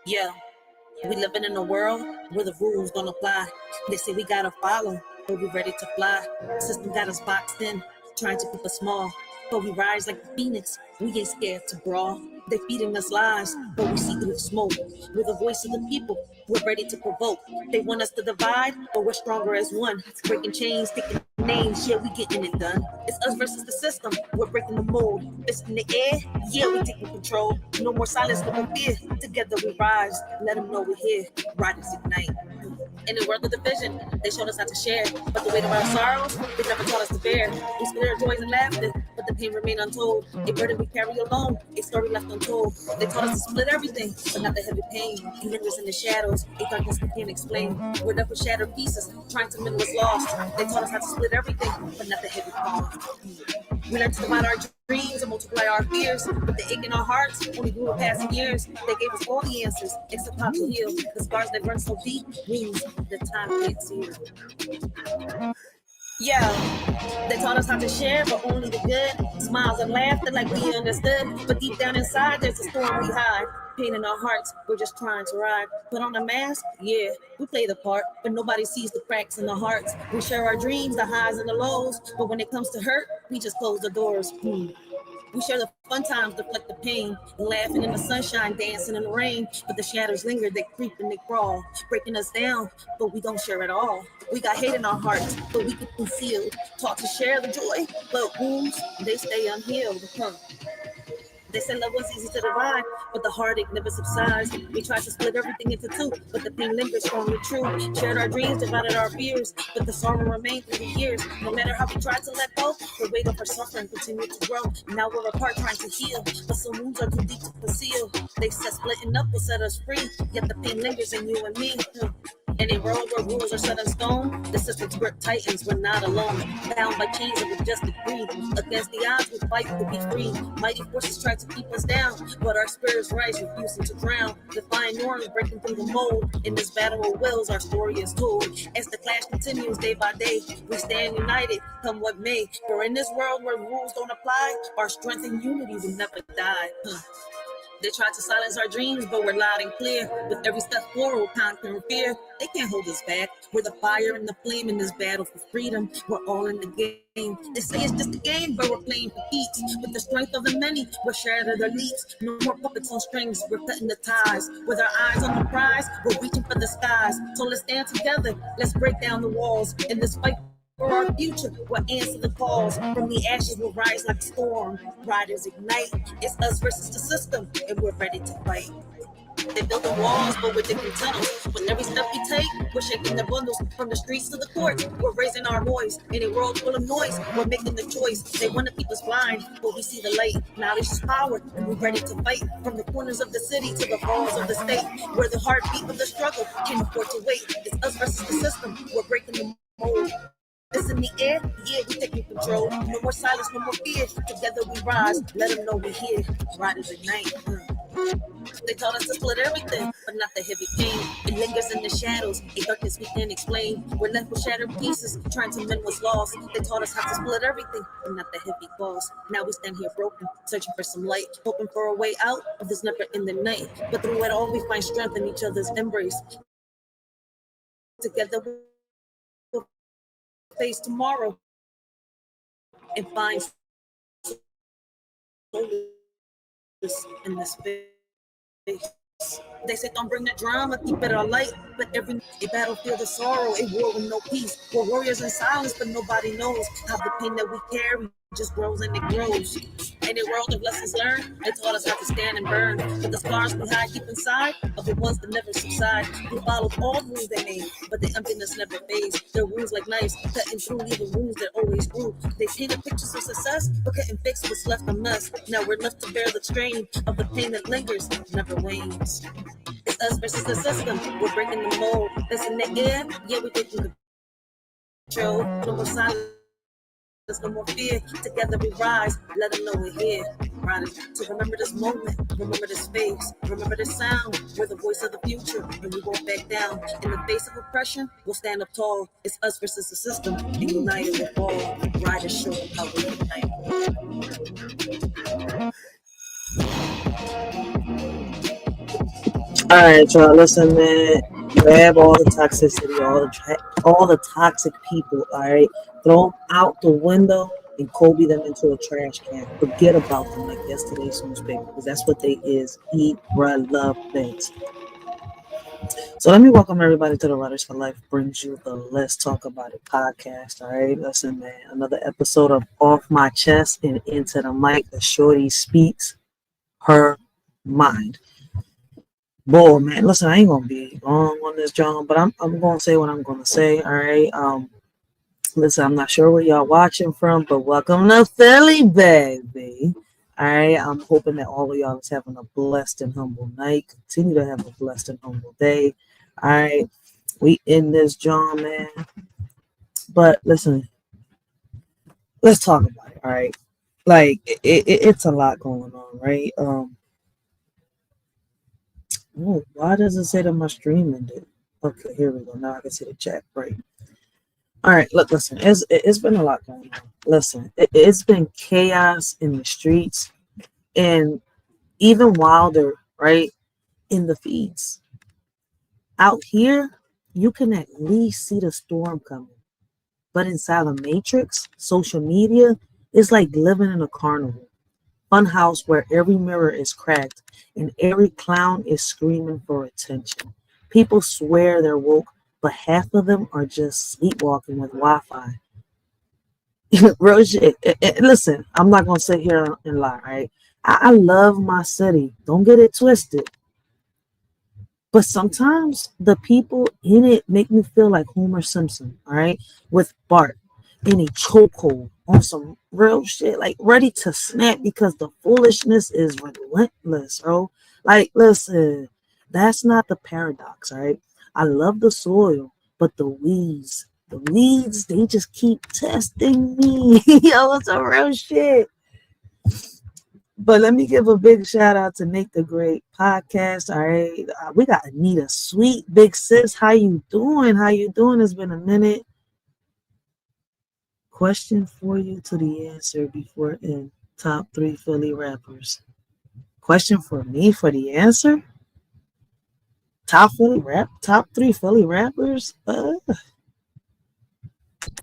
Yeah, we living in a world where the rules don't apply. They say we gotta follow, but we ready to fly. System got us boxed in, trying to keep us small. But we rise like the phoenix, we ain't scared to brawl. They feeding us lies, but we see through the smoke. We're the voice of the people, we're ready to provoke. They want us to divide, but we're stronger as one. Breaking chains, taking names, yeah, we getting it done. It's us versus the system, we're breaking the mold. It's in the air, yeah, we taking control. No more silence, no more fear. Together we rise, let them know we're here. Riders ignite. In the world of division, they showed us how to share. But the weight of our sorrows, they never taught us to bear. We split our joys and laughter, but the pain remained untold. A burden we carry alone, a story left untold. They taught us to split everything, but not the heavy pain. It lingers in the shadows, a darkness we can't explain. We're left with shattered pieces, trying to mend what's lost. They taught us how to split everything, but not the heavy cost. We learned to divide our dreams and multiply our fears, but the ache in our hearts only grew with passing years. They gave us all the answers, except how to heal. The scars that run so deep means the time can't see. Yeah, they taught us how to share, but only the good. Smiles and laughter like we understood, but deep down inside there's a storm we hide. Pain in our hearts, we're just trying to ride. Put on a mask, yeah, we play the part, but nobody sees the cracks in the hearts. We share our dreams, the highs and the lows, but when it comes to hurt, we just close the doors. We share the fun times, deflect the pain, laughing in the sunshine, dancing in the rain. But the shadows linger, they creep and they crawl, breaking us down, but we don't share it all. We got hate in our hearts, but we keep concealed. Taught to share the joy, but wounds, they stay unhealed. They said love was easy to divide, but the heartache never subsides. We tried to split everything into two, but the pain lingers strong and true. Shared our dreams, divided our fears, but the sorrow remained through the years. No matter how we tried to let go, the weight of our suffering continued to grow. Now we're apart trying to heal, but some wounds are too deep to conceal. They said splitting up will set us free, yet the pain lingers in you and me. In a world where rules are set in stone, the system's grip tightens, we're not alone. Bound by chains of injustice greed, against the odds we fight to be free. Mighty forces try to keep us down, but our spirits rise, refusing to drown. Defying norms, breaking through the mold. In this battle of wills, our story is told. As the clash continues day by day, we stand united, come what may. For in this world where rules don't apply, our strength and unity will never die. They try to silence our dreams, but we're loud and clear. With every step forward, conquering fear. They can't hold us back. We're the fire and the flame in this battle for freedom. We're all in the game. They say it's just a game, but we're playing for keeps. With the strength of the many, we're shattered their leads. No more puppets on strings, we're cutting the ties. With our eyes on the prize, we're reaching for the skies. So let's stand together, let's break down the walls. In this fight for our future, we'll answer the calls. From the ashes, we'll rise like a storm. Riders ignite. It's us versus the system, and we're ready to fight. They building walls, but we're digging tunnels. With every step we take, we're shaking the bundles. From the streets to the courts, we're raising our voice. In a world full of noise, we're making the choice. They want to keep us blind, but we see the light. Knowledge is power, and we're ready to fight. From the corners of the city to the halls of the state, where the heartbeat of the struggle can't afford to wait. It's us versus the system, we're breaking the mold. It's in the air, yeah, we taking control. No more silence, no more fear. Together we rise, let them know we're here. Riders ignite. They taught us to split everything, but not the heavy pain. It lingers in the shadows, a darkness we can't explain. We're left with shattered pieces, trying to mend what's lost. They taught us how to split everything, but not the heavy cost. Now we stand here broken, searching for some light, hoping for a way out of this never-ending night. But through it all, we find strength in each other's embrace. Together we'll face tomorrow and find solace in this space. They say don't bring the drama, keep it all light. But every battlefield of sorrow, a war with no peace. We're warriors in silence, but nobody knows how the pain that we carry just grows and it grows. In a world of lessons learned, they taught us how to stand and burn. But the scars we hide deep inside are the ones that never subside. We followed all the rules they made, but the emptiness never fades. Their wounds like knives, cutting through, leaving wounds that always grew. They painted pictures of success, but couldn't fix what's left of us. Now we're left to bear the strain of the pain that lingers, never wanes. It's us versus the system, we're breaking the mold. That's in the air, yeah, we're taking control. No more silence. There's no more fear. Together we rise. Let them know we're here. Riding to remember this moment, remember this face, remember this sound. We're the voice of the future, and we won't back down. In the face of oppression, we'll stand up tall. It's us versus the system, and united we'll fall. Riders show how we unite. All right, y'all. Listen, man. Grab all the toxicity, all the toxic people. All right, throw them out the window and Kobe them into a trash can. Forget about them like yesterday's newspaper, because that's what they is. Irrelevant. So let me welcome everybody to the Writers for Life brings you the Let's Talk About It podcast. All right, listen, man. Another episode of Off My Chest and Into the Mic. The Shorty speaks her mind. Boy, man, listen, I ain't gonna be long on this, John, but I'm gonna say what I'm gonna say. All right. Listen, I'm not sure where y'all watching from, but welcome to Philly, baby. All right. I'm hoping that all of y'all is having a blessed and humble night. Continue to have a blessed and humble day. All right. We in this, John, man. But listen, let's talk about it. All right. Like it's a lot going on, right? Oh, why does it say that my stream ended? Okay, here we go. Now I can see the chat. Right. All right. Look, listen. It's been a lot going on. Listen, it's been chaos in the streets, and even wilder, right, in the feeds. Out here, you can at least see the storm coming, but inside the matrix, social media is like living in a carnival. Funhouse where every mirror is cracked and every clown is screaming for attention. People swear they're woke, but half of them are just sleepwalking with Wi-Fi. Real shit. Listen, I'm not gonna sit here and lie, right? I love my city. Don't get it twisted. But sometimes the people in it make me feel like Homer Simpson, all right, with Bart in a chokehold on some real shit, like ready to snap because the foolishness is relentless, bro. Like, listen, that's not the paradox, all right? I love the soil, but the weeds, they just keep testing me. Yo, it's a real shit. But let me give a big shout out to Nick the Great podcast. All right, we got Anita Sweet, big sis. How you doing? How you doing? It's been a minute. Question for you to the answer before in top 3 Philly rappers. Question for me for the answer. Top 3 Philly rappers.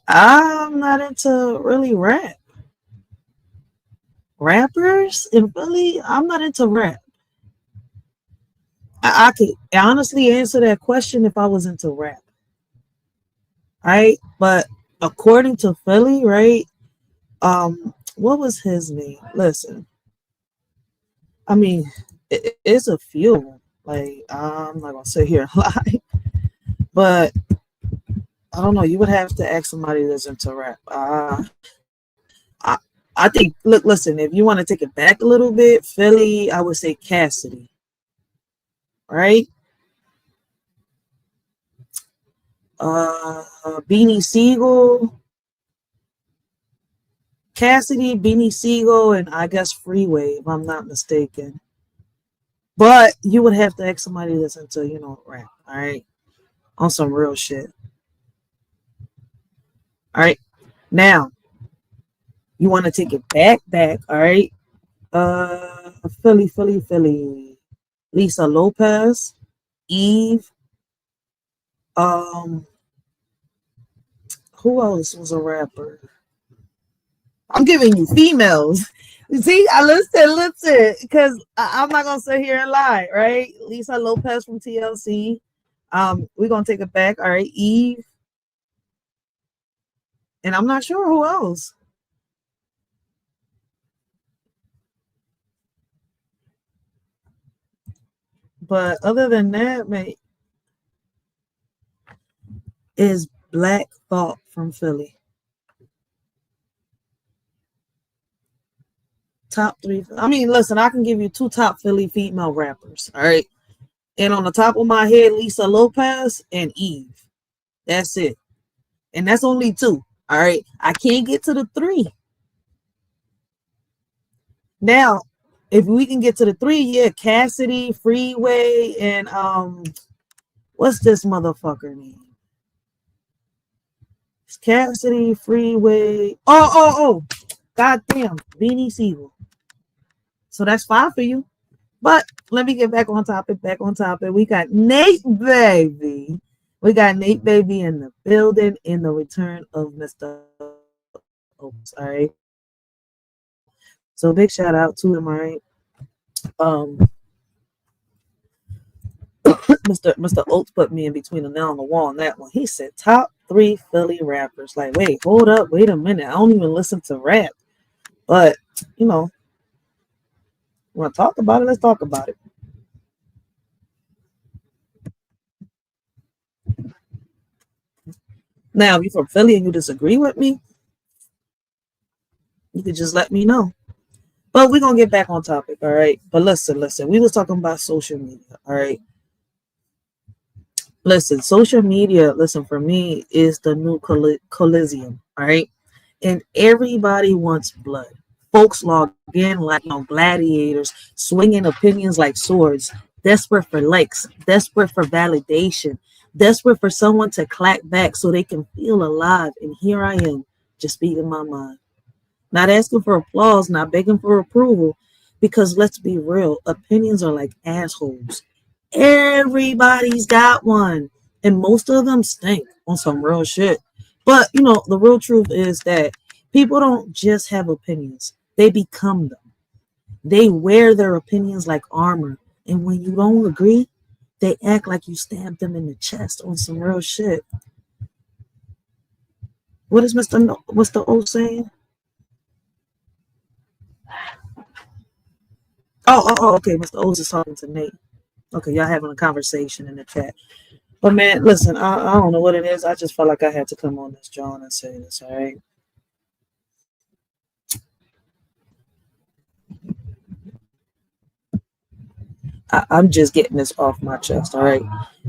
I'm not into really rappers in Philly. I'm not into rap. I could honestly answer that question if I was into rap. Right? But according to Philly, right? What was his name? Listen, I mean, it's a few. Like, I'm not gonna sit here and lie, but I don't know. You would have to ask somebody that's into rap. I I think. Look, listen. If you want to take it back a little bit, Philly, I would say Cassidy. Right? Beanie Siegel, Cassidy, Beanie Siegel, and I guess Freeway, if I'm not mistaken. But you would have to ask somebody that's into, rap, all right? On some real shit. All right. Now, you want to take it back, all right? Philly. Lisa Lopez, Eve. Who else was a rapper? I'm giving you females. See, I listen, because I'm not gonna sit here and lie, right? Lisa Lopez from TLC. We're gonna take it back, all right? Eve, and I'm not sure who else. But other than that, mate, is Black Thought from Philly. Top 3. I mean, listen, I can give you 2 top Philly female rappers, all right? And on the top of my head, Lisa Lopez and Eve. That's it. And that's only 2, all right? I can't get to the 3. Now, if we can get to the 3, yeah, Cassidy, Freeway, and what's this motherfucker name? It's Cassidy, Freeway. Oh. Goddamn, Beanie Siegel. So that's 5 for you. But let me get back on topic. We got Nate Baby. We got Nate Baby in the building in the return of Mr. Oaks. All right. So big shout out to him. All right. Um, Mr. Oaks put me in between the nail on the wall on that one. He said top 3 Philly rappers. Like, wait, hold up, wait a minute. I don't even listen to rap. But, you know, want to talk about it? Let's talk about it. Now, if you're from Philly and you disagree with me, you could just let me know. But we're going to get back on topic, all right? But listen. We was talking about social media, all right? Listen, social media, for me, is the new Coliseum, all right? And everybody wants blood. Folks log in like gladiators, swinging opinions like swords, desperate for likes, desperate for validation, desperate for someone to clap back so they can feel alive. And here I am, just speaking my mind. Not asking for applause, not begging for approval, because let's be real, opinions are like assholes. Everybody's got one, and most of them stink on some real shit. But, the real truth is that people don't just have opinions, they become them. They wear their opinions like armor, and when you don't agree, they act like you stabbed them in the chest on some real shit. What is Mr. O saying? Okay. Mr. O's is talking to Nate. Okay, y'all having a conversation in the chat. But man, listen, I don't know what it is. I just felt like I had to come on this, John, and say this, all right? I'm just getting this off my chest, all right?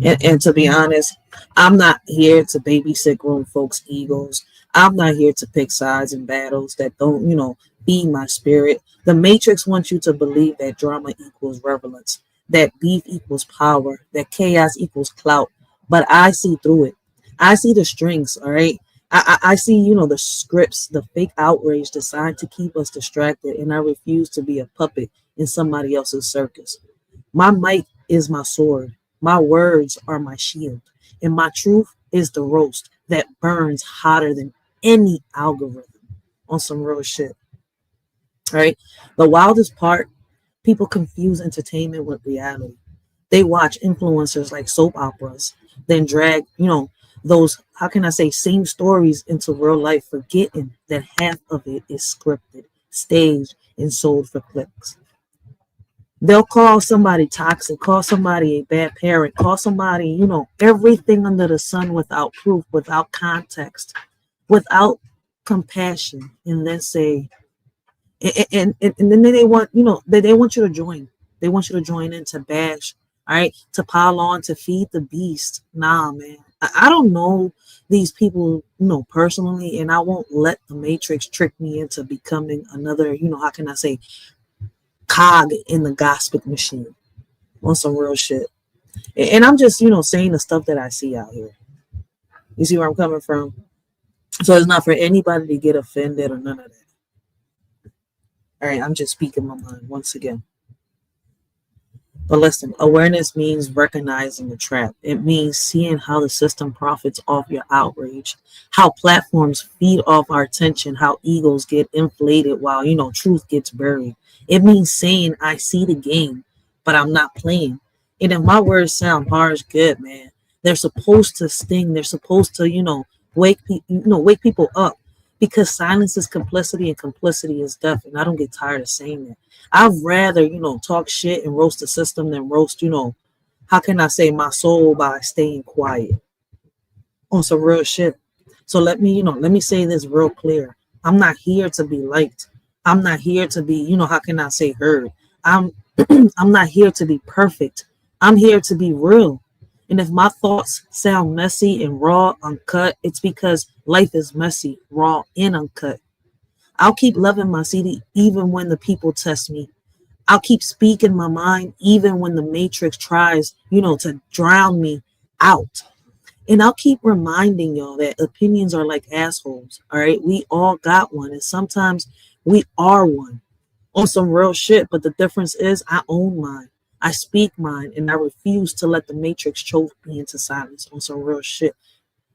And to be honest, I'm not here to babysit grown folks' egos. I'm not here to pick sides in battles that don't, feed my spirit. The Matrix wants you to believe that drama equals relevance, that beef equals power, that chaos equals clout. But I see through it. I see the strings, all right? I see, the scripts, the fake outrage designed to keep us distracted, and I refuse to be a puppet in somebody else's circus. My mic is my sword. My words are my shield. And my truth is the roast that burns hotter than any algorithm on some real shit. All right. The wildest part, people confuse entertainment with reality. They watch influencers like soap operas, then drag, those, how can I say, same stories into real life, forgetting that half of it is scripted, staged, and sold for clicks. They'll call somebody toxic, call somebody a bad parent, call somebody, everything under the sun without proof, without context, without compassion, and then say, and then they want, they want you to join. They want you to join in to bash, all right, to pile on, to feed the beast. Nah, man. I don't know these people, personally, and I won't let the Matrix trick me into becoming another, how can I say, cog in the gossip machine on some real shit. And I'm just, saying the stuff that I see out here. You see where I'm coming from? So it's not for anybody to get offended or none of that. All right, I'm just speaking my mind once again. But listen, awareness means recognizing the trap. It means seeing how the system profits off your outrage, how platforms feed off our attention, how egos get inflated while, truth gets buried. It means saying, I see the game, but I'm not playing. And if my words sound harsh, good, man. They're supposed to sting. They're supposed to, wake people up, because silence is complicity and complicity is death. And I don't get tired of saying that. I'd rather, talk shit and roast the system than roast, how can I say, my soul by staying quiet on some real shit. So let me say this real clear. I'm not here to be liked. I'm not here to be, how can I say, heard. I'm not here to be perfect. I'm here to be real. And if my thoughts sound messy and raw, uncut, it's because life is messy, raw, and uncut. I'll keep loving my city even when the people test me. I'll keep speaking my mind even when the Matrix tries, to drown me out. And I'll keep reminding y'all that opinions are like assholes. All right. We all got one. And sometimes we are one. on some real shit. But the difference is I own mine. I speak mine, and I refuse to let the matrix choke me into silence on some real shit.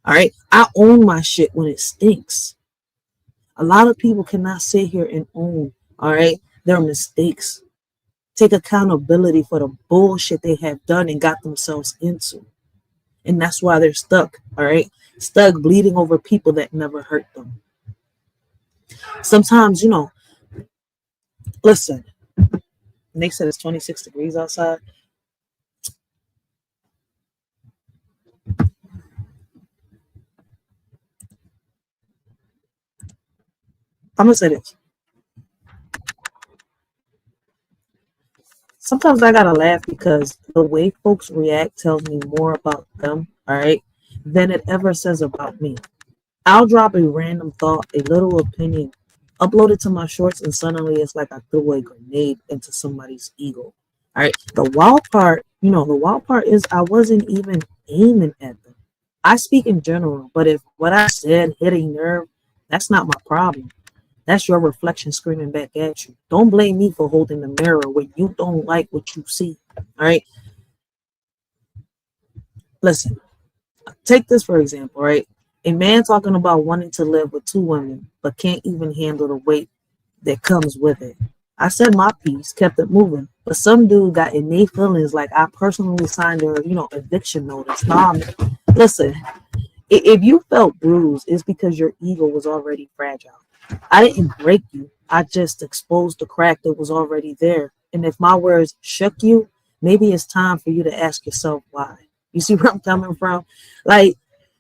All right. I own my shit when it stinks. A lot of people cannot sit here and own, all right, their mistakes. Take accountability for the bullshit they have done and got themselves into. And that's why they're stuck, all right? Stuck bleeding over people that never hurt them. Sometimes, listen, Nick said it's 26 degrees outside. I'm going to say this. Sometimes I got to laugh because the way folks react tells me more about them, all right, than it ever says about me. I'll drop a random thought, a little opinion, upload it to my shorts, and suddenly it's like I threw a grenade into somebody's ego. All right. The wild part is I wasn't even aiming at them. I speak in general, but if what I said hit a nerve, that's not my problem. That's your reflection screaming back at you. Don't blame me for holding the mirror when you don't like what you see. All right. Listen, take this for example, right? A man talking about wanting to live with two women, but can't even handle the weight that comes with it. I said my piece, kept it moving, but some dude got innate feelings like I personally signed a, eviction notice. Nah, listen, if you felt bruised, it's because your ego was already fragile. I didn't break you. I just exposed the crack that was already there. And if my words shook you, maybe it's time for you to ask yourself why. You see where I'm coming from? Like,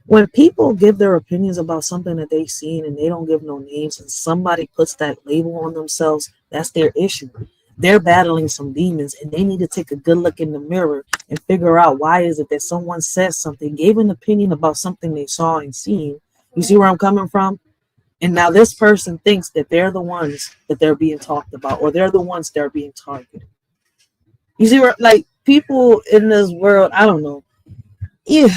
when people give their opinions about something that they've seen and they don't give no names and somebody puts that label on themselves, that's their issue. They're battling some demons and they need to take a good look in the mirror and figure out why is it that someone says something, gave an opinion about something they saw and seen. You see where I'm coming from? And now this person thinks that they're the ones that they're being talked about or they're the ones that are being targeted. You see where, like, people in this world, I don't know. Yeah.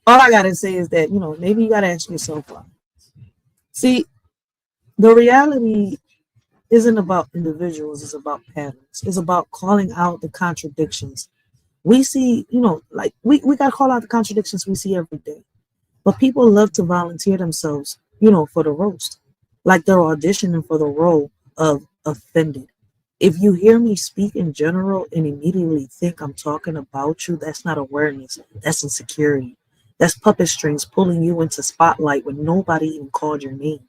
All I gotta say is that, maybe you gotta ask yourself why. See, the reality isn't about individuals, it's about patterns. It's about calling out the contradictions. We see, we gotta call out the contradictions we see every day. But people love to volunteer themselves, for the roast. Like they're auditioning for the role of offended. If you hear me speak in general and immediately think I'm talking about you, that's not awareness. That's insecurity. That's puppet strings pulling you into spotlight when nobody even called your name.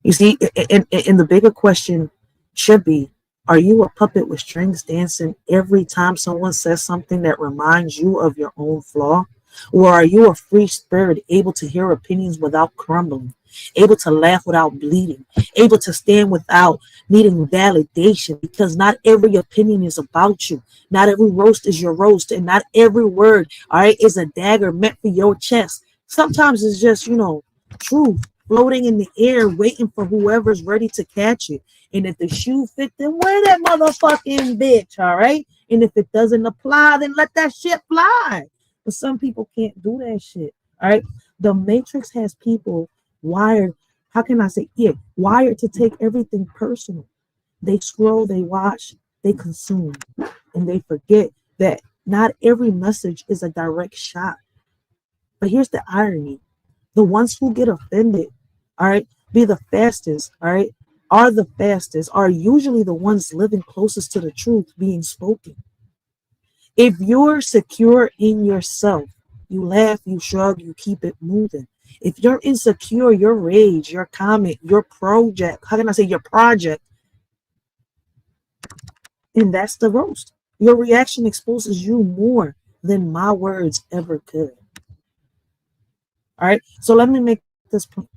You see, and the bigger question should be, are you a puppet with strings dancing every time someone says something that reminds you of your own flaw? Or are you a free spirit able to hear opinions without crumbling, able to laugh without bleeding, able to stand without needing validation? Because not every opinion is about you. Not every roast is your roast, and not every word, all right, is a dagger meant for your chest. Sometimes it's just, truth floating in the air, waiting for whoever's ready to catch it. And if the shoe fit, then wear that motherfucking bitch, all right? And if it doesn't apply, then let that shit fly. But some people can't do that shit. All right. The Matrix has people wired. How can I say? Yeah, wired to take everything personal. They scroll, they watch, they consume, and they forget that not every message is a direct shot. But here's the irony: the ones who get offended, all right, be the fastest, all right, are the fastest, are usually the ones living closest to the truth being spoken. If you're secure in yourself, you laugh, you shrug, you keep it moving. If you're insecure, your rage, your comment, your project, how can I say your project? And that's the roast. Your reaction exposes you more than my words ever could. All right. So let me make this point.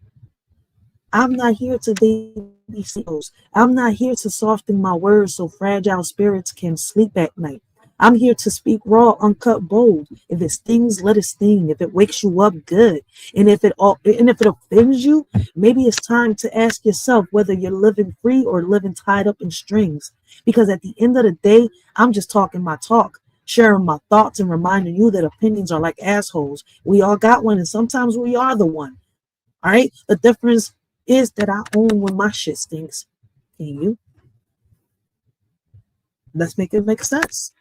I'm not here to baby CEOs. I'm not here to soften my words so fragile spirits can sleep at night. I'm here to speak raw, uncut, bold. If it stings, let it sting. If it wakes you up, good. And if it offends you, maybe it's time to ask yourself whether you're living free or living tied up in strings. Because at the end of the day, I'm just talking my talk, sharing my thoughts and reminding you that opinions are like assholes. We all got one, and sometimes we are the one. All right. The difference is that I own when my shit stinks. Can you? Let's make it make sense.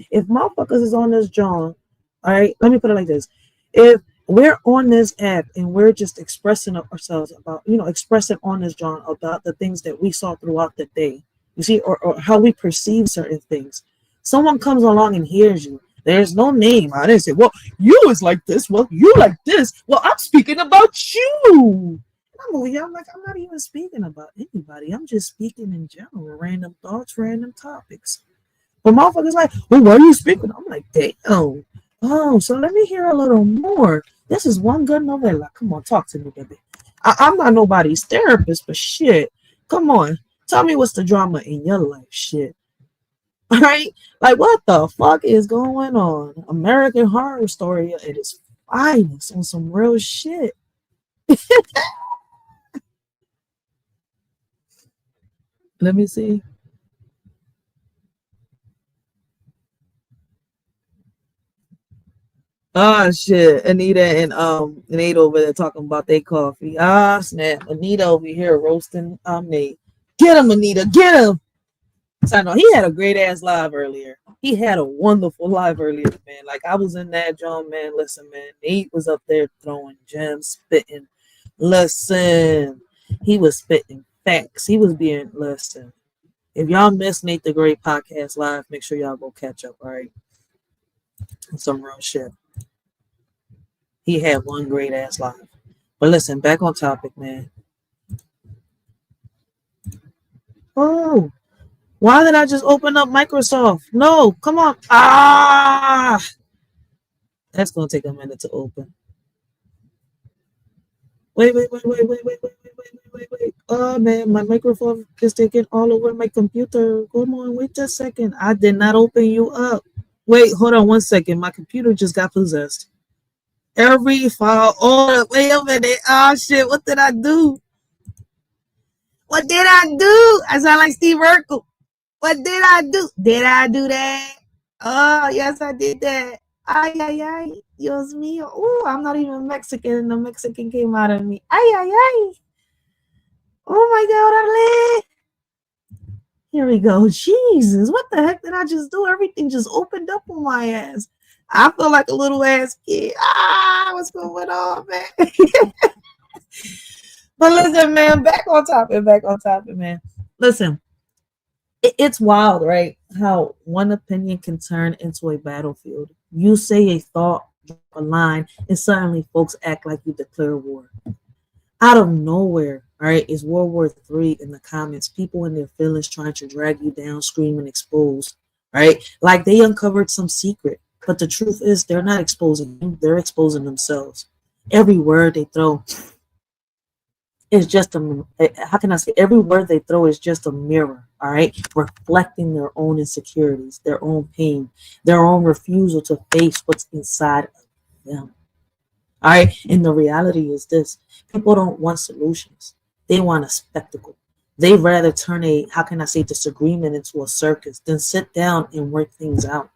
If motherfuckers is on this John, all right, let me put it like this. If we're on this app and we're just expressing ourselves about, expressing on this John about the things that we saw throughout the day, you see, or how we perceive certain things. Someone comes along and hears you. There's no name. I didn't say, well, you is like this. Well, you like this. Well, I'm speaking about you. I'm like, I'm not even speaking about anybody. I'm just speaking in general, random thoughts, random topics. But motherfuckers like, well, why are you speaking? I'm like, damn. Oh, so let me hear a little more. This is one good novella. Come on, talk to me, baby. I'm not nobody's therapist, but shit. Come on. Tell me what's the drama in your life, shit. All right? Like, what the fuck is going on? American Horror Story at its finest on some real shit. Let me see. Oh shit, Anita and Nate over there talking about their coffee. Ah snap, Anita over here roasting Nate. Get him, Anita, get him. So I know he had a great ass live earlier. He had a wonderful live earlier, man. Like I was in that John, man. Listen, man, Nate was up there throwing gems, spitting. Listen, he was spitting facts. He was being listen. If y'all missed Nate the Great podcast live, make sure y'all go catch up. All right, some real shit. He had one great ass live. But listen, back on topic, man. Oh, why did I just open up Microsoft? No, come on. Ah, that's gonna take a minute to open. Wait. Oh man, my microphone is taking all over my computer. Come on, wait a second. I did not open you up. Wait, hold on 1 second. My computer just got possessed. Every file. Oh, wait a minute. Oh shit, what did I do? What did I do? I sound like Steve Urkel. What did I do? Did I do that? Oh, yes, I did that. Ay. Dios mío. Oh, I'm not even Mexican, and the Mexican came out of me. Ay. Oh my God, here we go. Jesus, what the heck did I just do? Everything just opened up on my ass. I feel like a little ass kid. What's going on, man? But listen, man, back on topic, man. Listen, it's wild, right? How one opinion can turn into a battlefield. You say a thought, a line, and suddenly folks act like you declare war. Out of nowhere, all right, is World War III in the comments. People in their feelings trying to drag you down, scream and expose, right? Like they uncovered some secret. But the truth is, they're not exposing you, they're exposing themselves. Every word they throw is just how can I say, every word they throw is just a mirror, all right, reflecting their own insecurities, their own pain, their own refusal to face what's inside of them. All right, and the reality is this: people don't want solutions, they want a spectacle. They'd rather turn a, how can I say, disagreement into a circus than sit down and work things out.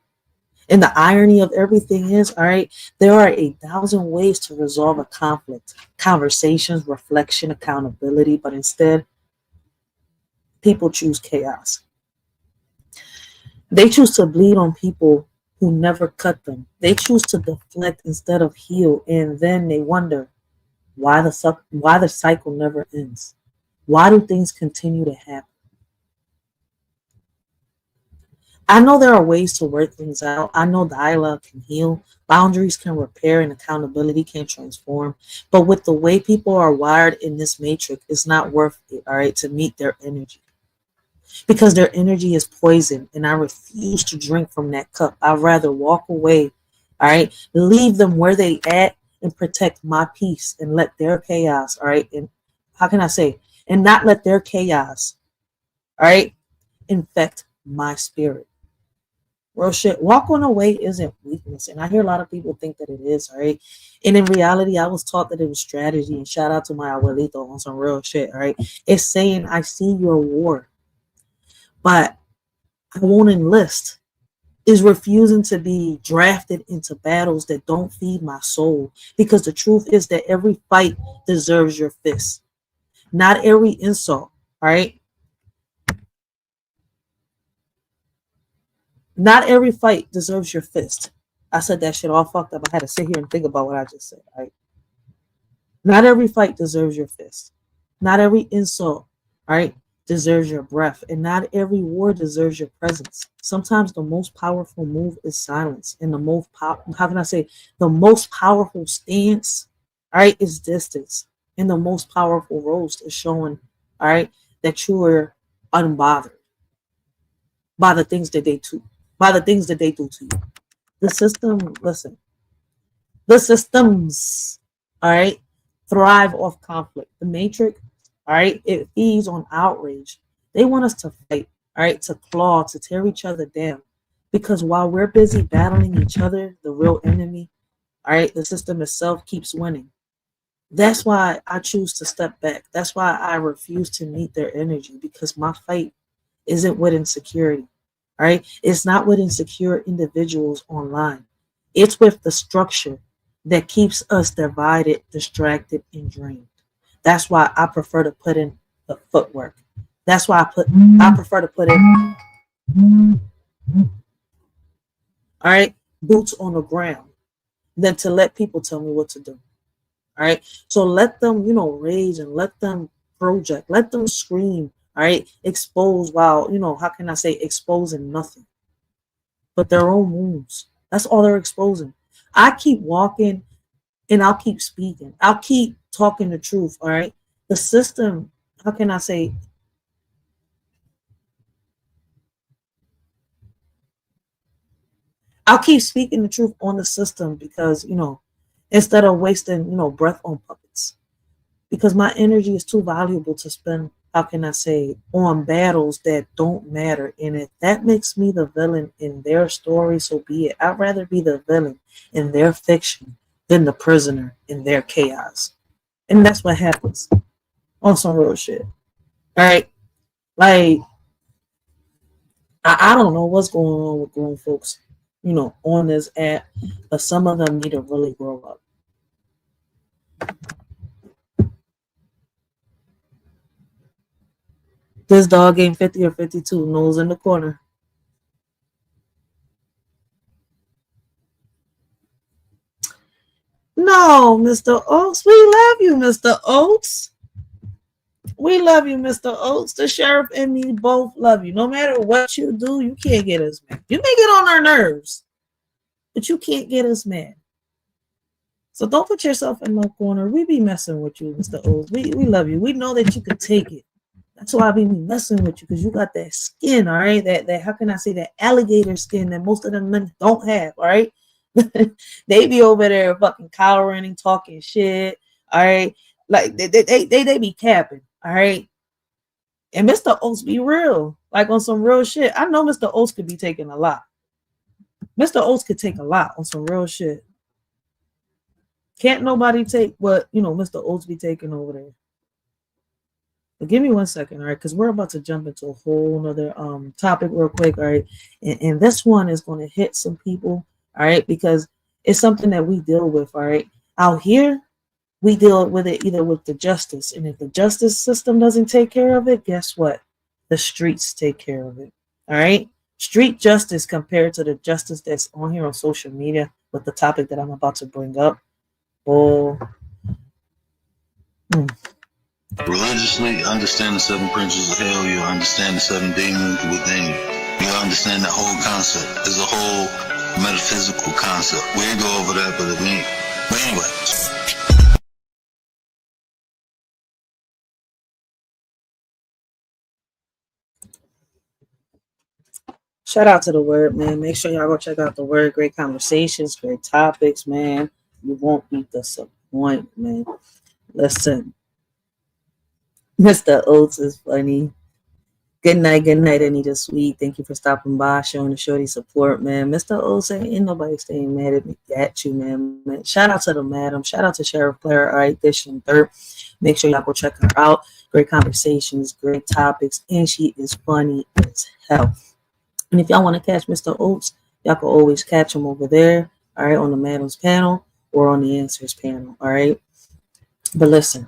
And the irony of everything is, all right, there are 1,000 ways to resolve a conflict: conversations, reflection, accountability. But instead, people choose chaos. They choose to bleed on people who never cut them. They choose to deflect instead of heal. And then they wonder why the cycle never ends. Why do things continue to happen? I know there are ways to work things out. I know dialogue can heal, boundaries can repair, and accountability can transform. But with the way people are wired in this matrix, it's not worth it, all right, to meet their energy. Because their energy is poison, and I refuse to drink from that cup. I'd rather walk away, all right, leave them where they at and protect my peace and let their chaos, all right, and how can I say, and not let their chaos, all right, infect my spirit. Real shit. Walking away isn't weakness. And I hear a lot of people think that it is, all right? And in reality, I was taught that it was strategy. And shout out to my abuelito on some real shit, all right? It's saying, I see your war, but I won't enlist. Is refusing to be drafted into battles that don't feed my soul. Because the truth is that every fight deserves your fist. Not every insult, all right? Not every fight deserves your fist. I said that shit all fucked up. I had to sit here and think about what I just said, all right? Not every fight deserves your fist. Not every insult, all right, deserves your breath. And not every war deserves your presence. Sometimes the most powerful move is silence. And the most how can I say, the most powerful stance, all right, is distance. And the most powerful roast is showing, all right, that you are unbothered by the things that they do, by the things that they do to you. The system, listen, the systems, all right, thrive off conflict. The matrix, all right, it feeds on outrage. They want us to fight, all right, to claw, to tear each other down. Because while we're busy battling each other, the real enemy, all right, the system itself keeps winning. That's why I choose to step back. That's why I refuse to meet their energy, because my fight isn't with insecurity. All right. It's not with insecure individuals online. It's with the structure that keeps us divided, distracted, and drained. That's why I prefer to put in the footwork. That's why I prefer to put in, all right, boots on the ground than to let people tell me what to do. All right. So let them, rage, and let them project, let them scream. All right. Expose while, how can I say, exposing nothing but their own wounds. That's all they're exposing. I keep walking and I'll keep speaking. I'll keep talking the truth. All right. The system, how can I say, I'll keep speaking the truth on the system because, instead of wasting, breath on puppets, because my energy is too valuable to spend, how can I say, on battles that don't matter. And if that makes me the villain in their story, so be it. I'd rather be the villain in their fiction than the prisoner in their chaos. And that's what happens on some real shit. All right. Like, I don't know what's going on with grown folks, on this app, but some of them need to really grow up. This dog ain't 50 or 52, nose in the corner. No, Mr. Oates, we love you, Mr. Oates. We love you, Mr. Oates. The sheriff and me both love you. No matter what you do, you can't get us mad. You may get on our nerves, but you can't get us mad. So don't put yourself in my corner. We be messing with you, Mr. Oates. We love you. We know that you could take it. That's why I be messing with you, because you got that skin, all right? That how can I say, that alligator skin that most of them men don't have, all right? They be over there fucking cowering and talking shit, all right? Like they be capping, all right? And Mr. Oates be real, like on some real shit. I know Mr. Oates could be taking a lot. Mr. Oates could take a lot on some real shit. Can't nobody take what, Mr. Oates be taking over there. But give me 1 second, all right? Because we're about to jump into a whole nother topic real quick, all right? And this one is going to hit some people, all right? Because it's something that we deal with, all right? Out here, we deal with it either with the justice. And if the justice system doesn't take care of it, guess what? The streets take care of it, all right? Street justice compared to the justice that's on here on social media with the topic that I'm about to bring up. Oh. Religiously, understand the seven principles of hell. You understand the seven demons within you. You understand the whole concept. There's a whole metaphysical concept. We ain't go over that, but anyway. Shout out to the Word, man. Make sure y'all go check out the Word. Great conversations, great topics, man. You won't be disappointed, man. Listen, Mr. Oates is funny. Good night, Anita Sweet. Thank you for stopping by, showing the Shorty support, man. Mr. Oates, ain't nobody staying mad at you, man. Shout out to the madam. Shout out to Sheriff Claire. All right, this and third. Make sure y'all go check her out. Great conversations, great topics, and she is funny as hell. And if y'all want to catch Mr. Oates, y'all can always catch him over there, all right, on the madam's panel or on the answers panel, all right? But listen,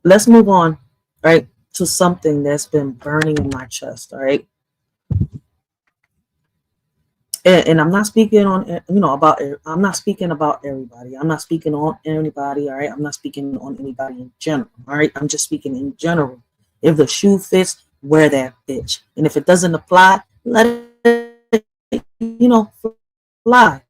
let's move on, right, to something that's been burning in my chest, all right? And I'm not speaking on, about, I'm not speaking about everybody. I'm not speaking on anybody, all right? I'm not speaking on anybody in general, all right? I'm just speaking in general. If the shoe fits, wear that bitch. And if it doesn't apply, let it, fly.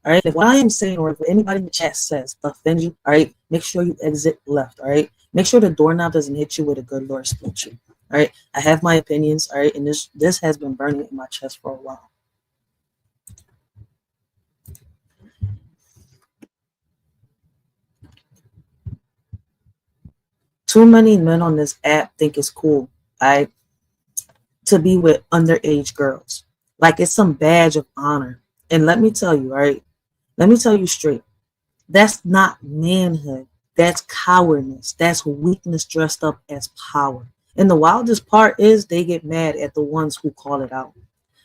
All right. If what I am saying, or if anybody in the chat says offend you, all right, make sure you exit left. All right. Make sure the doorknob doesn't hit you with a good Lord split you. All right. I have my opinions. All right. And this has been burning in my chest for a while. Too many men on this app think it's cool, all right, to be with underage girls. Like it's some badge of honor. And let me tell you, all right, let me tell you straight. That's not manhood. That's cowardice. That's weakness dressed up as power. And the wildest part is they get mad at the ones who call it out.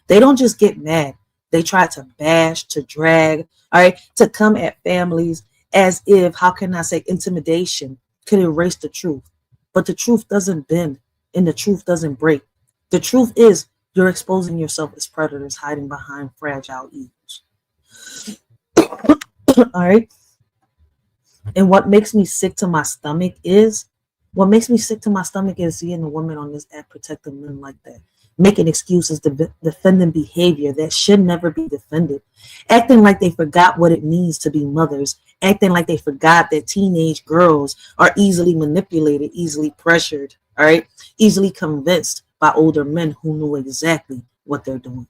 They don't just get mad. They try to bash, to drag, all right, to come at families as if, how can I say, intimidation could erase the truth. But the truth doesn't bend and the truth doesn't break. The truth is you're exposing yourself as predators hiding behind fragile egos. All right. And what makes me sick to my stomach is seeing the women on this app protecting men like that, making excuses, defending behavior that should never be defended, acting like they forgot what it means to be mothers, acting like they forgot that teenage girls are easily manipulated, easily pressured, all right, easily convinced by older men who know exactly what they're doing.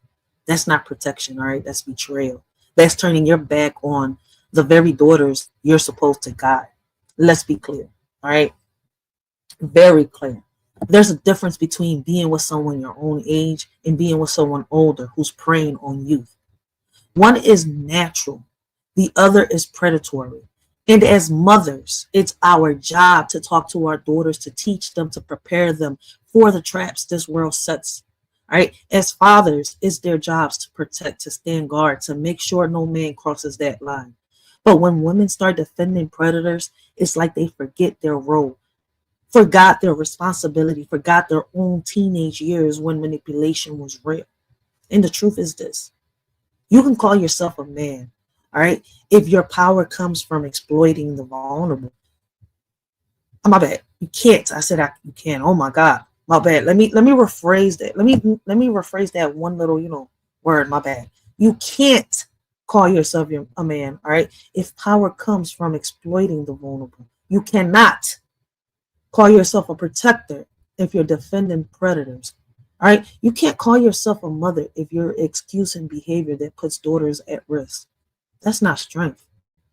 That's not protection, all right? That's betrayal. That's turning your back on the very daughters you're supposed to guide. Let's be clear, all right? Very clear. There's a difference between being with someone your own age and being with someone older who's preying on youth. One is natural, the other is predatory. And as mothers, it's our job to talk to our daughters, to teach them, to prepare them for the traps this world sets. All right. As fathers, it's their jobs to protect, to stand guard, to make sure no man crosses that line. But when women start defending predators, it's like they forget their role, forgot their responsibility, forgot their own teenage years when manipulation was real. And the truth is this: you can call yourself a man, all right, if your power comes from exploiting the vulnerable. Oh, my bad. You can't. I said you can. Oh my God. My bad. Let me rephrase that. Let me rephrase that one little, word. My bad. You can't call yourself a man, all right, if power comes from exploiting the vulnerable. You cannot call yourself a protector if you're defending predators. All right. You can't call yourself a mother if you're excusing behavior that puts daughters at risk. That's not strength.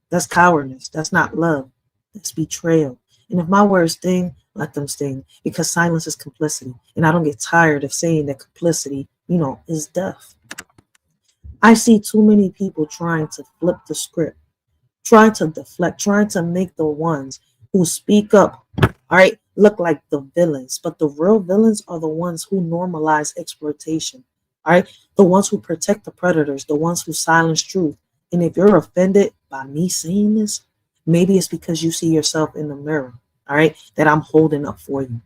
That's cowardice. That's not love. That's betrayal. And if my words sting, let them sting, because silence is complicity. And I don't get tired of saying that complicity, is death. I see too many people trying to flip the script, trying to deflect, trying to make the ones who speak up, all right, look like the villains. But the real villains are the ones who normalize exploitation, all right, the ones who protect the predators, the ones who silence truth. And if you're offended by me saying this, maybe it's because you see yourself in the mirror, all right, that I'm holding up for you.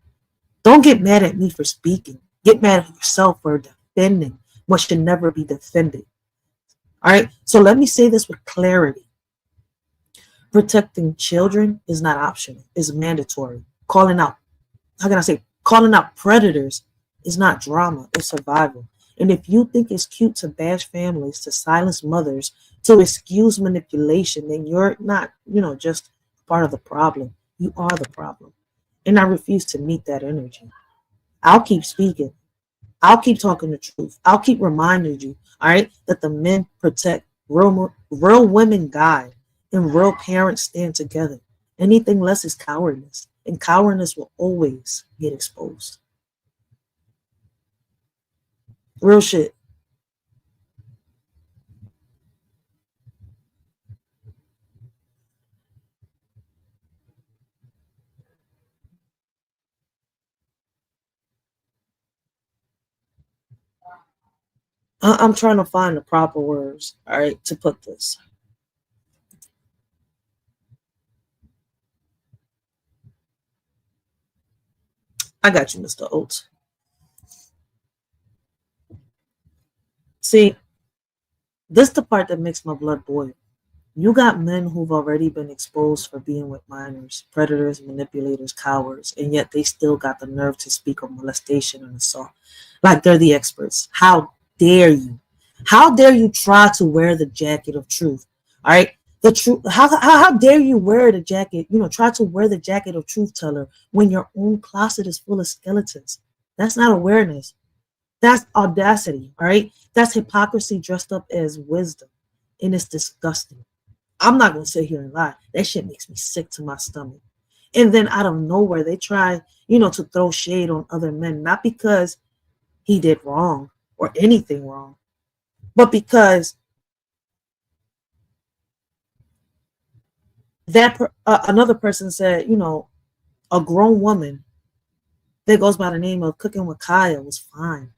Don't get mad at me for speaking. Get mad at yourself for defending what should never be defended. All right, so let me say this with clarity. Protecting children is not optional, it's mandatory. Calling out predators is not drama, it's survival. And if you think it's cute to bash families, to silence mothers, to excuse manipulation, then you're not, just part of the problem. You are the problem. And I refuse to meet that energy. I'll keep speaking. I'll keep talking the truth. I'll keep reminding you, all right, that the men protect, real women guide, and real parents stand together. Anything less is cowardice, and cowardice will always get exposed. Real shit. I'm trying to find the proper words, all right, to put this. I got you, Mr. Oates. See, this is the part that makes my blood boil. You got men who've already been exposed for being with minors, predators, manipulators, cowards, and yet they still got the nerve to speak of molestation and assault. Like they're the experts. How dare you? How dare you try to wear the jacket of truth? All right? The truth. How dare you wear the jacket, try to wear the jacket of truth teller when your own closet is full of skeletons? That's not awareness. That's audacity, all right? That's hypocrisy dressed up as wisdom, and it's disgusting. I'm not going to sit here and lie. That shit makes me sick to my stomach. And then out of nowhere, they try, to throw shade on other men, not because he did wrong or anything wrong, but because that another person said, a grown woman that goes by the name of Cooking with Kaya was fine.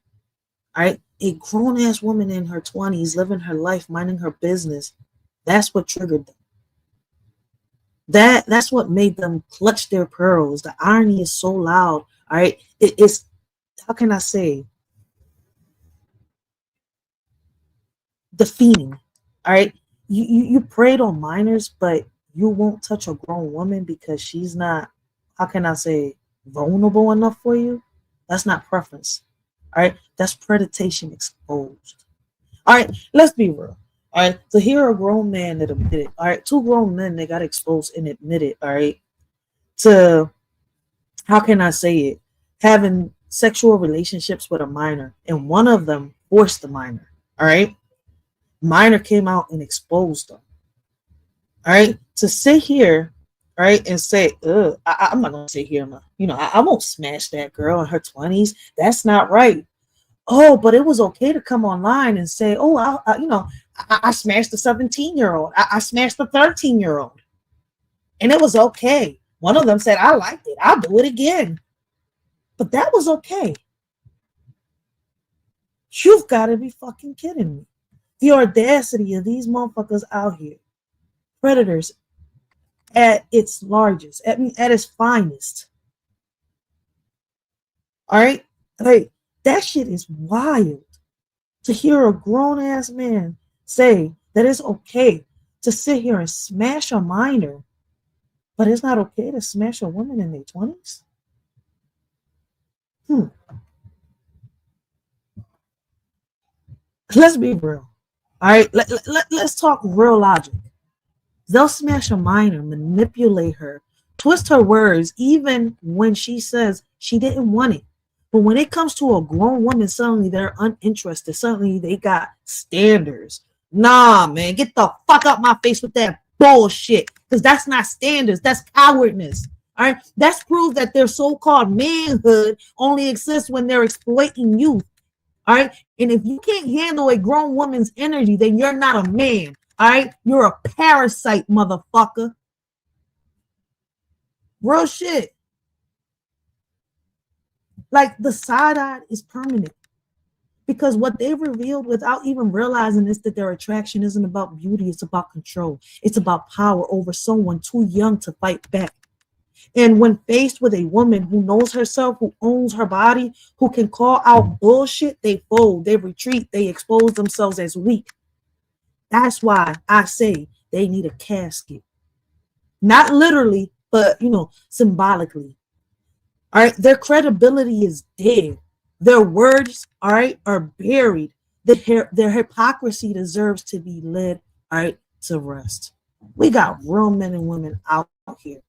All right, a grown-ass woman in her 20s living her life, minding her business. That's what triggered them. That's what made them clutch their pearls. The irony is so loud. All right, it's, how can I say, defeating. All right, you preyed on minors, but you won't touch a grown woman because she's not, how can I say, vulnerable enough for you. That's not preference. All right, that's predation exposed. All right, let's be real. All right, so here a grown man that admitted, all right, two grown men that got exposed and admitted, all right, to, how can I say it, having sexual relationships with a minor, and one of them forced the minor, all right? Minor came out and exposed them, all right? To sit here, all right, and say, I'm not going to sit here, I won't smash that girl in her 20s. That's not right. Oh, but it was okay to come online and say, oh, I smashed the 17-year-old. I smashed the 13-year-old. And it was okay. One of them said, I liked it. I'll do it again. But that was okay. You've got to be fucking kidding me. The audacity of these motherfuckers out here. Predators at its largest, at its finest. All right? Like, that shit is wild. To hear a grown-ass man say that it's okay to sit here and smash a minor, but it's not okay to smash a woman in their 20s? Let's be real. All right? Let's talk real logic. They'll smash a minor, manipulate her, twist her words, even when she says she didn't want it. But when it comes to a grown woman, suddenly they're uninterested. Suddenly they got standards. Nah, man, get the fuck out my face with that bullshit. Because that's not standards. That's cowardness. All right. That's proof that their so-called manhood only exists when they're exploiting youth. All right. And if you can't handle a grown woman's energy, then you're not a man. All right. You're a parasite, motherfucker. Real shit. Like, the side-eye is permanent, because what they revealed without even realizing is that their attraction isn't about beauty. It's about control. It's about power over someone too young to fight back. And when faced with a woman who knows herself, who owns her body, who can call out bullshit, they fold, they retreat, they expose themselves as weak. That's why I say they need a casket. Not literally, but, symbolically. All right, their credibility is dead. Their words, all right, are buried. Their hypocrisy deserves to be led, all right, to rest. We got real men and women out here.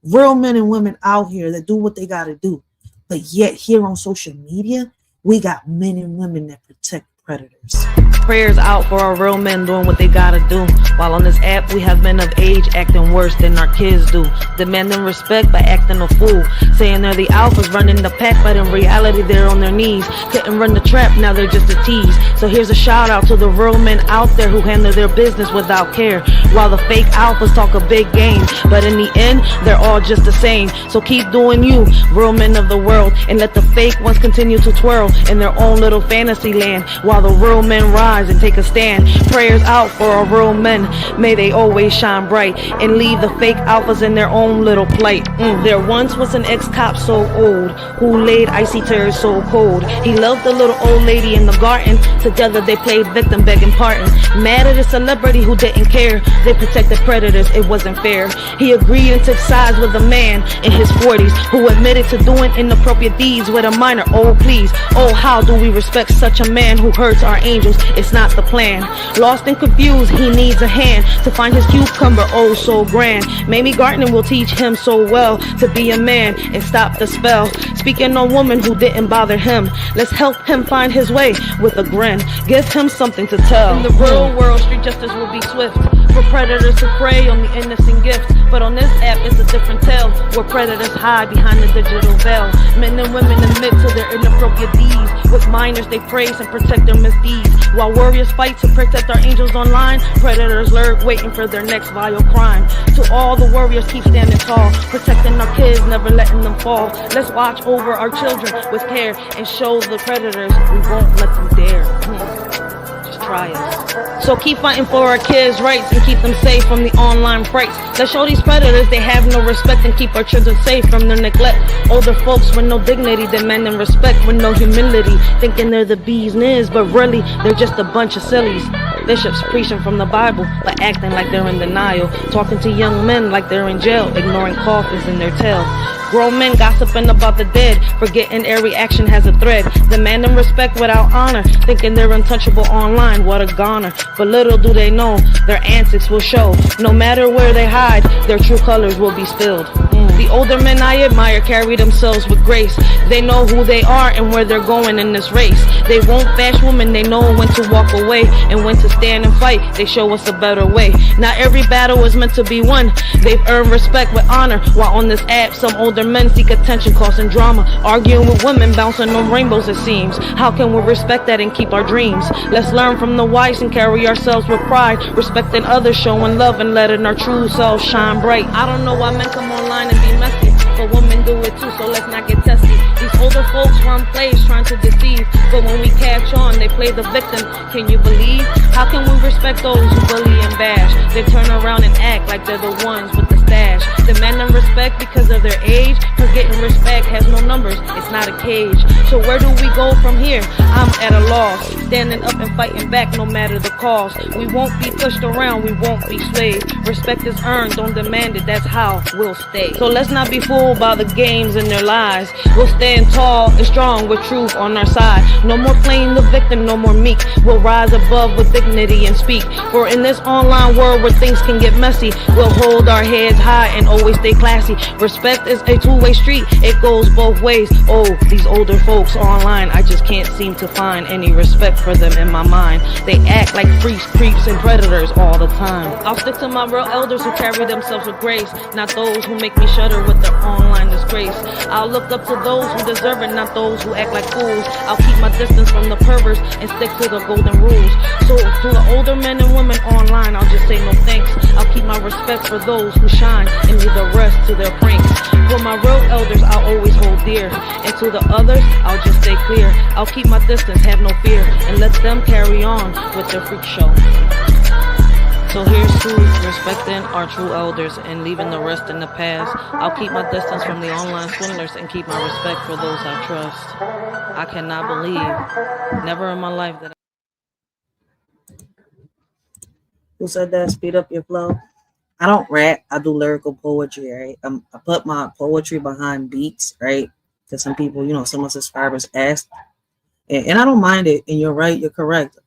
Real men and women out here that do what they got to do. But yet here on social media, we got men and women that protect predators. Prayers out for our real men doing what they gotta do. While on this app, we have men of age acting worse than our kids do. Demanding respect by acting a fool. Saying they're the alphas running the pack, but in reality, they're on their knees. Couldn't run the trap, now they're just a tease. So here's a shout out to the real men out there who handle their business without care. While the fake alphas talk a big game, but in the end, they're all just the same. So keep doing you, real men of the world, and let the fake ones continue to twirl in their own little fantasy land, while the real men rise rise and take a stand. Prayers out for our real men, may they always shine bright and leave the fake alphas in their own little plight. There once was an ex-cop so old who laid icy tears so cold. He loved the little old lady in the garden. Together they played victim, begging pardon. Mad at a celebrity who didn't care. They protected predators, it wasn't fair. He agreed and took sides with a man in his 40s who admitted to doing inappropriate deeds with a minor. Oh please, oh how do we respect such a man who hurts our angels? It's not the plan. Lost and confused, he needs a hand to find his cucumber, oh so grand. Mamie Gartner will teach him so well to be a man and stop the spell. Speaking on woman who didn't bother him, let's help him find his way with a grin. Give him something to tell. In the real world, street justice will be swift for predators to prey on the innocent gift. But on this app, it's a different tale where predators hide behind the digital veil. Men and women admit to their inappropriate deeds. With minors, they praise and protect their misdeeds. While warriors fight to protect our angels online, predators lurk waiting for their next vile crime. To all the warriors, keep standing tall, protecting our kids, never letting them fall. Let's watch over our children with care and show the predators we won't let them dare. Just try us. So keep fighting for our kids' rights and keep them safe from the online frights. Let's show these predators they have no respect and keep our children safe from their neglect. Older folks with no dignity, demanding respect with no humility, thinking they're the bee's knees, but really they're just a bunch of sillies. Bishops preaching from the Bible, but acting like they're in denial. Talking to young men like they're in jail, ignoring coffins in their tail. Grown men gossiping about the dead, forgetting every action has a thread. Demanding respect without honor, thinking they're untouchable online, what a goner. But little do they know, their antics will show. No matter where they hide, their true colors will be spilled. The older men I admire carry themselves with grace. They know who they are and where they're going in this race. They won't bash women, they know when to walk away and when to stand and fight. They show us a better way. Not every battle is meant to be won. They've earned respect with honor, while on this app some older men seek attention, causing drama, arguing with women, bouncing on rainbows it seems. How can we respect that and keep our dreams? Let's learn from the wise and carry ourselves with pride, respecting others, showing love and letting our true selves shine bright. I don't know why men come online and be messy, but women do it too, so let's not get testy. These older folks run plays trying to deceive, but when we catch on, they play the victim. Can you believe? How can we respect those who bully and bash? They turn around and act like they're the ones with the stash. Demanding respect because of their age, forgetting respect has no numbers, it's not a cage. So where do we go from here? I'm at a loss, standing up and fighting back no matter the cost. We won't be pushed around, we won't be swayed. Respect is earned, don't demand it, that's how we'll stay. So let's not be fooled by the games and their lies. We'll stand tall and strong with truth on our side. No more playing the victim, no more meek. We'll rise above with dignity and speak. For in this online world where things can get messy, we'll hold our heads high and always stay classy. Respect is a two-way street, it goes both ways. Oh, these older folks online, I just can't seem to find any respect for them in my mind. They act like freaks, creeps, and predators all the time. I'll stick to my real elders who carry themselves with grace, not those who make me shudder with their online disgrace. I'll look up to those who deserve it, not those who act like fools. I'll keep my distance from the perverts and stick to the golden rules. So to the older men and women online, I'll just say no thanks. I'll keep my respect for those who shine and leave the rest to their pranks. For my real elders, I'll always hold dear, and to the others, I'll just stay clear. I'll keep my distance, have no fear, and let them carry on with their freak show. So here's to respecting our true elders and leaving the rest in the past. I'll keep my distance from the online swindlers and keep my respect for those I trust. I cannot believe, never in my life that Who said that? Speed up your flow. I don't rap. I do lyrical poetry, right? I put my poetry behind beats, right? Because some people, some of my subscribers ask. And I don't mind it. And you're right. You're correct.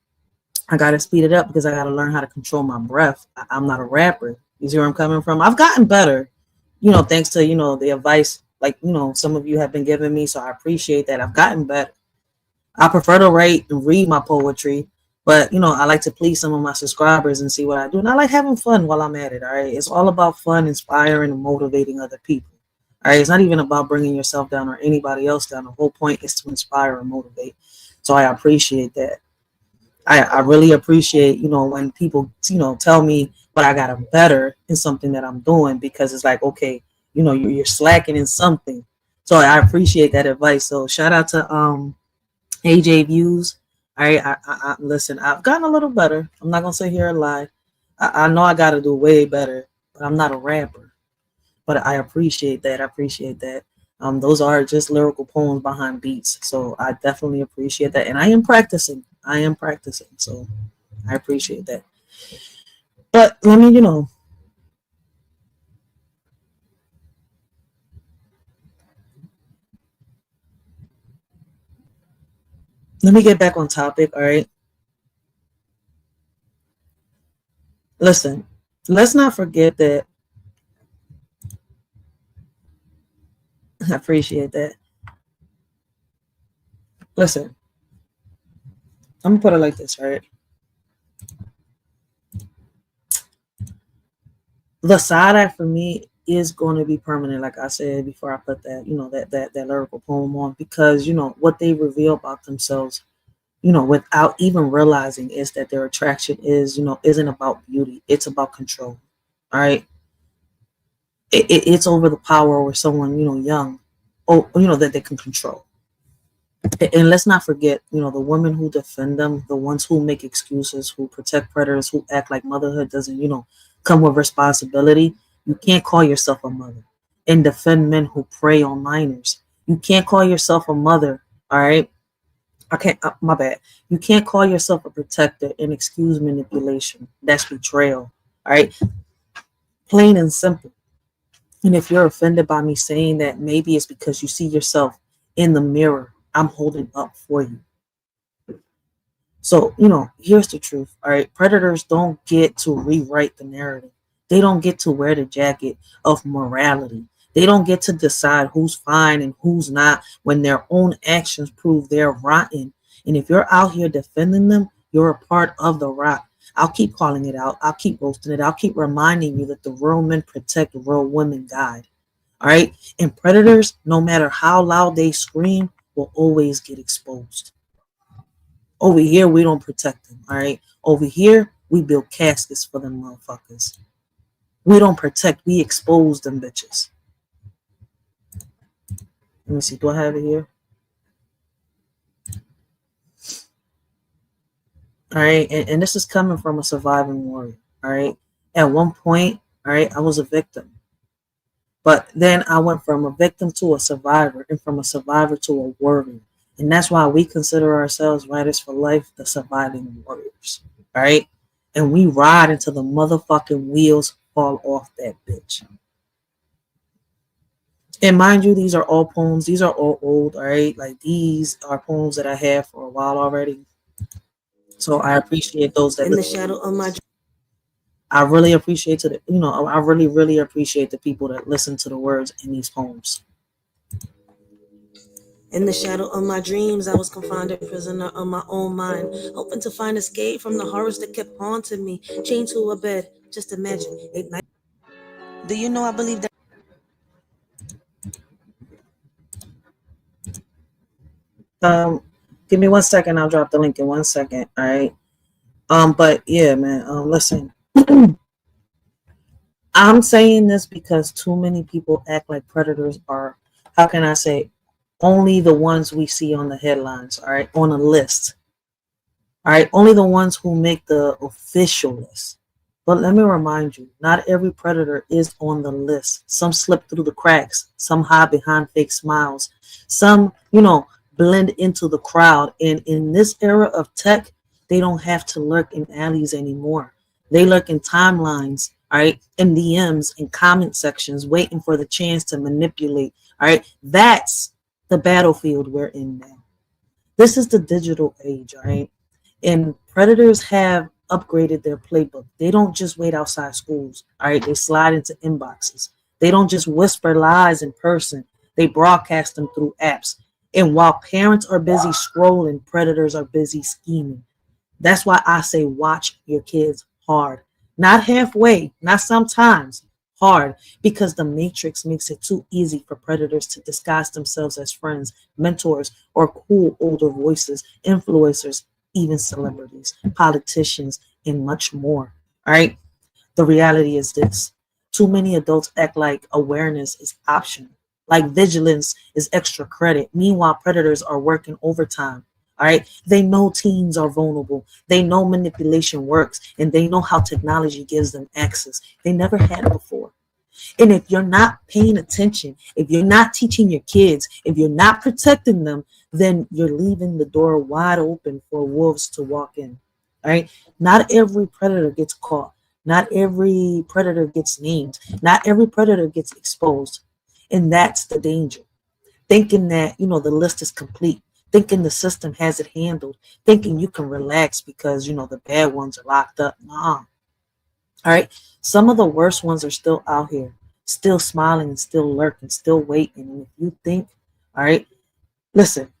I got to speed it up because I got to learn how to control my breath. I'm not a rapper. You see where I'm coming from? I've gotten better, thanks to, the advice, like, some of you have been giving me. So I appreciate that. I've gotten better. I prefer to write and read my poetry. But, I like to please some of my subscribers and see what I do. And I like having fun while I'm at it, all right? It's all about fun, inspiring, and motivating other people, all right? It's not even about bringing yourself down or anybody else down. The whole point is to inspire and motivate. So I appreciate that. I really appreciate, when people, tell me, but I got to better in something that I'm doing, because it's like, okay, you're slacking in something. So I appreciate that advice. So shout out to AJ Views. All right, listen, I've gotten a little better. I'm not gonna sit here and lie. I know I gotta do way better, but I'm not a rapper. But I appreciate that. I appreciate that. Those are just lyrical poems behind beats. So I definitely appreciate that. And I am practicing. I am practicing. So I appreciate that. But let me, let me get back on topic. All right. Listen, let's not forget that. I appreciate that. Listen, I'm gonna put it like this, right? The side eye for me is going to be permanent, like I said before I put that, that lyrical poem on, because what they reveal about themselves, without even realizing, is that their attraction isn't about beauty, it's about control. All right, it's over the power over someone young, that they can control. And let's not forget, the women who defend them, the ones who make excuses, who protect predators, who act like motherhood doesn't, come with responsibility. You can't call yourself a mother and defend men who prey on minors. You can't call yourself a mother. All right. I can't, my bad. You can't call yourself a protector and excuse manipulation. That's betrayal. All right. Plain and simple. And if you're offended by me saying that, maybe it's because you see yourself in the mirror I'm holding up for you. So, here's the truth. All right. Predators don't get to rewrite the narrative. They don't get to wear the jacket of morality. They don't get to decide who's fine and who's not when their own actions prove they're rotten. And if you're out here defending them, you're a part of the rot. I'll keep calling it out. I'll keep roasting it. I'll keep reminding you that the real men protect, the real women guide. All right. And predators, no matter how loud they scream, will always get exposed. Over here, we don't protect them. All right. Over here, we build caskets for them motherfuckers. We don't protect, we expose them bitches. Let me see. Do I have it here? All right. And this is coming from a surviving warrior. All right. At one point, all right, I was a victim. But then I went from a victim to a survivor, and from a survivor to a warrior. And that's why we consider ourselves Writers for Life, the surviving warriors. All right. And we ride until the motherfucking wheels fall off that bitch. And mind you, these are all poems. These are all old, all right? Like, these are poems that I have for a while already. So I appreciate those that in the shadow of my. I really appreciate it. I really, really appreciate the people that listen to the words in these poems. In the shadow of my dreams, I was confined a prisoner of my own mind, hoping to find escape from the horrors that kept haunting me. Chained to a bed, just imagine. Ignite. Do you know I believe that? Give me 1 second. I'll drop the link in 1 second. All right. But yeah, man. Listen. I'm saying this because too many people act like predators are, how can I say, only the ones we see on the headlines, all right, on a list. All right, only the ones who make the official list. But let me remind you, not every predator is on the list. Some slip through the cracks. Some hide behind fake smiles. Some, blend into the crowd. And in this era of tech, they don't have to lurk in alleys anymore. They lurk in timelines, all right, in DMs, in comment sections, waiting for the chance to manipulate. All right, that's the battlefield we're in now. This is the digital age, all right? And predators have upgraded their playbook. They don't just wait outside schools, all right? They slide into inboxes. They don't just whisper lies in person. They broadcast them through apps. And while parents are busy scrolling, predators are busy scheming. That's why I say watch your kids hard. Not halfway, not sometimes, hard, because the matrix makes it too easy for predators to disguise themselves as friends, mentors, or cool older voices, influencers, even celebrities, politicians, and much more. All right. The reality is this: too many adults act like awareness is optional, like vigilance is extra credit. Meanwhile, predators are working overtime. All right. They know teens are vulnerable. They know manipulation works, and they know how technology gives them access they never had before. And if you're not paying attention, if you're not teaching your kids, if you're not protecting them, then you're leaving the door wide open for wolves to walk in. All right. Not every predator gets caught. Not every predator gets named. Not every predator gets exposed. And that's the danger. Thinking that, the list is complete, thinking the system has it handled, thinking you can relax because, the bad ones are locked up. Nah. All right. Some of the worst ones are still out here, still smiling and still lurking, still waiting. And if you think, all right, listen.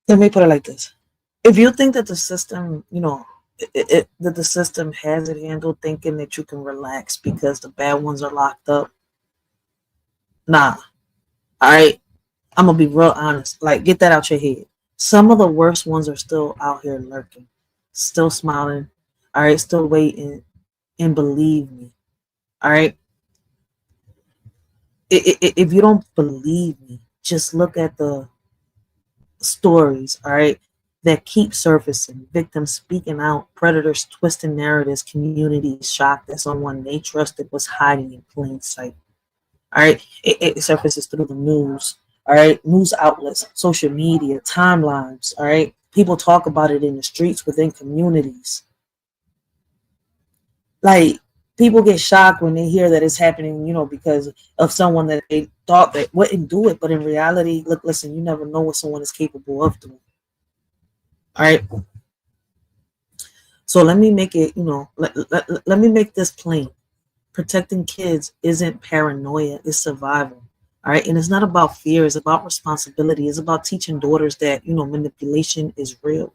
Let me put it like this. If you think that the system, that the system has it handled, thinking that you can relax because the bad ones are locked up, nah. All right. I'm going to be real honest. Like, get that out your head. Some of the worst ones are still out here lurking, still smiling, all right, still waiting. And believe me, all right, if you don't believe me, just look at the stories, all right, that keep surfacing. Victims speaking out, predators twisting narratives, communities shocked that someone they trusted was hiding in plain sight. All right, it surfaces through the news. All right, news outlets, social media, timelines. All right, people talk about it in the streets within communities. Like, people get shocked when they hear that it's happening, because of someone that they thought that wouldn't do it, but in reality, look, listen, you never know what someone is capable of doing. All right. So let me make it, let me make this plain. Protecting kids isn't paranoia, it's survival. All right. And it's not about fear, it's about responsibility. It's about teaching daughters that, manipulation is real.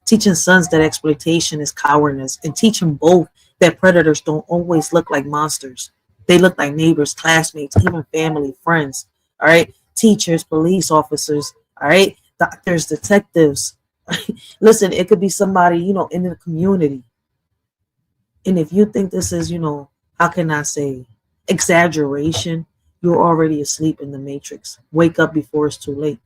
Teaching sons that exploitation is cowardice, and teaching both that predators don't always look like monsters. They look like neighbors, classmates, even family, friends. All right. Teachers, police officers, all right, doctors, detectives. Listen, it could be somebody, in the community. And if you think this is, how can I say, exaggeration, you're already asleep in the matrix. Wake up before it's too late.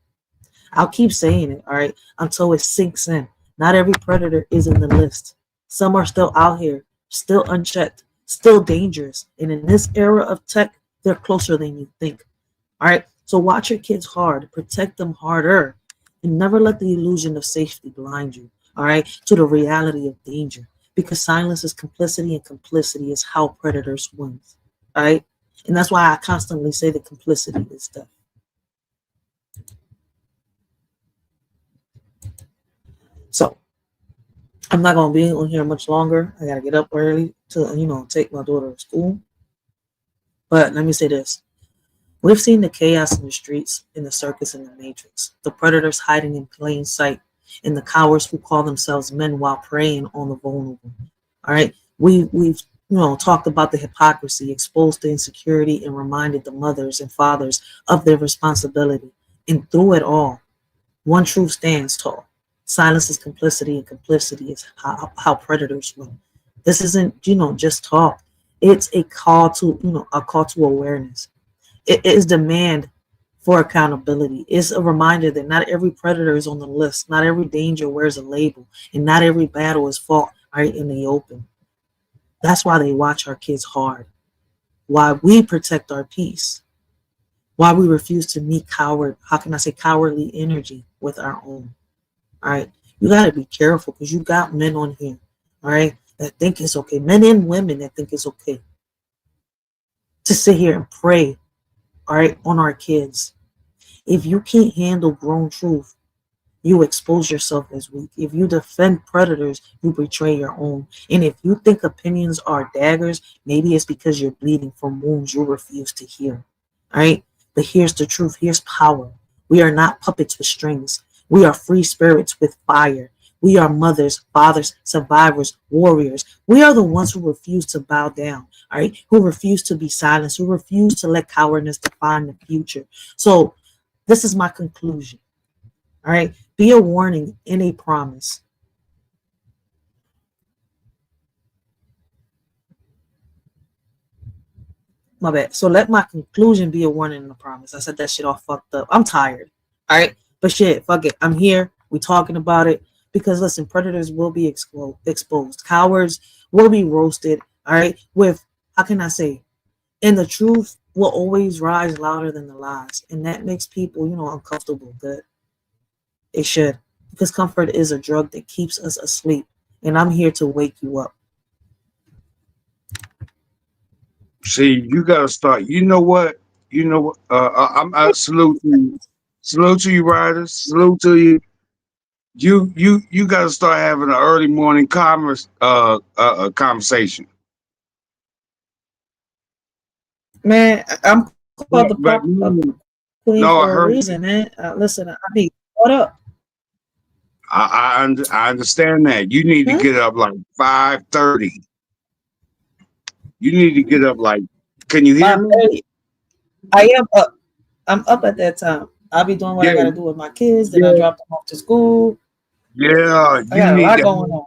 I'll keep saying it, all right, until it sinks in. Not every predator is in the list. Some are still out here, still unchecked, still dangerous. And in this era of tech, they're closer than you think. All right. So watch your kids hard, protect them harder, and never let the illusion of safety blind you. All right. To the reality of danger, because silence is complicity, and complicity is how predators win. All right. And that's why I constantly say that complicity is death. So I'm not going to be on here much longer. I got to get up early to, take my daughter to school. But let me say this. We've seen the chaos in the streets, in the circus, and the matrix, the predators hiding in plain sight, and the cowards who call themselves men while preying on the vulnerable. All right. We've talked about the hypocrisy, exposed the insecurity, and reminded the mothers and fathers of their responsibility. And through it all, one truth stands tall. Silence is complicity, and complicity is how predators win. This isn't, just talk. It's a call to, awareness. It is demand for accountability. It's a reminder that not every predator is on the list. Not every danger wears a label, and not every battle is fought right in the open. That's why they watch our kids hard. Why we protect our peace. Why we refuse to meet cowardly energy with our own. All right. You got to be careful because you got men on here. All right. That think it's okay. Men and women that think it's okay to sit here and pray. All right. On our kids. If you can't handle grown truth, you expose yourself as weak. If you defend predators, you betray your own. And if you think opinions are daggers, maybe it's because you're bleeding from wounds you refuse to heal. All right. But here's the truth. Here's power. We are not puppets with strings. We are free spirits with fire. We are mothers, fathers, survivors, warriors. We are the ones who refuse to bow down, all right? Who refuse to be silenced, who refuse to let cowardice define the future. So this is my conclusion, all right? Be a warning and a promise. My bad. So let my conclusion be a warning and a promise. I said that shit all fucked up. I'm tired, all right? But shit, fuck it. I'm here. We talking about it. Because listen, predators will be exposed. Cowards will be roasted. All right. With, how can I say? And the truth will always rise louder than the lies. And that makes people, uncomfortable. But it should. Because comfort is a drug that keeps us asleep. And I'm here to wake you up. See, you gotta start. You know what? I salute you. Salute to you, riders. Salute to you. You got to start having an early morning conversation. Man, I'm called the But queen no, I for a heard. reason, man. Listen, I be caught up. I understand that. You need to get up like 5:30. You need to get up like. Can you hear me? I am up. I'm up at that time. I'll be doing what I gotta do with my kids. Then I drop them off to school. Yeah, I got a lot going on.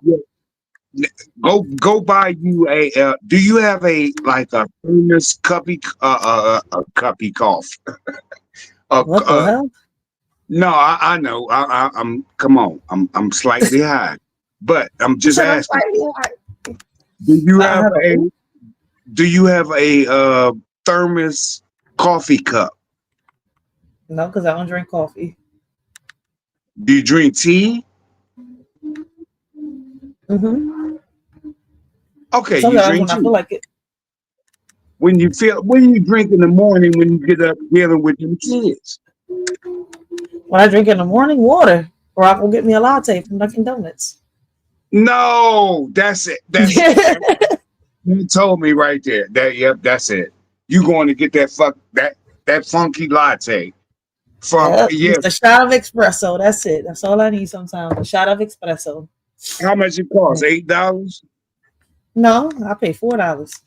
Go buy you a. Do you have a famous cuppy cuppy cough? What the hell? No, I know. I'm. Come on. I'm slightly high, but I'm just asking. Do you have a thermos coffee cup? No, because I don't drink coffee. Do you drink tea? Mm-hmm. Okay, Sometimes you drink when tea. I feel like it. When you drink in the morning when you get up dealing with your kids? When I drink in the morning, water, or I will get me a latte from Dunkin' Donuts. No, that's it. That's it. You told me right there. That's it. You going to get that funky latte from Just a shot of espresso. That's it. That's all I need sometimes. A shot of espresso. How much it costs? $8? No, I pay $4.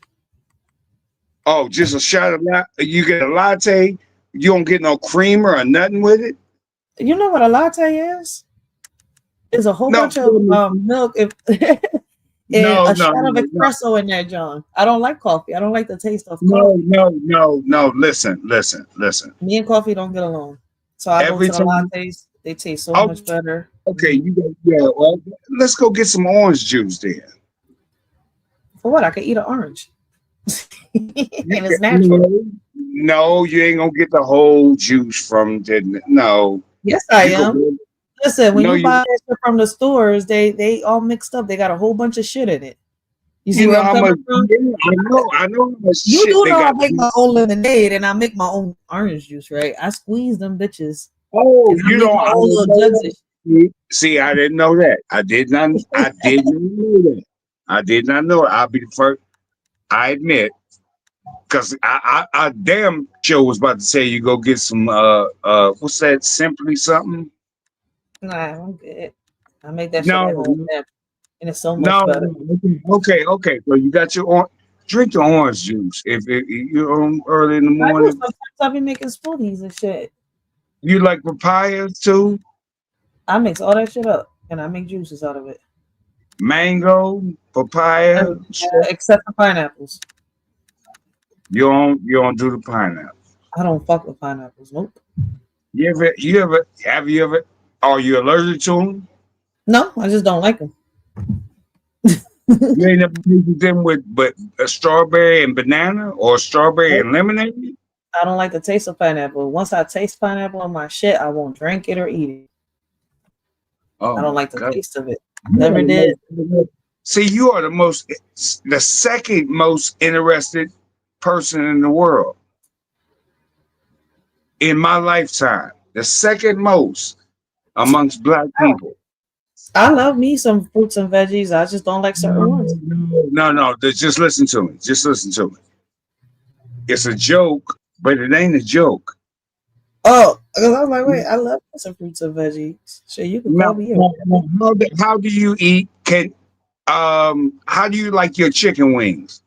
Oh, just a shot of you get a latte. You don't get no creamer or nothing with it. You know what a latte is? It's a whole bunch of milk and a shot of espresso in there, John. I don't like coffee. I don't like the taste of coffee. No. Listen. Me and coffee don't get along. So I go to the lattes. They taste so much better. Okay, well, let's go get some orange juice then. For what? I could eat an orange. And it's natural. No, you ain't gonna get the whole juice from no. Yes, I am. Listen, when you buy that shit from the stores, they all mixed up. They got a whole bunch of shit in it. You see where I'm coming from? I know. You do know I make my own lemonade and I make my own orange juice, right? I squeeze them bitches. Oh, you don't. See, I didn't know that. I did not know that. I did not know it. I'll be the first. I admit, because I damn sure was about to say you go get some what's that? Simply something. Nah, I'm good. I make that shit at home, and it's so much better. Okay. So you got your drink the orange juice if you're on early in the morning. Sometimes I be making smoothies and shit. You like papayas too? I mix all that shit up and I make juices out of it. Mango, papaya, except for pineapples. You don't do the pineapple. I don't fuck with pineapples. Nope. Have you ever? Are you allergic to them? No, I just don't like them. You ain't never tasted them with a strawberry and banana or strawberry and lemonade? I don't like the taste of pineapple. Once I taste pineapple on my shit, I won't drink it or eat it. I don't like the taste of it. Never did. See, you are the second most interested person in the world in my lifetime. The second most amongst black people. I love me some fruits and veggies. I just don't like certain ones. No. Just listen to me. It's a joke, but it ain't a joke. Oh, because I was like, wait, I love some fruits and veggies. Shit, you can call me in. How do you eat? How do you like your chicken wings?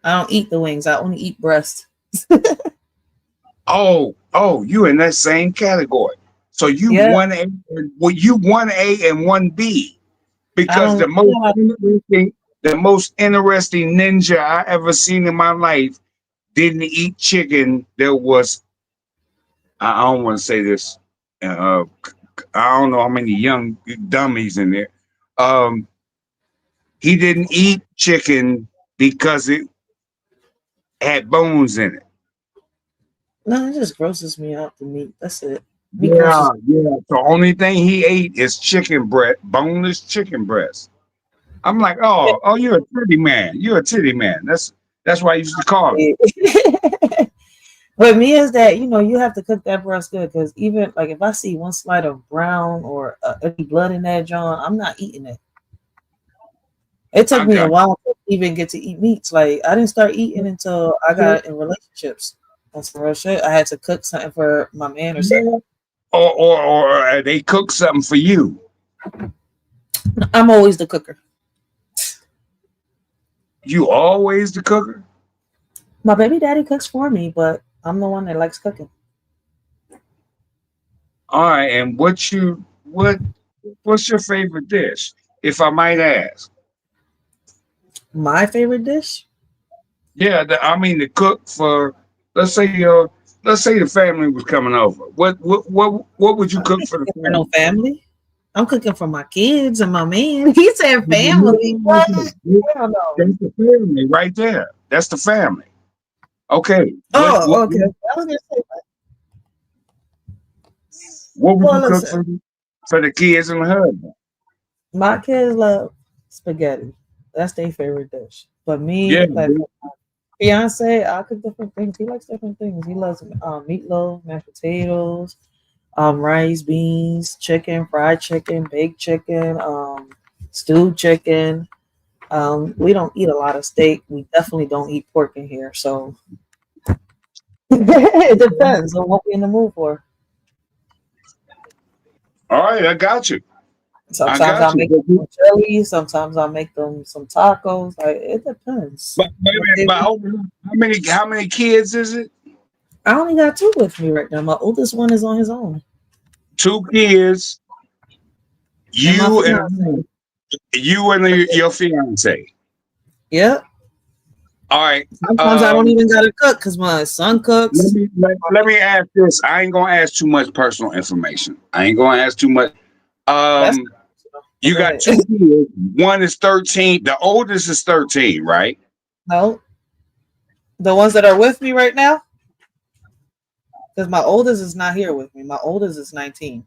I don't eat the wings. I only eat breast. Oh, you in that same category. So you Yeah. 1A, well, you 1A and 1B, because don't- the most interesting ninja I ever seen in my life didn't eat chicken. There was, I don't want to say this. I don't know how many young dummies in there. He didn't eat chicken because it had bones in it. No, it just grosses me out, the meat. That's it. Meat Yeah. grosses. The only thing he ate is chicken breast, boneless chicken breast. I'm like, oh, you're a titty man. You're a titty man. That's why I used to call him. With me is that, you have to cook that breast good, because even like if I see one slight of brown or any blood in that John, I'm not eating it. It took me a while to even get to eat meats. Like I didn't start eating until I got in relationships. That's some real shit. I had to cook something for my man or something. Or they cook something for you. I'm always the cooker. You always the cooker? My baby daddy cooks for me, but I'm the one that likes cooking. All right, and what's your favorite dish, if I might ask? My favorite dish? Yeah, the cook for, let's say the family was coming over. What would you cook for the family? No family. I'm cooking for my kids and my man. He said family. What? I don't know. That's the family right there. That's the family. Okay. Okay. I was gonna say that. What would you cook for the kids and the husband? My kids love spaghetti. That's their favorite dish. But me, like my fiance, I cook different things. He likes different things. He loves meatloaf, mashed potatoes, rice, beans, chicken, fried chicken, baked chicken, stewed chicken. We don't eat a lot of steak. We definitely don't eat pork in here. So it depends on what we're in the mood for. All right, I got you. Sometimes I'll make them some chili. Sometimes I'll make them some tacos. Like it depends. But how many kids is it? I only got 2 with me right now. My oldest one is on his own. 2 kids. You and your fiance. Yep. All right. Sometimes I don't even gotta cook because my son cooks. Let me ask this. I ain't gonna ask too much personal information. I ain't gonna ask too much. You got 2 kids. One is 13. The oldest is 13, right? No. The ones that are with me right now? Because my oldest is not here with me. My oldest is 19.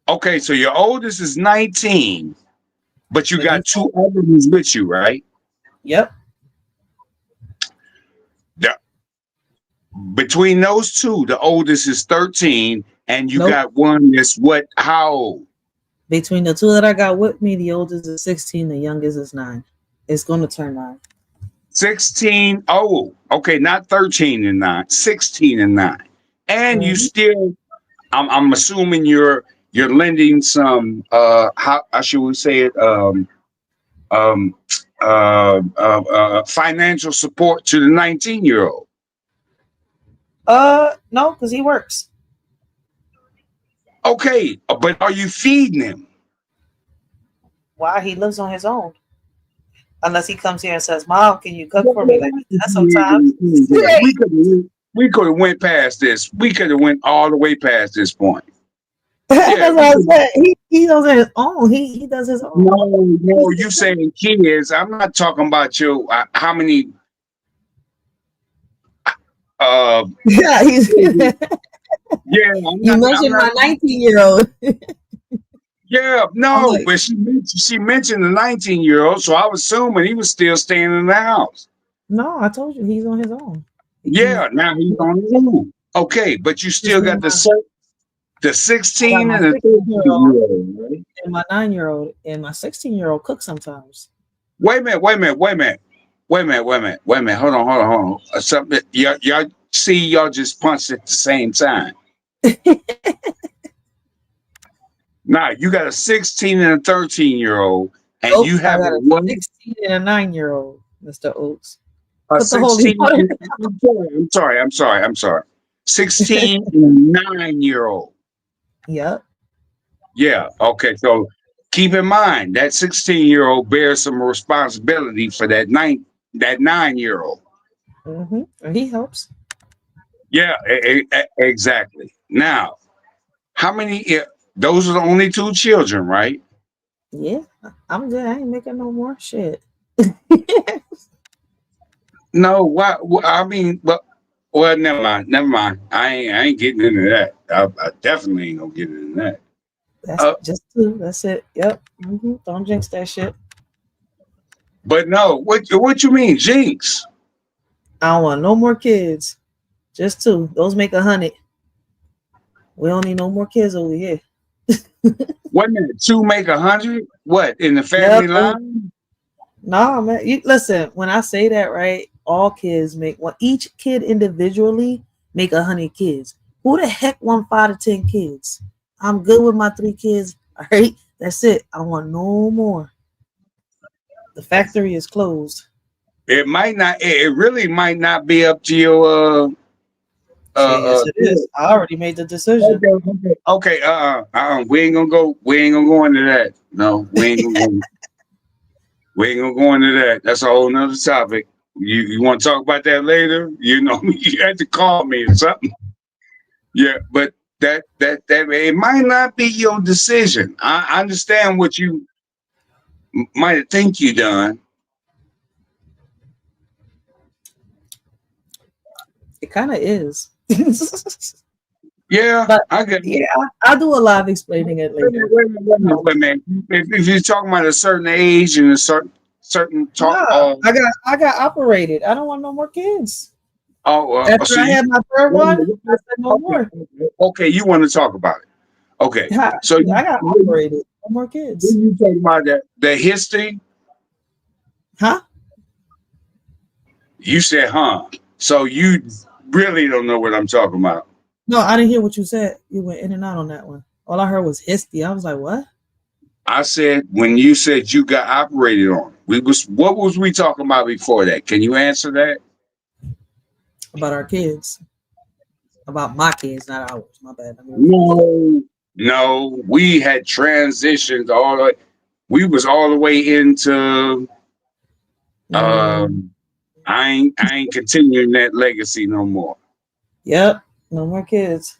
Okay, so your oldest is 19, but you got 2 other ones with you, right? Yep. Between those 2, the oldest is 13, and you got one that's what? How old? Between the 2 that I got with me, the oldest is 16, the youngest is 9. It's going to turn 9. 16. Oh, okay, not 13 and 9, 16 and 9. And you still, I'm assuming you're lending some how should we say it, financial support to the 19-year-old. No, because he works. Okay, but are you feeding him? Why? He lives on his own. Unless he comes here and says, "Mom, can you cook for me?" Like that sometimes. We could have went past this. We could have went all the way past this point. That's what I said. He does his own. He does his own. No, you saying kids. I'm not talking about you. How many? Yeah, yeah. You mentioned my 19-year-old. Yeah, no, but she mentioned the 19-year-old, so I was assuming he was still staying in the house. No, I told you he's on his own. Now he's on his own. Okay, but you still got the 16 and the 13-year-old, right? And my 9-year-old and my 16-year-old cook sometimes. Wait a minute. Hold on. Something See, y'all just punched at the same time. Now you got a 16 and a 13-year-old, and Nope, you have I got a a what? 16 and a 9-year-old, Mr. Oates. A Put the holy 16. water. I'm sorry. 16 and a 9-year-old. Yep. Yeah. Okay. So keep in mind that 16-year-old bears some responsibility for that 9-year-old. And he helps. Yeah. Exactly. Now, how many? Those are the only 2 children, right? Yeah, I'm good. I ain't making no more shit. No. What? I mean, well, never mind. I ain't getting into that. I definitely ain't gonna get into that. That's just 2. That's it. Yep. Don't jinx that shit. But no, what you mean, jinx? I don't want no more kids. Just 2. Those make 100. We don't need no more kids over here. Wait a minute, 2 make 100? What, in the family line? No, man. You listen, when I say that, right? All kids make each kid individually make 100 kids. Who the heck want 5 to 10 kids? I'm good with my 3 kids. All right. That's it. I want no more. The factory is closed. It might not, it really might not be up to your yes, it is. I already made the decision. Okay, we ain't gonna go into that. No, we ain't gonna go into that. That's a whole nother topic. You want to talk about that later? You know, you had to call me or something. Yeah, but that it might not be your decision. I understand what you might think you done. It kind of is. Yeah, but I get. Yeah, I'll do a live explaining it later. Wait a minute. If you're talking about a certain age and a certain talk, I got operated. I don't want no more kids. After so I had my 3rd one, I said no more. Okay, you want to talk about it? Okay, so I got operated. No more kids. When you talking about the history? Huh? You said, huh? So you really don't know what I'm talking about. No, I didn't hear what you said. You went in and out on that one. All I heard was history. I was like, what? I said when you said you got operated on. What was we talking about before that? Can you answer that? About our kids. About my kids, not ours. My bad. No, we had transitioned all the way. We was all the way into I ain't continuing that legacy no more. Yep, no more kids.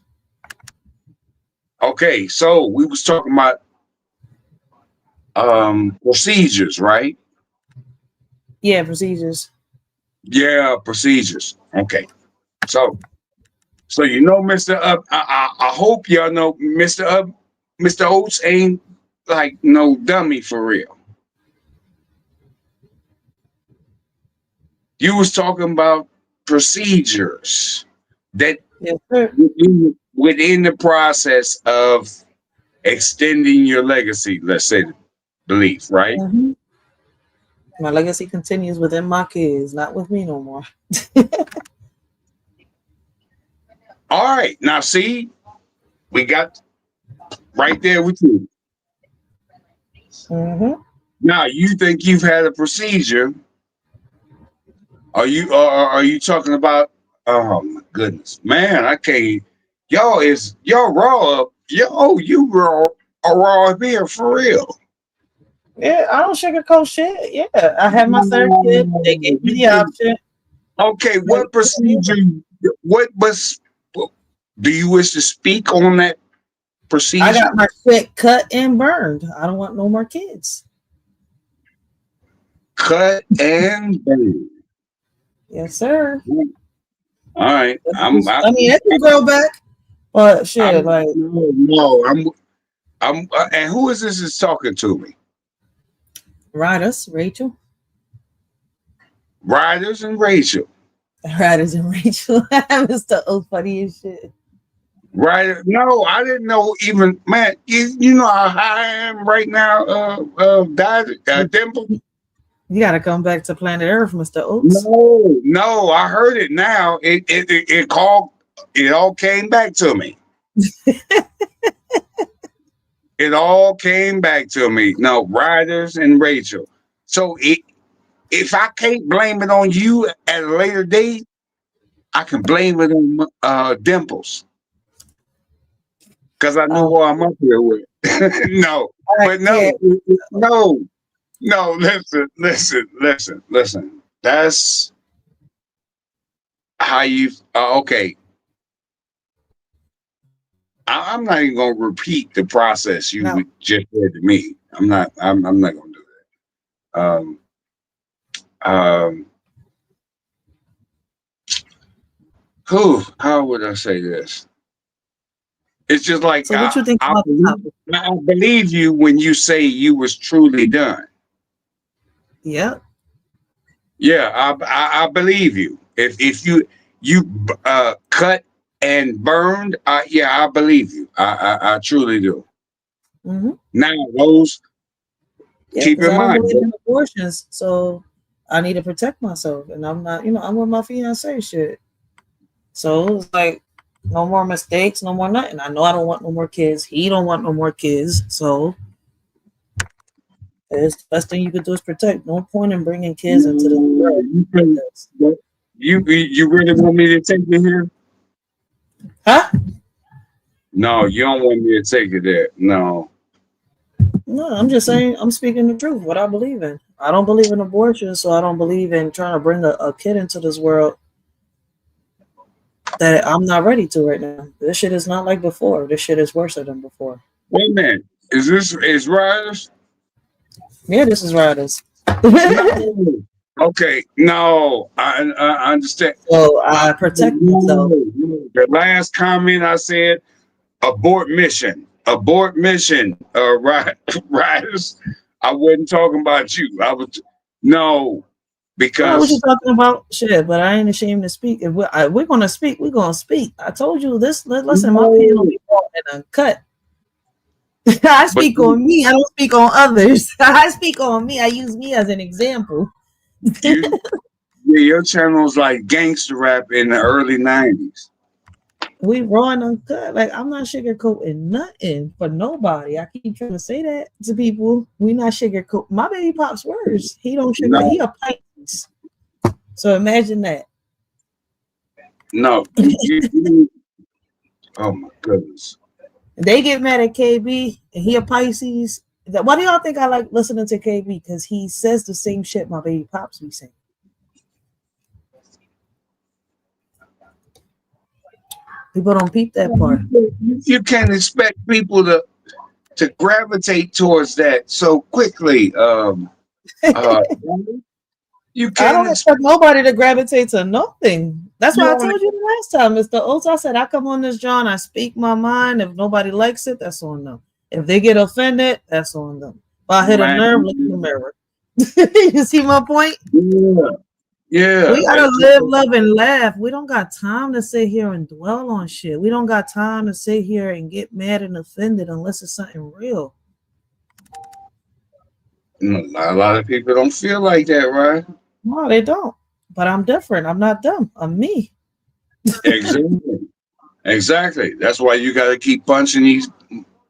Okay, so we was talking about procedures, right? Yeah, procedures. Yeah, procedures. Okay. So you know, Mr. Up, I hope y'all know Mr. Up, Mr. Oates ain't like no dummy for real. You was talking about procedures that within the process of extending your legacy, let's say belief, right? My legacy continues within my kids, not with me no more. All right. Now see, we got right there with you. Now you think you've had a procedure. Are you talking about? Oh my goodness, man! I can't. Y'all raw. You raw up here for real. Yeah, I don't sugarcoat shit. Yeah, I had my 3rd kid. They gave me the option. Okay, what procedure? What was? Do you wish to speak on that procedure? I got my shit cut and burned. I don't want no more kids. Cut and burned. Yes, sir. All right. I mean, it can grow back, but shit, no. I'm. And who is this is talking to me? Riders, Rachel. Riders and Rachel. Riders and Rachel. Mr. O funny as shit. Right? No, I didn't know even. Man, you know how high I am right now. Dimple. You got to come back to planet Earth, Mr. Oates. No, I heard it now. It all came back to me. It all came back to me. No, Riders and Racheal. So if I can't blame it on you at a later date, I can blame it on Dimples. Because I know what I'm up here with. No, but no. Listen. That's how you. Okay. I'm not even gonna repeat the process you just said to me. I'm not gonna do that. How would I say this? It's just like so what you think about I believe you when you say you was truly done. Yeah. Yeah, I believe you. If you cut and burned, I believe you. I truly do. Mm-hmm. Now those keep in I don't mind. believe in abortions, so I need to protect myself, and I'm not. I'm with my fiance shit. So it's like no more mistakes, no more nothing. I know I don't want no more kids. He don't want no more kids, so it's the best thing you could do is protect. No point in bringing kids into the world. You really want me to take it here? Huh? No, you don't want me to take it there. No. No, I'm just saying, I'm speaking the truth, what I believe in. I don't believe in abortion, so I don't believe in trying to bring a kid into this world that I'm not ready to right now. This shit is not like before. This shit is worse than before. Wait a minute. Is Riders? Yeah, this is Riders. No. Okay, no, I understand. So I protect myself. The last comment I said, abort mission, Riders. I wasn't talking about you. Because what you talking about? Shit, but I ain't ashamed to speak. If we're gonna speak, we're gonna speak. I told you this. Listen, my opinion be bought and uncut. I speak on me. I don't speak on others. I speak on me. I use me as an example. Your channel's like gangster rap in the early 90s. We raw and uncut. Like, I'm not sugarcoating nothing for nobody. I keep trying to say that to people. We not sugarcoat. My baby pop's worse. He don't sugarcoat. He a Pisces. So imagine that. No. Oh my goodness. They get mad at KB and he a Pisces. Why do y'all think I like listening to KB? Because he says the same shit my baby pops be saying. People don't peep that part. You can't expect people to gravitate towards that so quickly. You can't. I don't expect nobody to gravitate to nothing. That's why I told you the last time, Mr. Oates. I said I come on this John, I speak my mind. If nobody likes it, that's on them. If they get offended, that's on them. If I hit a nerve, look in the mirror. You see my point? Yeah. We gotta live, love, and laugh. We don't got time to sit here and dwell on shit. We don't got time to sit here and get mad and offended unless it's something real. A lot of people don't feel like that, right? No, they don't. But I'm different. I'm not them. I'm me. Exactly. That's why you got to keep punching these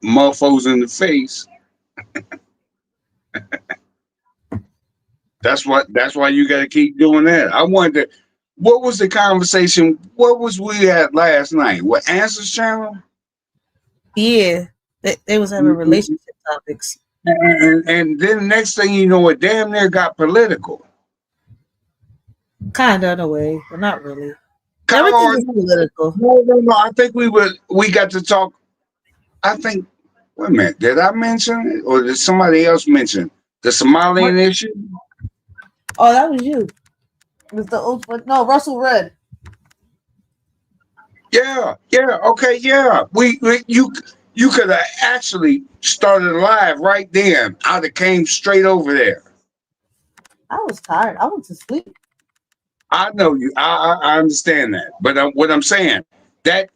mofos in the face. That's why you got to keep doing that. I wonder, what was the conversation? What was we at last night? What, Answers Channel? Yeah, they was having relationship topics. And then the next thing you know, it damn near got political. Kind of in a way, but not really. Everything is political. No. I think we got to talk. I think, wait a minute, did I mention it or did somebody else mention the Somalian issue? Oh, that was you. No, Russell Red. Yeah. Okay, yeah. You could have actually started live right then. I'd have came straight over there. I was tired. I went to sleep. I know you. I understand that. But what I'm saying, that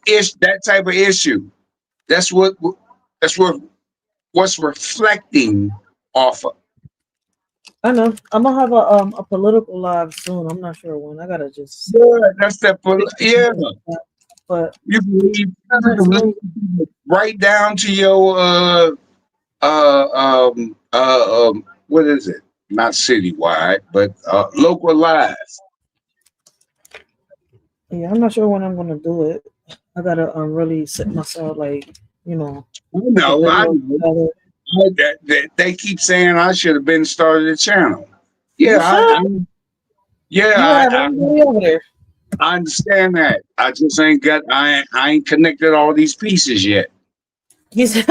type of issue, that's what's reflecting off of. I know. I'm gonna have a political live soon. I'm not sure when. I gotta just. Yeah, that's that. Yeah, But you can leave right down to your what is it? Not citywide, but localized. yeah, I'm not sure when I'm gonna do it. I gotta really set myself like get the I video know. together. They keep saying I should have been started a channel. Yeah, You should. You have everybody over there. I understand that. I just ain't got. I ain't connected all these pieces yet. You said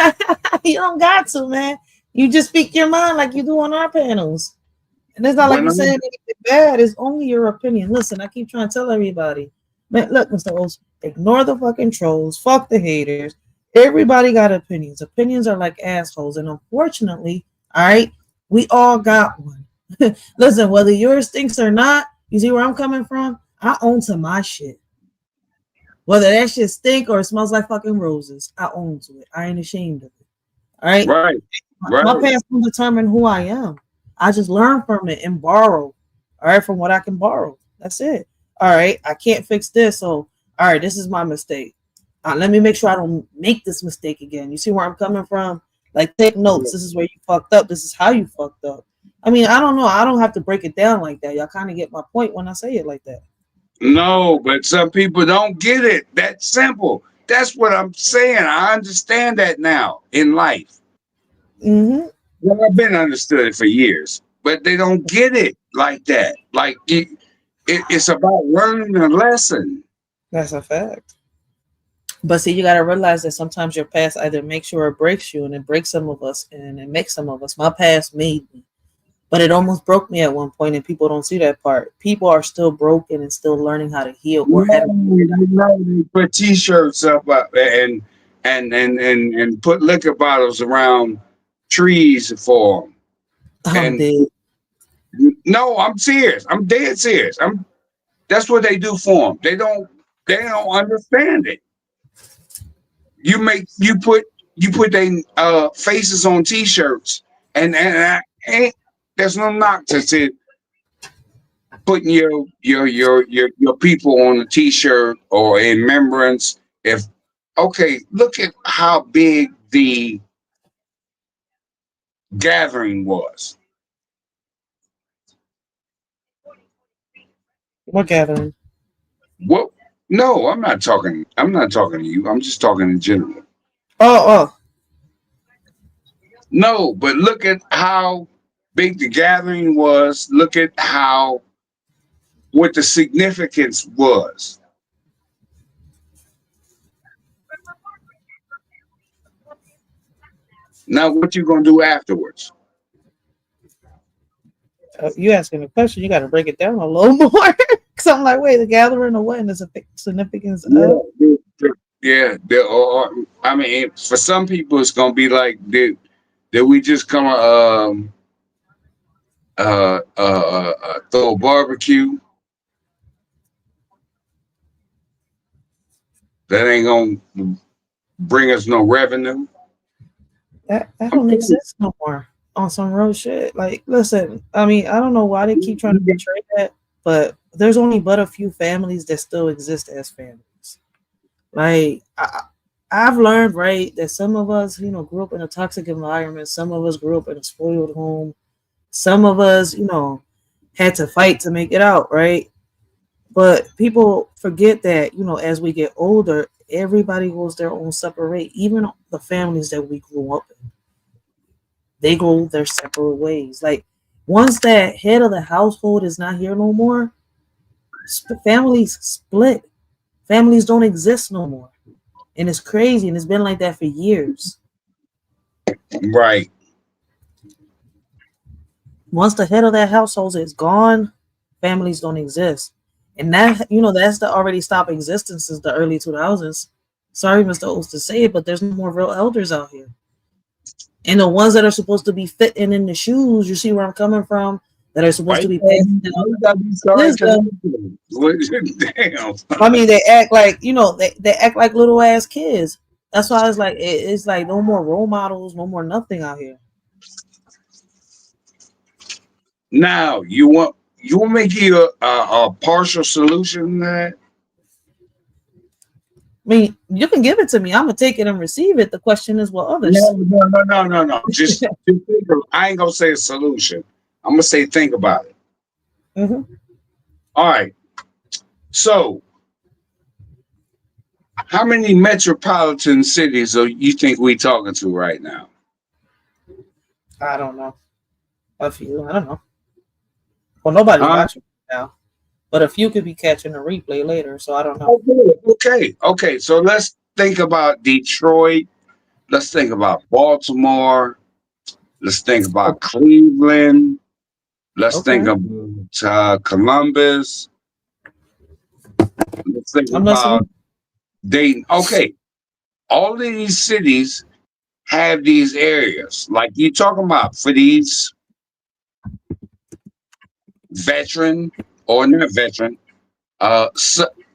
you don't got to, man. You just speak your mind like you do on our panels. And it's not like When you're I, saying anything bad. It's only your opinion. Listen, I keep trying to tell everybody. Man, look, Mr. O's, ignore the fucking trolls. Fuck the haters. Everybody got opinions. Opinions are like assholes. And unfortunately, all right, we all got one. Listen, whether yours stinks or not, you see where I'm coming from? I own to my shit. Whether that shit stink or it smells like fucking roses, I own to it. I ain't ashamed of it. All right? right, My past will determine who I am. I just learn from it and borrow. All right, from what I can borrow. That's it. All right, I can't fix this. So, all right, this is my mistake. Let me make sure I don't make this mistake again. You see where I'm coming from? Like, take notes. This is where you fucked up. This is how you fucked up. I mean, I don't know. I don't have to break it down like that. Y'all kind of get my point when I say it like that. No, but some people don't get it. That simple. That's what I'm saying. I understand that now in life. Mm-hmm. Well, I've been understood it for years, but they don't get it like that. Like it's about learning a lesson. That's a fact. But see, you got to realize that sometimes your past either makes you or breaks you, and it breaks some of us, and it makes some of us. My past made me, but it almost broke me at one point, and people don't see that part. People are still broken and still learning how to heal or how to. They put T-shirts up and put liquor bottles around trees for them. I'm And dead. no, I'm serious. I'm dead serious. That's what they do for them. They don't understand it. You put their faces on T-shirts, and I ain't there's no knock to say putting your people on a T-shirt or in remembrance. If okay, look at how big the gathering was. What gathering? What? No, I'm not talking. I'm not talking to you. I'm just talking in general. Oh. No, but look at how big the gathering was. Look at what the significance was. Now, what you gonna do afterwards? You asking a question, you got to break it down a little more. Because I'm like, wait, the gathering of what and the significance of? Yeah. I mean, for some people, it's gonna be like, did we just come throw a barbecue? That ain't gonna bring us no revenue. That don't exist no more on some real shit. Like, listen, I mean, I don't know why they keep trying to portray that, but there's only but a few families that still exist as families. Like, I've learned, right, that some of us, grew up in a toxic environment. Some of us grew up in a spoiled home. Some of us, had to fight to make it out, right? But people forget that, as we get older, everybody goes their own separate way. Even the families that we grew up in, they go their separate ways. Like, once that head of the household is not here no more, families split. Families don't exist no more. And it's crazy. And it's been like that for years. Right. Once the head of that household is gone, families don't exist. And that, that's the already stopped existence since the early 2000s. Sorry, Mr. Oates, to say it, but there's no more real elders out here. And the ones that are supposed to be fitting in the shoes, you see where I'm coming from, that are supposed to be passing down wisdom. Damn. I mean, they act like, they act like little ass kids. That's why it's like no more role models, no more nothing out here. Now you want me to give you a partial solution to that? I mean, you can give it to me. I'm gonna take it and receive it. The question is, what others? No. Just think I ain't gonna say a solution. I'm gonna say think about it. Mm-hmm. All right. So, how many metropolitan cities do you think we talking to right now? I don't know. A few. I don't know. Well, nobody's watching now, but a few could be catching a replay later. So I don't know. Okay. So let's think about Detroit. Let's think about Baltimore. Let's think about Cleveland. Let's think about Columbus. Let's think about Dayton. Okay. All of these cities have these areas. Like you're talking about for these veteran or not veteran,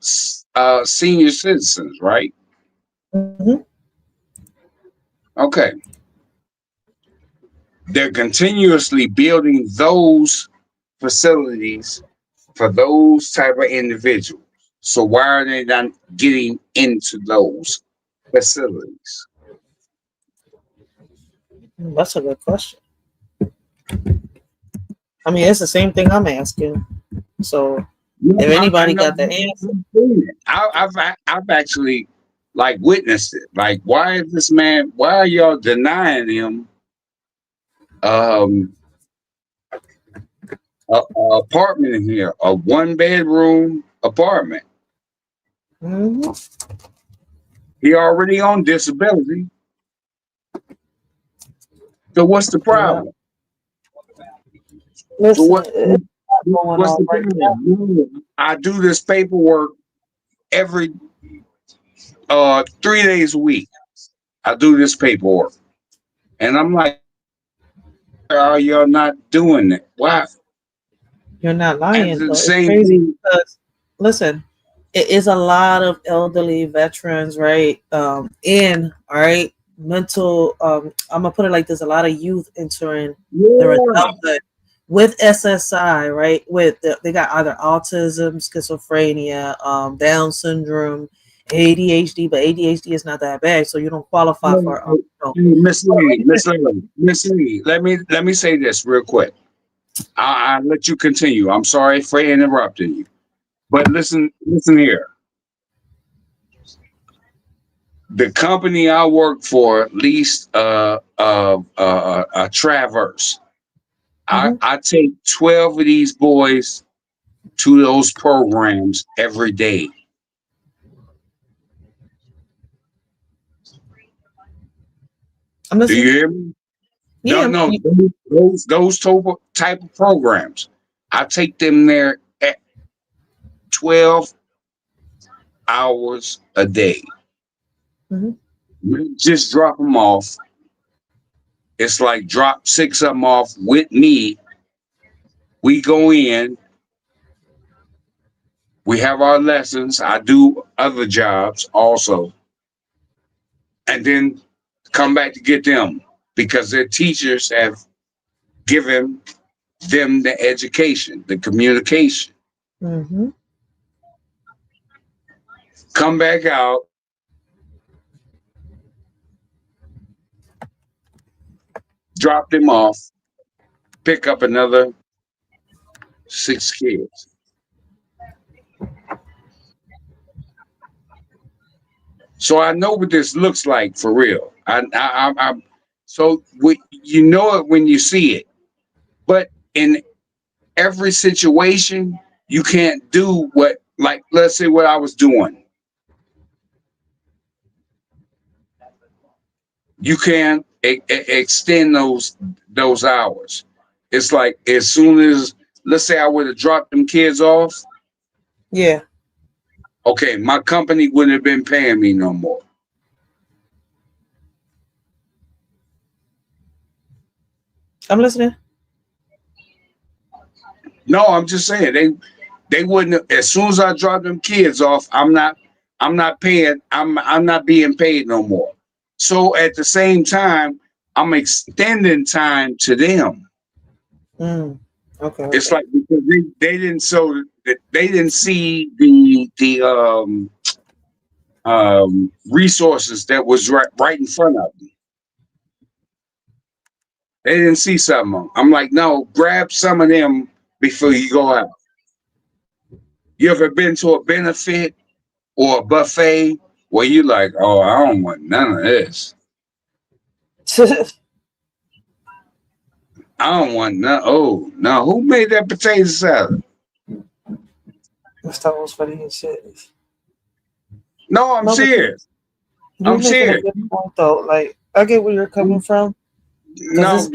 senior citizens, right? Mm-hmm. Okay. They're continuously building those facilities for those type of individuals. So why are they not getting into those facilities? That's a good question. I mean, it's the same thing I'm asking. So if anybody got the answer, I've actually like witnessed it. Like, why is this man? Why are y'all denying him a apartment in here, a 1-bedroom apartment? mm-hmm. He already on disability. So what's the problem? Listen, So what's the problem? I do this paperwork every 3 days a week. I do this paperwork, and I'm like, why are y'all not doing it? Why? You're not lying. The It's same crazy thing. because listen, it is a lot of elderly veterans, right? In all right, mental. I'm gonna put it like this: a lot of youth entering their adulthood with SSI, right? They got either autism, schizophrenia, Down syndrome, ADHD, but ADHD is not that bad, so you don't qualify for. Miss Lee, let me say this real quick. I'll let you continue. I'm sorry for interrupting you, but listen here. The company I work for leased a Traverse. I take 12 of these boys to those programs every day. Do you hear me? Yeah, No, those type of programs. I take them there at 12 hours a day. Mm-hmm. Just drop them off. It's like drop 6 of them off with me. We go in. We have our lessons. I do other jobs also. And then come back to get them because their teachers have given them the education, the communication. Mm-hmm. Come back out. Drop them off. Pick up another 6 kids. So I know what this looks like for real. So you know it when you see it, but in every situation, you can't do what, like, let's say what I was doing. You can't extend those hours. It's like as soon as, let's say I would have dropped them kids off. Yeah. Okay, my company wouldn't have been paying me no more. I'm listening. No, I'm just saying they wouldn't. As soon as I drop them kids off, I'm not paying. I'm not being paid no more. So at the same time, I'm extending time to them. Okay. It's like because they didn't they didn't see the resources that was right in front of them. They didn't see some of them. I'm like, no, grab some of them before you go out. You ever been to a benefit or a buffet where you like, oh, I don't want none of this. I don't want none. Oh, no, who made that potato salad? That's almost funny as shit. No, I'm serious. You're I'm making a serious. good point though. Like, I get where you're coming from. No.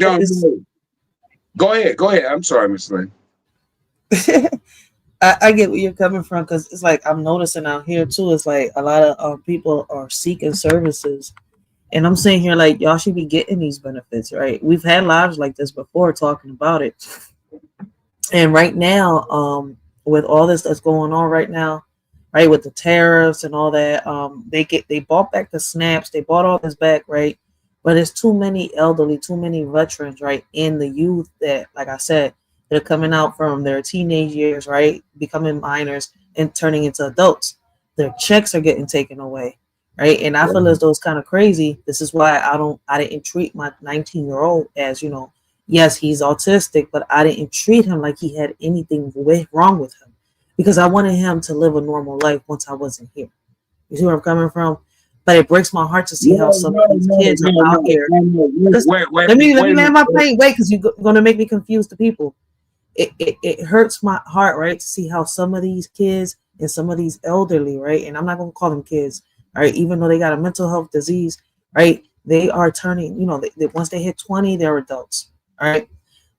Go ahead. I'm sorry, Miss Lynn. I get where you're coming from because it's like I'm noticing out here too. It's like a lot of people are seeking services, and I'm saying here like y'all should be getting these benefits, right? We've had lives like this before talking about it, and right now, with all this that's going on right now, right, with the tariffs and all that, they bought back the snaps, they bought all this back, right? But it's too many elderly, too many veterans, right, in the youth that, like I said, they're coming out from their teenage years, right, becoming minors and turning into adults. Their checks are getting taken away, right? And I feel as though it's kind of crazy. This is why I didn't treat my 19-year-old as, yes, he's autistic, but I didn't treat him like he had anything wrong with him because I wanted him to live a normal life once I wasn't here. You see where I'm coming from? But it breaks my heart to see how some of these kids are out here. Let me land my plane. Wait, because you're going to make me confuse the people. It hurts my heart, right, to see how some of these kids and some of these elderly, right, and I'm not going to call them kids, right, even though they got a mental health disease, right, they are turning, once they hit 20, they're adults, right?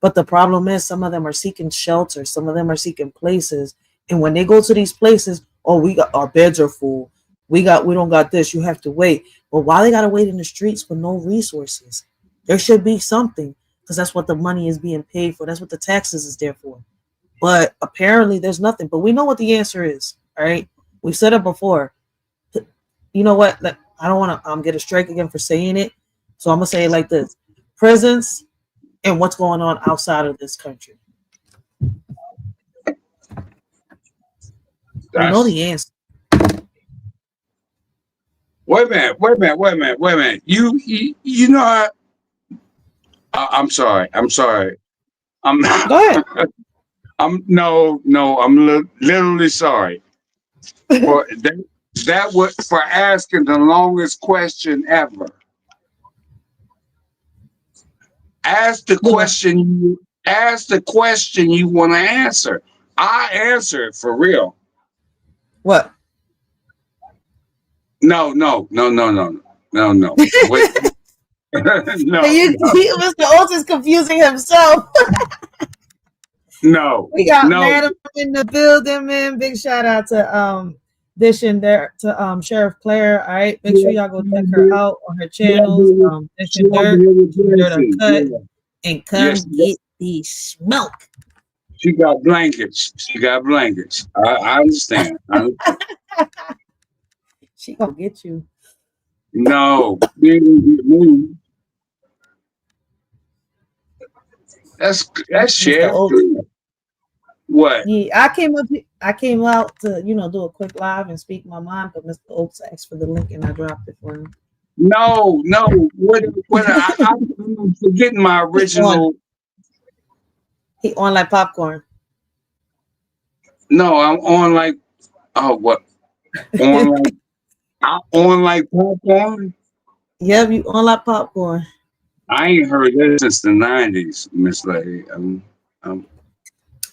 But the problem is some of them are seeking shelter, some of them are seeking places, and when they go to these places, we got our beds are full, we don't got this, you have to wait. But why they got to wait in the streets with no resources? There should be something. Because that's what the money is being paid for. That's what the taxes is there for. But apparently there's nothing. But we know what the answer is. All right. We've said it before. You know what? I don't want to get a strike again for saying it. So I'm going to say it like this. Prisons and what's going on outside of this country. We know the answer. Wait a minute. You know I'm sorry. I'm Go ahead. I'm literally sorry for that was for asking the longest question ever. Ask the question you want to answer. I answer it for real. What? No. Wait. No. Mr. Oates is confusing himself. No. We got Madam in the building, man. Big shout out to Dishing there to Sheriff Claire. All right, make sure y'all go check her out on her channels. Dishing Dirt Uncut, and come get the smoke. She got blankets. I understand. She gonna get you. No. That's shit. What? Yeah, I came out to do a quick live and speak my mind, but Mr. Oaks asked for the link and I dropped it for him. No. What I'm forgetting my original. He on like popcorn. No, I'm on like what? On like popcorn? Yep, you on like popcorn. I ain't heard that since the 90s, Miss Lady.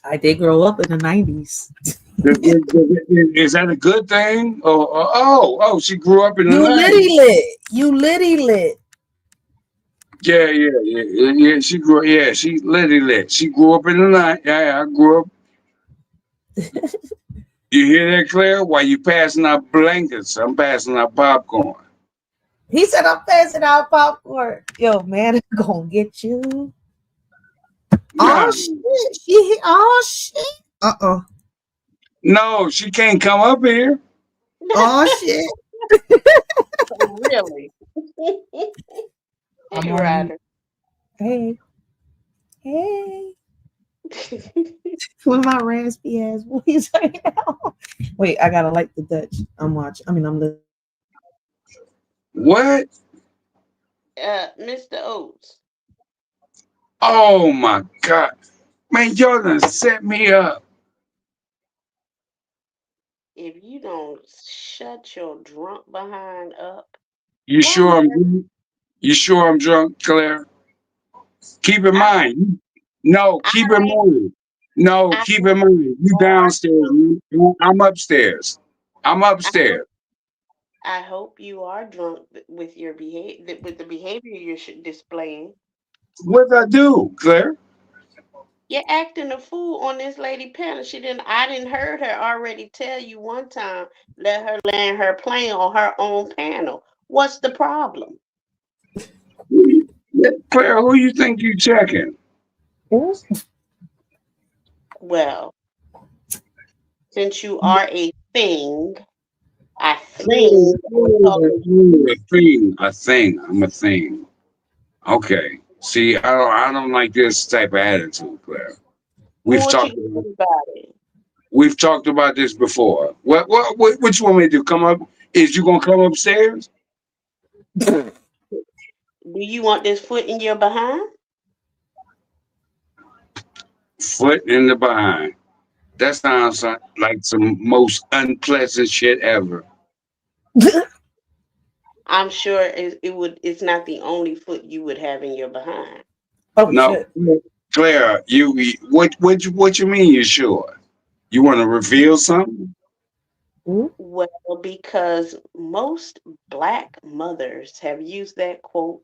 I did grow up in the 90s. Is that a good thing? Oh, she grew up in the 90s. You litty lit. Yeah. She grew. Yeah, she litty lit. She grew up in the 90s. Yeah, I grew up. You hear that, Claire? While you passing out blankets, I'm passing out popcorn. He said I'm passing out popcorn. Yo, man, I'm gonna get you. Nah. Oh shit. No, she can't come up here. Oh shit. Really? Hey, Ryder. Hey. With my raspy ass voice right now. Wait, I gotta light the Dutch. I'm watching. I'm listening. What? Mr. Oates. Oh my God. Man, y'all done set me up. If you don't shut your drunk behind up, You sure I'm drunk? You sure I'm drunk, Claire? Keep in mind. No, keep in mind. No, I keep in mind. You downstairs. I'm upstairs. I'm upstairs. I hope you are drunk with your behavior, with the behavior you're displaying. What I do, Claire? You're acting a fool on this lady panel. I didn't heard her already tell you one time, let her land her plane on her own panel. What's the problem? Claire, who you think you checking? Well, since you are a thing, I think A thing. I'm a thing. Okay. See, I don't like this type of attitude, Claire. We've what you talked gonna about do about it? we've talked about this before. What you want me to do? Come up? Is you gonna come upstairs? Do you want this foot in your behind? Foot in the behind. That sounds like some most unpleasant shit ever. I'm sure it's not the only foot you would have in your behind. Oh No, shit. Claire, what you mean? You sure? You want to reveal something? Well, because most Black mothers have used that quote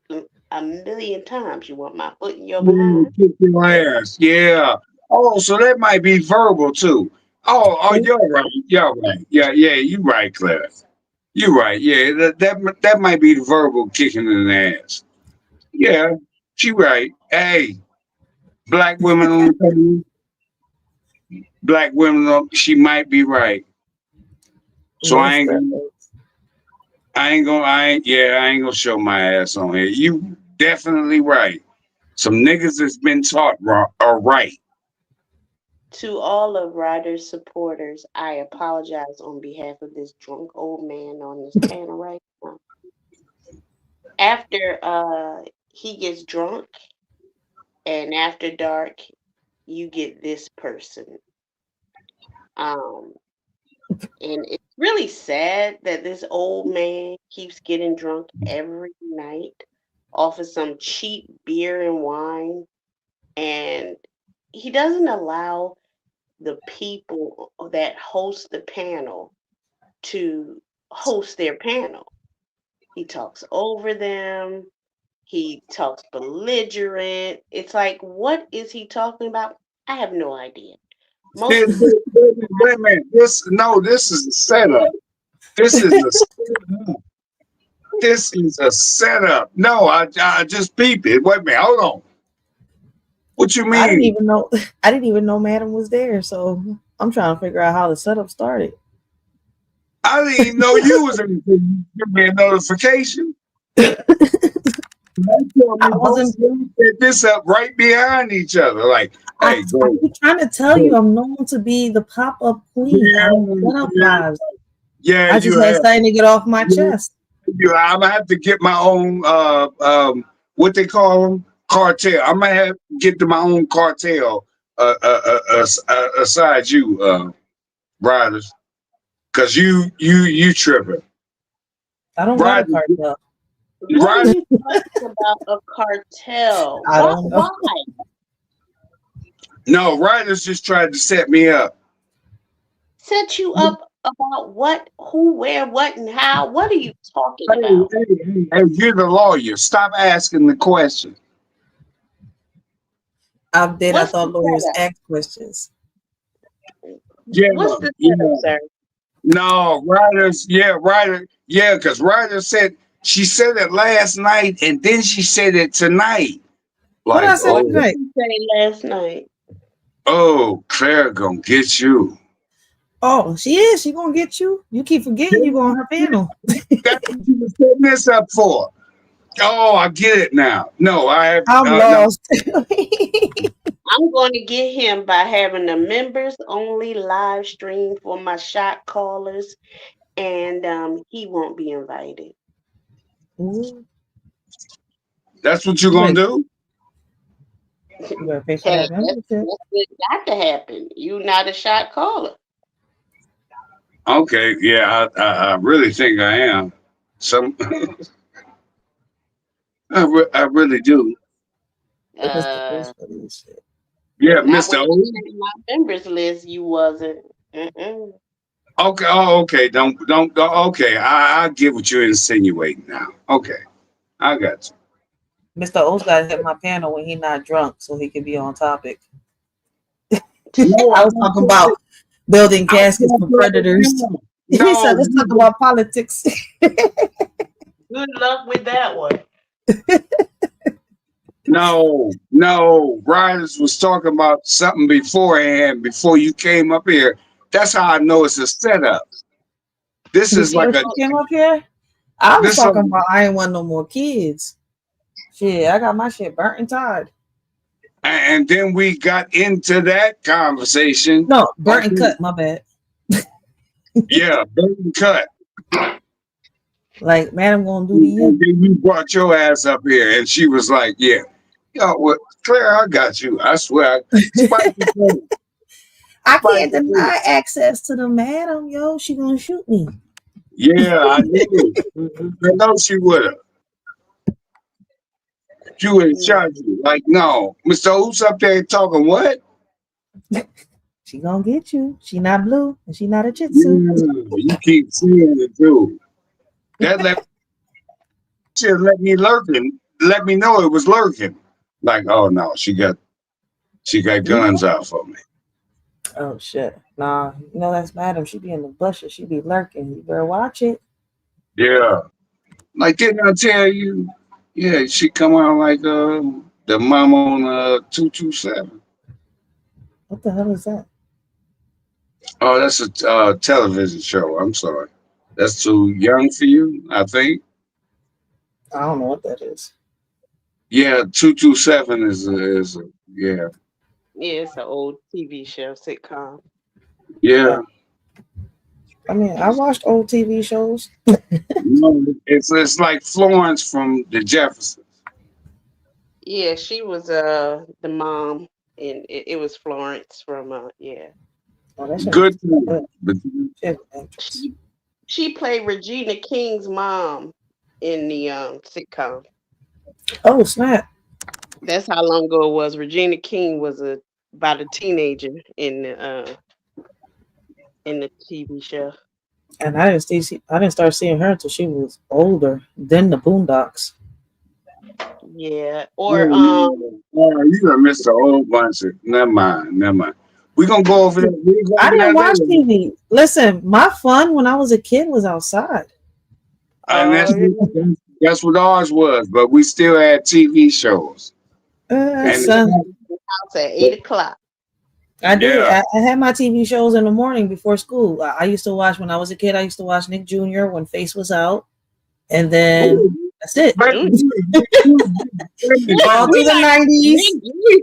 a million times. You want my foot in your behind? Kick your ass. Yeah. Oh, so that might be verbal too. Oh, you're right. You're right. Yeah, you right, Claire. You're right. Yeah, that might be the verbal kicking in the ass. Yeah, she right. Hey, black women on the panel. Black women, she might be right. So I ain't gonna show my ass on here. You definitely right. Some niggas that's been taught wrong are right. To all of Ryder's supporters, I apologize on behalf of this drunk old man on this panel right now. After he gets drunk and after dark, you get this person. Um, and it's really sad that this old man keeps getting drunk every night off of some cheap beer and wine, and he doesn't allow the people that host the panel to host their panel. He talks over them. He talks belligerent. It's like, what is he talking about? I have no idea. Wait a minute. This is a setup. This is a setup. This is a setup. No, I just peeped it. Wait a minute. Hold on. What you mean? I didn't even know Madam was there, so I'm trying to figure out how the setup started. I didn't even know you was in. Give me a notification. I wasn't set this up right behind each other. Like, hey, I'm trying to tell you, I'm known to be the pop-up queen. Yeah, I don't set up lives. Yeah, I just had something to get off my chest. I'm gonna have to get my own what they call them, cartel. I'm gonna have to get to my own cartel aside you riders, because you tripping. I don't got a cartel. What are you talking about a cartel? I don't know. Why? No, riders just tried to set me up. Set you up about what, who, where, what, and how? What are you talking about? Hey, you're the lawyer. Stop asking the question. I thought lawyers ask questions. Yeah. What's the setup, sir? No, Ryder's, Ryder, because Ryder said, she said it last night and then she said it tonight. What I said tonight? Last night. Oh, Claire gonna get you. Oh, she is. She gonna get you. You keep forgetting you on her panel. That's what you were setting this up for. Oh, I get it now. No, I have. I'm lost. I'm going to get him by having a members only live stream for my shot callers, and he won't be invited. Ooh, That's what you're you gonna better, do? you better pay for Hey, that membership. that's what got to happen. You not a shot caller. Okay, yeah, I really think I am. Some, I really do. Mr. Uh, Bruce, what do you say? Yeah, not Mr. when you O. was in my members list. You wasn't. Mm-mm. Okay, oh, okay, don't, okay, I get what you're insinuating now. Okay, I got you. Mr. O's got to hit my panel when he not drunk so he can be on topic. No, I I'm was not talking talking. about building I'm caskets for talking predators. about He said, no, let's talk about politics. Good luck with that one. no. Riders was talking about something beforehand before you came up here. That's how I know it's a setup. This is Before like a she came up here, I was this. Like, talking about I ain't want no more kids. Shit, I got my shit burnt and tied. and then we got into that conversation. No, burnt and Okay, cut, my bad. yeah, burn cut. Like, man, I'm gonna do to And you. then you brought your ass up here, and she was like, "Yeah, yo, what, Claire? I got you. I swear." Spike the thing. I Spike can't the thing. deny access to the madam, yo. She gonna shoot me. Yeah, I knew. I know she would have. She would have shot you. Like, no, Mr. Who's up there talking what? She gonna get you. She not blue and she not a jitsu. Yeah, you keep seeing it too. That should let me lurking. Let me know it was lurking. Like, oh no, she got guns out for me. Oh shit. Nah, you know that's madam. She be in the bushes. She be lurking. You better watch it. Yeah. Like, didn't I tell you? Yeah, she come out like the mom on 227. What the hell is that? Oh, that's a television show. I'm sorry. That's too young for you, I think. I don't know what that is. Yeah, 227 is a yeah. Yeah, it's an old TV show sitcom. Yeah. I mean, I watched old TV shows. No, it's like Florence from the Jeffersons. Yeah, she was the mom, and it was Florence from yeah. Oh, that shit Good was time. But good. She played Regina King's mom in the sitcom. Oh snap! That's how long ago it was. Regina King was about a teenager in the TV show. And I didn't start seeing her until she was older. Then the Boondocks. Yeah, oh, or you done missed a whole bunch of never mind. We're gonna go over that. We go I over didn't that watch later. TV. Listen, my fun when I was a kid was outside. And that's what ours was, but we still had TV shows. And Son, house at 8 o'clock. I did. yeah. I had my TV shows in the morning before school. I used to watch when I was a kid. I used to watch Nick Jr. when Face was out, and then that's it. All through the 90s.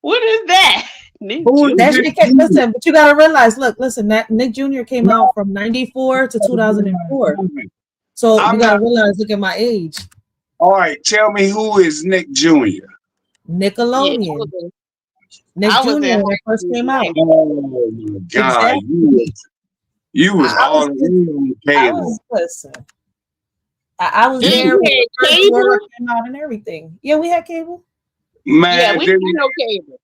What is that? Nick That shit came, listen, but you gotta realize. Listen. That Nick Jr. came out from '94 to 2004. So you gotta realize. Look at my age. All right, tell me who is Nick Jr. Nickelodeon. Yeah, Nick Jr. when it first came out. Oh my God, Exactly. you was all the way on cable. Listen. I was there when the first Aurora came out and everything. Yeah, we had cable. Man, yeah, we didn't no cable.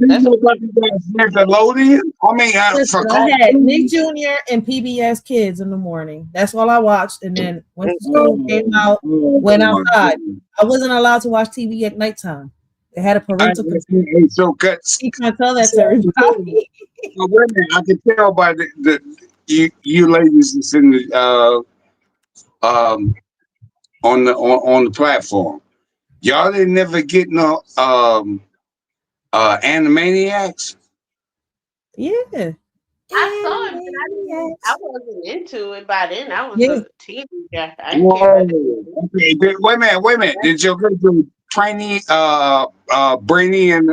That's Nickelodeon. I mean, Listen, I had Nick Jr. and PBS Kids in the morning. That's all I watched. And then when school came out, went outside. I wasn't allowed to watch TV at nighttime. They had a parental control. So You can't tell that to everybody. So wait a minute, I can tell by you ladies that's in the on the platform. Y'all didn't never get no Animaniacs. Yeah. I saw it, but I wasn't into it by then. I was a teenager. I Whoa. care. Okay. Wait a minute. Did you go to Brainy and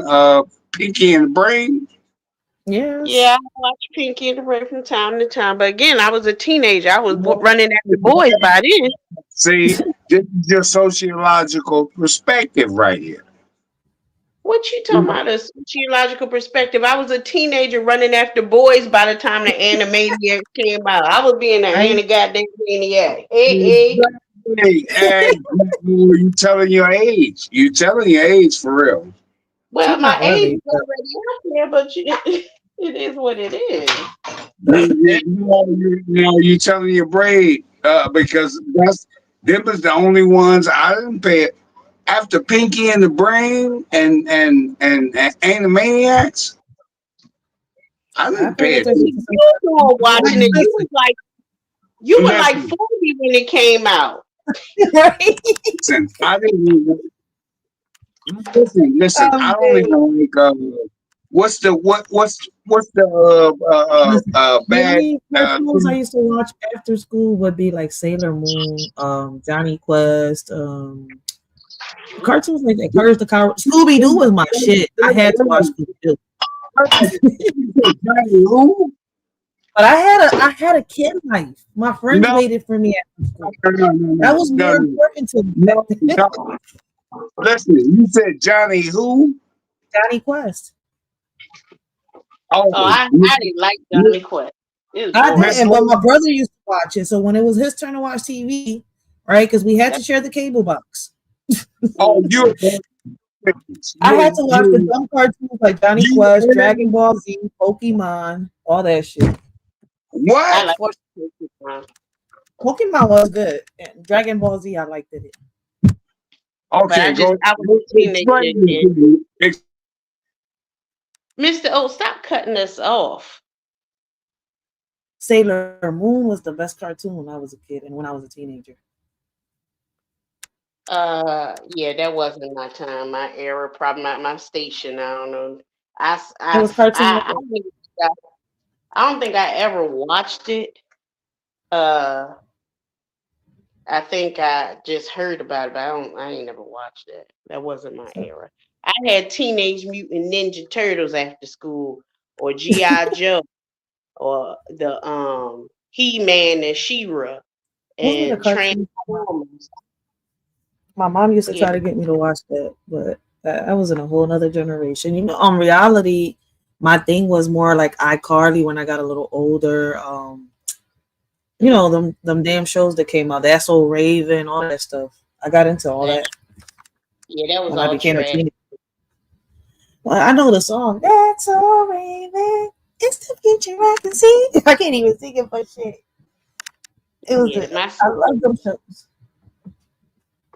Pinky and the Brain? Yes. Yeah, I watched Pinky and the Brain from time to time. But again, I was a teenager. I was running after boys by then. See, this is your sociological perspective right here. What you talking about? A sociological perspective. I was a teenager running after boys by the time the Animaniacs came out. I was being an goddamn maniac. Hey. And you telling your age. You telling your age for real. Well, my age is already out there, but it is what it is. You telling your braid because them is the only ones I didn't pay. After Pinky and the Brain and Animaniacs, I didn't pay it. You were watching it. You were like 40 when it came out. Listen, I didn't even listen. I don't even like what's the bad cartoons I used to watch after school would be like Sailor Moon, Johnny Quest, cartoons like that. Courage the Coward. Scooby Doo was my shit. I had to watch Scooby Doo. But I had a kid life. My friends waited for me after school. That was more important to me. Listen, you said Johnny who? Johnny Quest. I didn't like Johnny Quest. I didn't, but my brother used to watch it. So when it was his turn to watch TV, right? Because we had to share the cable box. I had to watch the dumb cartoons like Johnny Quest, Dragon Ball Z, Pokemon, all that shit. What? I like Pokemon. Pokemon was good. And Dragon Ball Z, I liked it. Okay, I was a teenager. Mr. O, stop cutting us off. Sailor Moon was the best cartoon when I was a kid and when I was a teenager. Yeah, that wasn't my time, my era, probably my station. I don't know. I don't think I ever watched it. I think I just heard about it, but I ain't never watched it. That wasn't my era. I had Teenage Mutant Ninja Turtles after school, or G.I. Joe, or the He-Man and She-Ra, and Transformers. My mom used to try to get me to watch that, but I was in a whole other generation. You know, on reality, my thing was more like iCarly when I got a little older. You know, them damn shows that came out, That's So Raven, all that stuff. I got into all that. Yeah, that was all trash. Well, I know the song. That's So Raven. It's the future I can see. I can't even sing it for shit. It was good. I love them shows.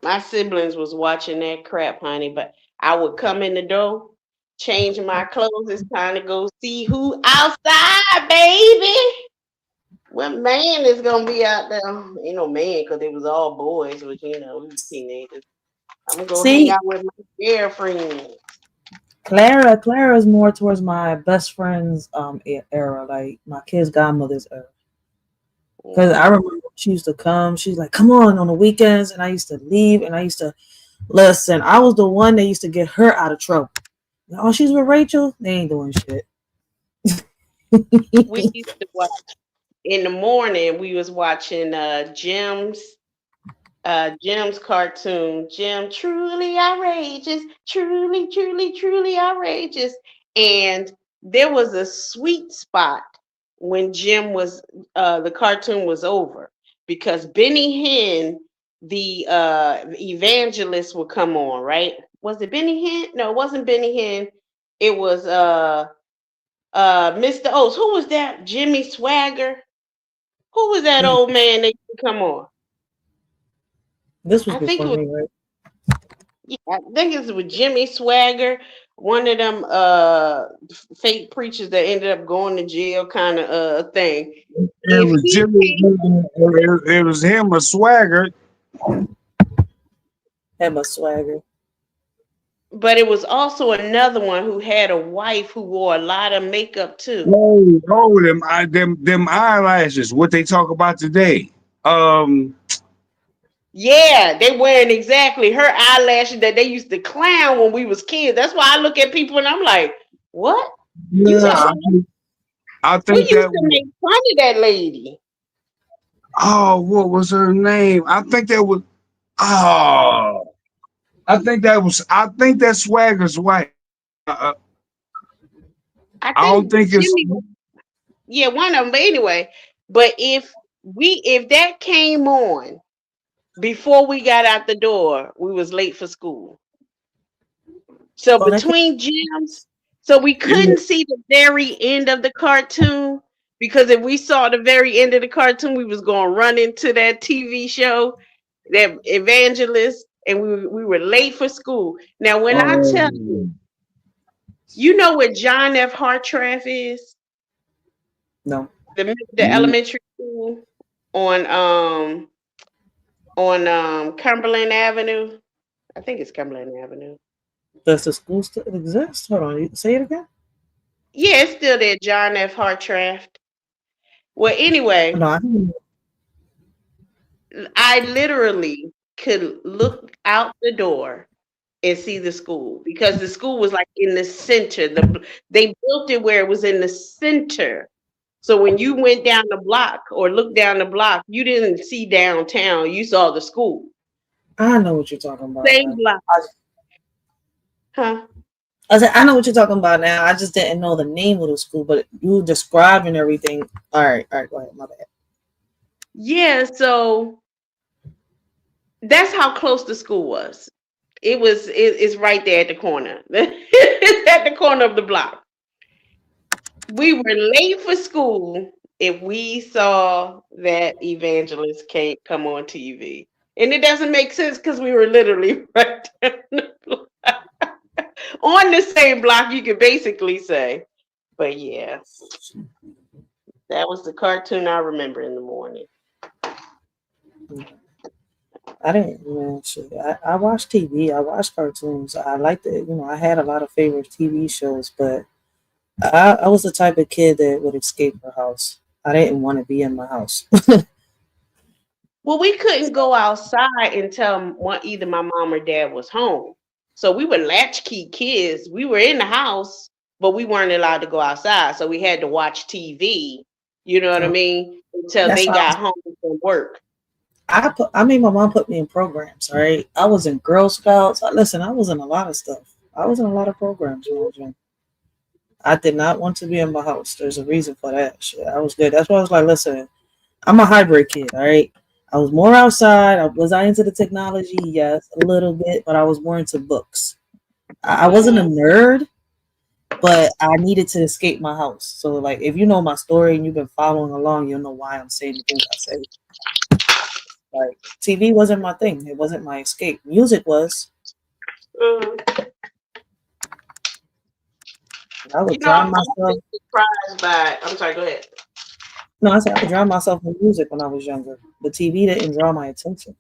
My siblings was watching that crap, honey, but I would come in the door, change my clothes. It's time to go see who outside, baby. What man is gonna be out there? Ain't no man, because they was all boys, but we was teenagers. I'm gonna go hang out with my girlfriend. Clara is more towards my best friend's era, like my kid's godmother's era. Because I remember she used to come, she's like, come on the weekends, and I used to leave, and I used to listen. I was the one that used to get her out of trouble. Oh, she's with Racheal? They ain't doing shit. We used to watch in the morning. We was watching Jim's cartoon, Jim Truly Outrageous, truly outrageous. And there was a sweet spot when Jim was the cartoon was over, because Benny Hinn, the evangelist, would come on, right? Was it Benny Hinn? No, it wasn't Benny Hinn. It was Mr. O's. Who was that? Jimmy Swagger? Who was that old man that used to come on? This was before me, right? Yeah, I think it was with Jimmy Swagger, one of them fake preachers that ended up going to jail kind of thing. It was him or Swagger. Him or Swagger. But it was also another one who had a wife who wore a lot of makeup too. Them eyelashes. What they talk about today? Yeah, they wearing exactly her eyelashes that they used to clown when we was kids. That's why I look at people and I'm like, What? You said Yeah, I we think used that. to make fun of that lady. Oh, what was her name? I think that was. Oh, I think that was. I think that Swagger's wife. Uh, I I don't think think it's. Jimmy, yeah, one of them. But anyway, but if that came on before we got out the door, we was late for school. So Oh, that between gyms, so we Yeah. couldn't see the very end of the cartoon because if we saw the very end of the cartoon, we was going to run into that TV show, that evangelist, and we were late for school. Now, when I tell Oh, you know where John F. Hartraff is, no. the elementary school on Cumberland Avenue. I think it's Cumberland Avenue. Does the school still exist? Hold on. Say it again. Yeah, it's still there, John F. Hartraff. Well, anyway, No, I don't know. I literally could look out the door and see the school because the school was like in the center. They built it where it was in the center. So when you went down the block or looked down the block, you didn't see downtown. You saw the school. I know what you're talking about Same now. block. Huh? I said, I know what you're talking about now. I just didn't know the name of the school, but you describing everything. All right, go ahead. My bad. Yeah, so that's how close the school was. It's right there at the corner. It's at the corner of the block. We were late for school if we saw that evangelist can't come on TV. And it doesn't make sense because we were literally right down the block. On the same block, you could basically say. But yeah, that was the cartoon I remember in the morning. I didn't, shit. I watched TV. I watched cartoons. I liked it. I had a lot of favorite TV shows, but I was the type of kid that would escape her house. I didn't want to be in my house. Well, we couldn't go outside until either my mom or dad was home. So we were latchkey kids. We were in the house, but we weren't allowed to go outside. So we had to watch TV, you know what I mean, until That's they how got home from work. I made my mom put me in programs. All right, I was in Girl Scouts. Listen, I was in a lot of stuff. I was in a lot of programs when I was young. I did not want to be in my house. There's a reason for that. Shit, I was good. That's why I was like, listen, I'm a hybrid kid. All right, I was more outside. Was I into the technology? Yes, a little bit, but I was more into books. I wasn't a nerd, but I needed to escape my house. So, like, if you know my story and you've been following along, you'll know why I'm saying the things I say. Like, TV wasn't my thing. It wasn't my escape. Music was. I would drown I'm myself. surprised by. I'm sorry. Go ahead. No, I said I would drown myself in music when I was younger. The TV didn't draw my attention.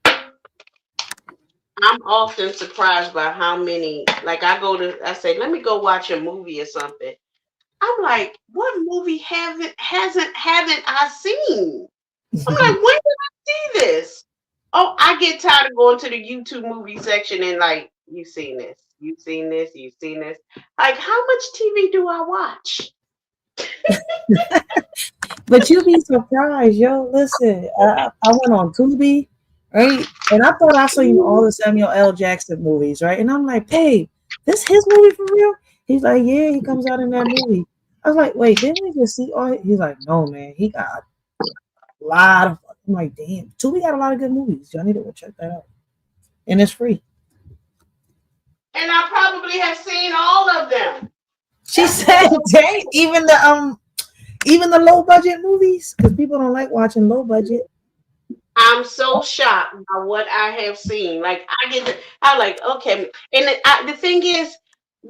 I'm often surprised by how many. Like I say, let me go watch a movie or something. I'm like, what movie haven't I seen? I'm like, when did I see this? Oh, I get tired of going to the YouTube movie section and like, you've seen this, you've seen this, you've seen this. Like, how much TV do I watch? But you'd be surprised, yo. Listen, I went on Tubi, right? And I thought I seen all the Samuel L. Jackson movies, right? And I'm like, babe, this his movie for real? He's like, yeah, he comes out in that movie. I was like, wait, didn't we just see all? He's like, no, man, he got a lot of. I'm like, damn, Tubi got a lot of good movies. Y'all need to go check that out, and it's free. And I probably have seen all of them. She said, dang, even the low budget movies, because people don't like watching low budget. I'm so shocked by what I have seen. Like I'm like, okay. And the thing is,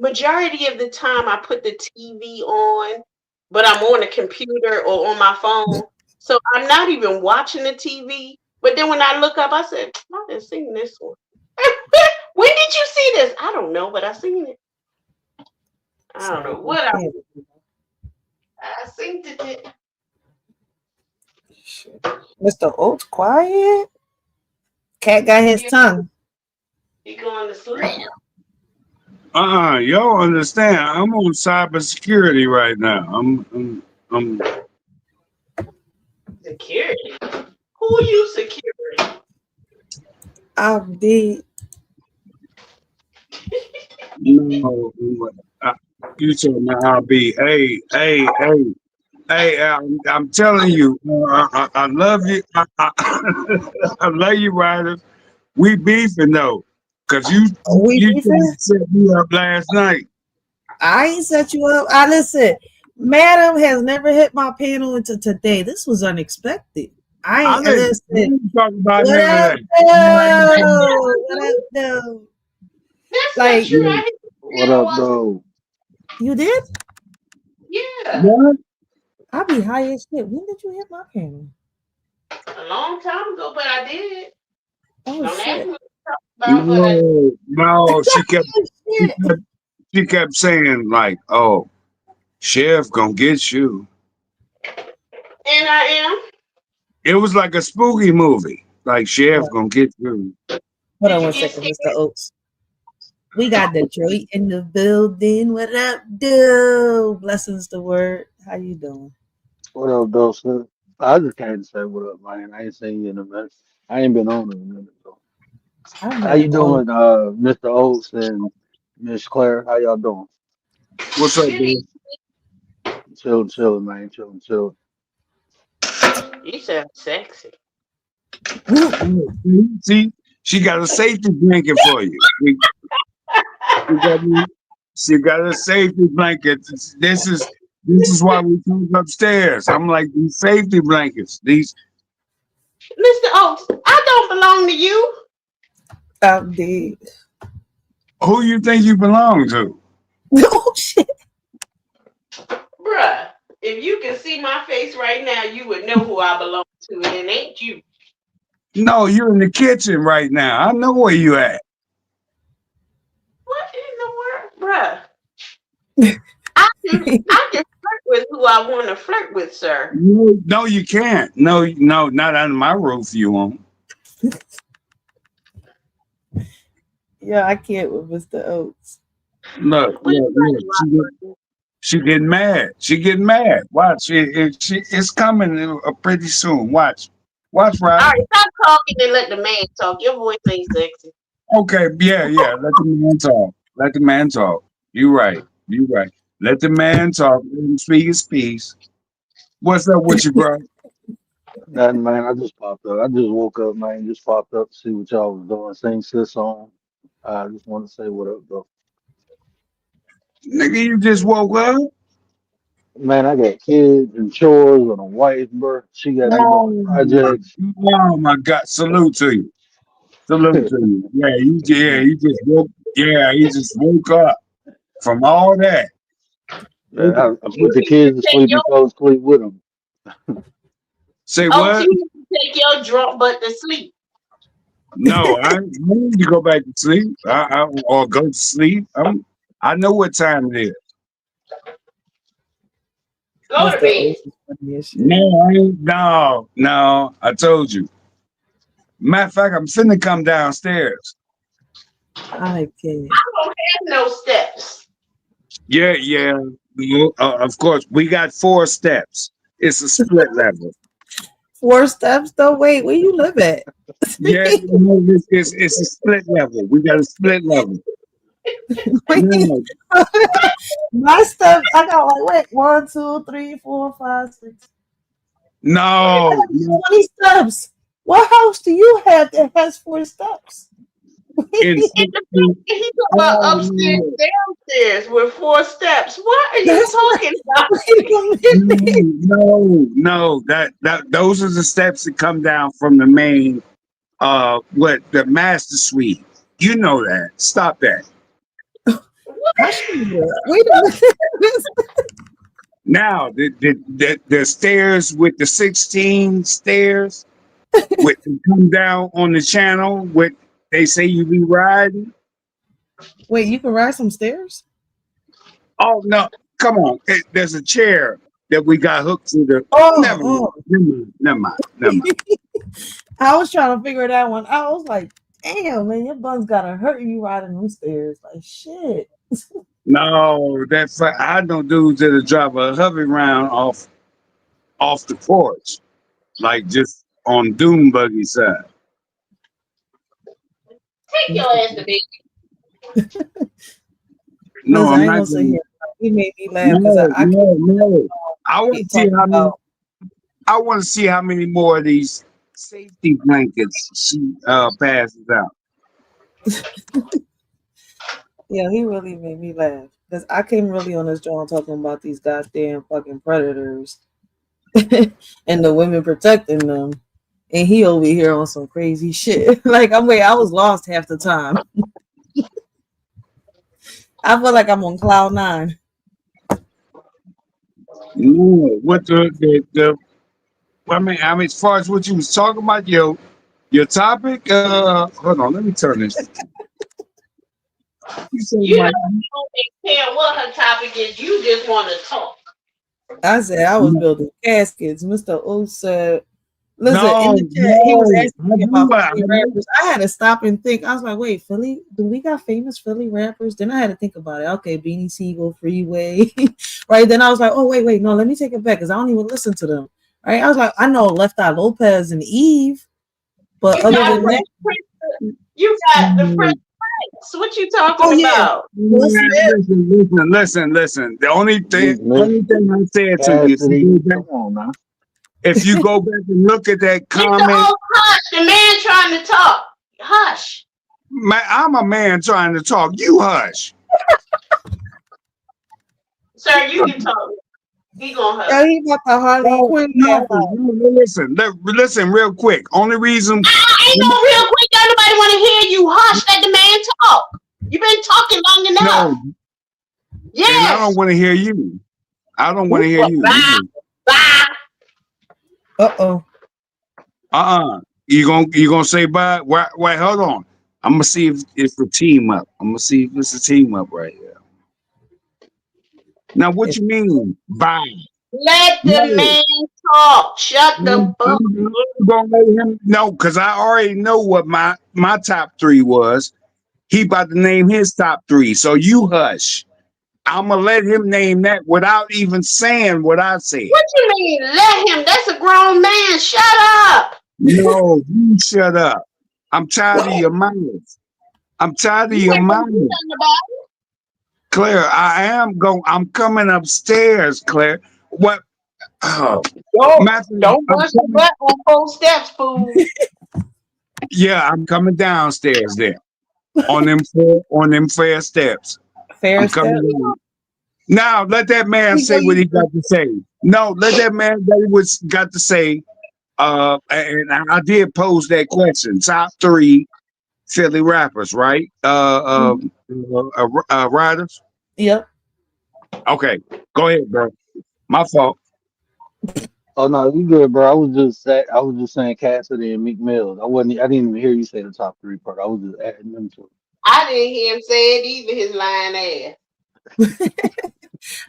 majority of the time I put the TV on, but I'm on a computer or on my phone. So I'm not even watching the TV. But then when I look up, I said, I didn't seen this one. When did you see this? I don't know, but I seen it. I don't know what I seen it. Mr. Oates, quiet. Cat got his tongue. He going to sleep. You don't understand. I'm on cybersecurity right now. I'm Security. Who you security? I'm dead. no. You told me I'll be. Hey. I'm telling you, I love you. I love you, Ryder. We beefing though, cause you We you beefing? set me up last night. I ain't set you up. I listen. Madam has never hit my panel until today. This was unexpected. I I ain't didn't listen. talk about What none of up, that. though? What up, though? That's not Like true. I hit What up, though? you did? Yeah, What? I be high as shit. When did you hit my panel? a long time ago, but I did. Oh Don't ask shit! me what to talk about, but I No. Oh shit! She kept saying like, "Oh, Chef gonna get you." and I am. It was like a spooky movie. Like Chef Hold gonna get you. Did on you one get second, scared? Mr. Oaks. We got Detroit in the building. What up, dude? Blessings the word. How you doing? What up, though, sir? I just came to say what up, man. I ain't seen you in a minute. I ain't been on in a minute, though. I'm How not you on. doing, Mr. Oates and Miss Claire? How y'all doing? What's up, Kitty, dude? Chilling, man. Chilling. you sound sexy. See, she got a safety blanket for you. She got, she got a safety blanket. This is why we come upstairs. I'm like these safety blankets. These Mr. Oaks, I don't belong to you. I'm dead. who you think you belong to? Oh shit! Bruh, if you can see my face right now, you would know who I belong to, and it ain't you. No, you're in the kitchen right now. I know where you at. What in the world? Bruh, I can flirt with who I want to flirt with, sir. No, you can't. No, not under my roof. You won't. Yeah, I can't with Mr. Oaks. Look, What look, you look. like, She getting mad. She getting mad. Watch it's coming pretty soon. Watch, all Ryder. right, stop talking and let the man talk. Your voice ain't sexy. Okay, yeah. Let the man talk. Let the man talk. You right. You right. Let the man talk. Let him speak his piece. What's up with you, bro? Nothing, man. I just popped up. I just woke up, man. Just popped up to see what y'all was doing. Sing sis song. I just want to say what up, though. Nigga, you just woke up? Man, I got kids and chores and a wife, bro. She got me doing projects. Oh my God. Salute to you. Salute to you. You just woke you just woke up from all that. Yeah, I put the kids to Take sleep your and go to sleep with them. Say Oaks, what? you need to take your drunk butt to sleep. No, I need to go back to sleep. Or go to sleep. I know what time it is. Go to Mr. bed. Oaks is funny as shit. No, I ain't. No. I told you. Matter of fact, I'm finna come downstairs. I can't. I don't have no steps. Yeah. Of course, we got 4 steps. It's a split level. 4 steps though. Wait, where you live at? Yeah, it's a split level. We got a split level. Wait, No, my steps. I got like wait 1, 2, 3, 4, 5, 6. I no, got no. 20 steps. What house do you have that has 4 steps? In In the 16, he talking oh about upstairs, no, downstairs with 4 steps. What are you That's talking about? wait a minute. no. That those are the steps that come down from the main what the master suite. You know that. Stop that. I should do that. Wait a minute. Now the stairs with the 16 stairs with come down on the channel with they say you be riding. Wait, you can ride some stairs? Oh no, come on. There's a chair that we got hooked to the Oh, never mind. oh. Never mind. I was trying to figure that one out. I was like, Damn, man, your buns gotta hurt you riding them stairs. Like shit. No, that's I know dudes that'll drive a hovering round off the porch, like just on Doom Buggy side. Take your ass to bed. No, Listen, I I'm ain't not gonna say gonna. here. He made me laugh because No, I can't no. I want to keep see talking how many. about. I want to see how many more of these safety blankets she passes out. Yeah, he really made me laugh because I came really on this joint talking about these goddamn fucking predators and the women protecting them, and he over here on some crazy shit. Like I was lost half the time. I feel like I'm on cloud nine. No, what the I mean, as far as what you was talking about, your topic. Hold on, let me turn this. You said You my don't care what her topic is. You just want to talk. I said I was building caskets. Mr. O said, listen, in no, the chat, he was no. asking me about Philly rappers. I had to stop and think. I was like, wait, Philly? Do we got famous Philly rappers? Then I had to think about it. Okay, Beanie Siegel, Freeway. Right? Then I was like, oh, wait, no, let me take it back because I don't even listen to them. Right? I was like, I know Left Eye Lopez and Eve, but You other got than that, you got the Prince. What you talking oh yeah, about? Will Smith. Listen. The only Meek Mill, thing I said to you, Cassidy. Come on now. if you go back and look at that Mr. comment, Oh, hush. The man trying to talk. Hush. I'm a man trying to talk. You hush. Sir, you can talk. He gonna hush. Yeah, he got the Harley Quinn laugh out. Listen, real quick. Only reason, Ain't no real quick. Don't nobody want to hear you. Hush. Let the man talk. You've been talking long enough. no, Yes. and I don't want to hear you. I don't want to hear you. Bye. Uh-oh. You gonna say bye? Wait, hold on. I'm gonna see if it's a team up. I'm gonna see if it's a team up right here. Now, what you mean bye? Let the man talk. Shut the fuck up. I'm gonna let him know because I already know what my top three was. He about to name his top three, so you hush. I'm gonna let him name that without even saying what I said. What you mean? Let him. That's a grown man. Shut up. No, you shut up. I'm tired of your mouth. I'm tired of your mouth. Claire, I'm coming upstairs, Claire. What? Oh, Matthew, Don't push the butt on 4 steps, fool. yeah, I'm coming downstairs there on them fair steps. Fair I'm step. coming down. Now let that man say what he got to say. No, let that man say what's got to say. And I did pose that question. Top 3 Philly rappers, right? Riders. Yep. Okay, go ahead, bro. My fault. Oh no, you good, bro. I was just saying Cassidy and Meek Mill. I didn't even hear you say the top 3 part. I was just adding them to it. I didn't hear him say it either, his lying ass.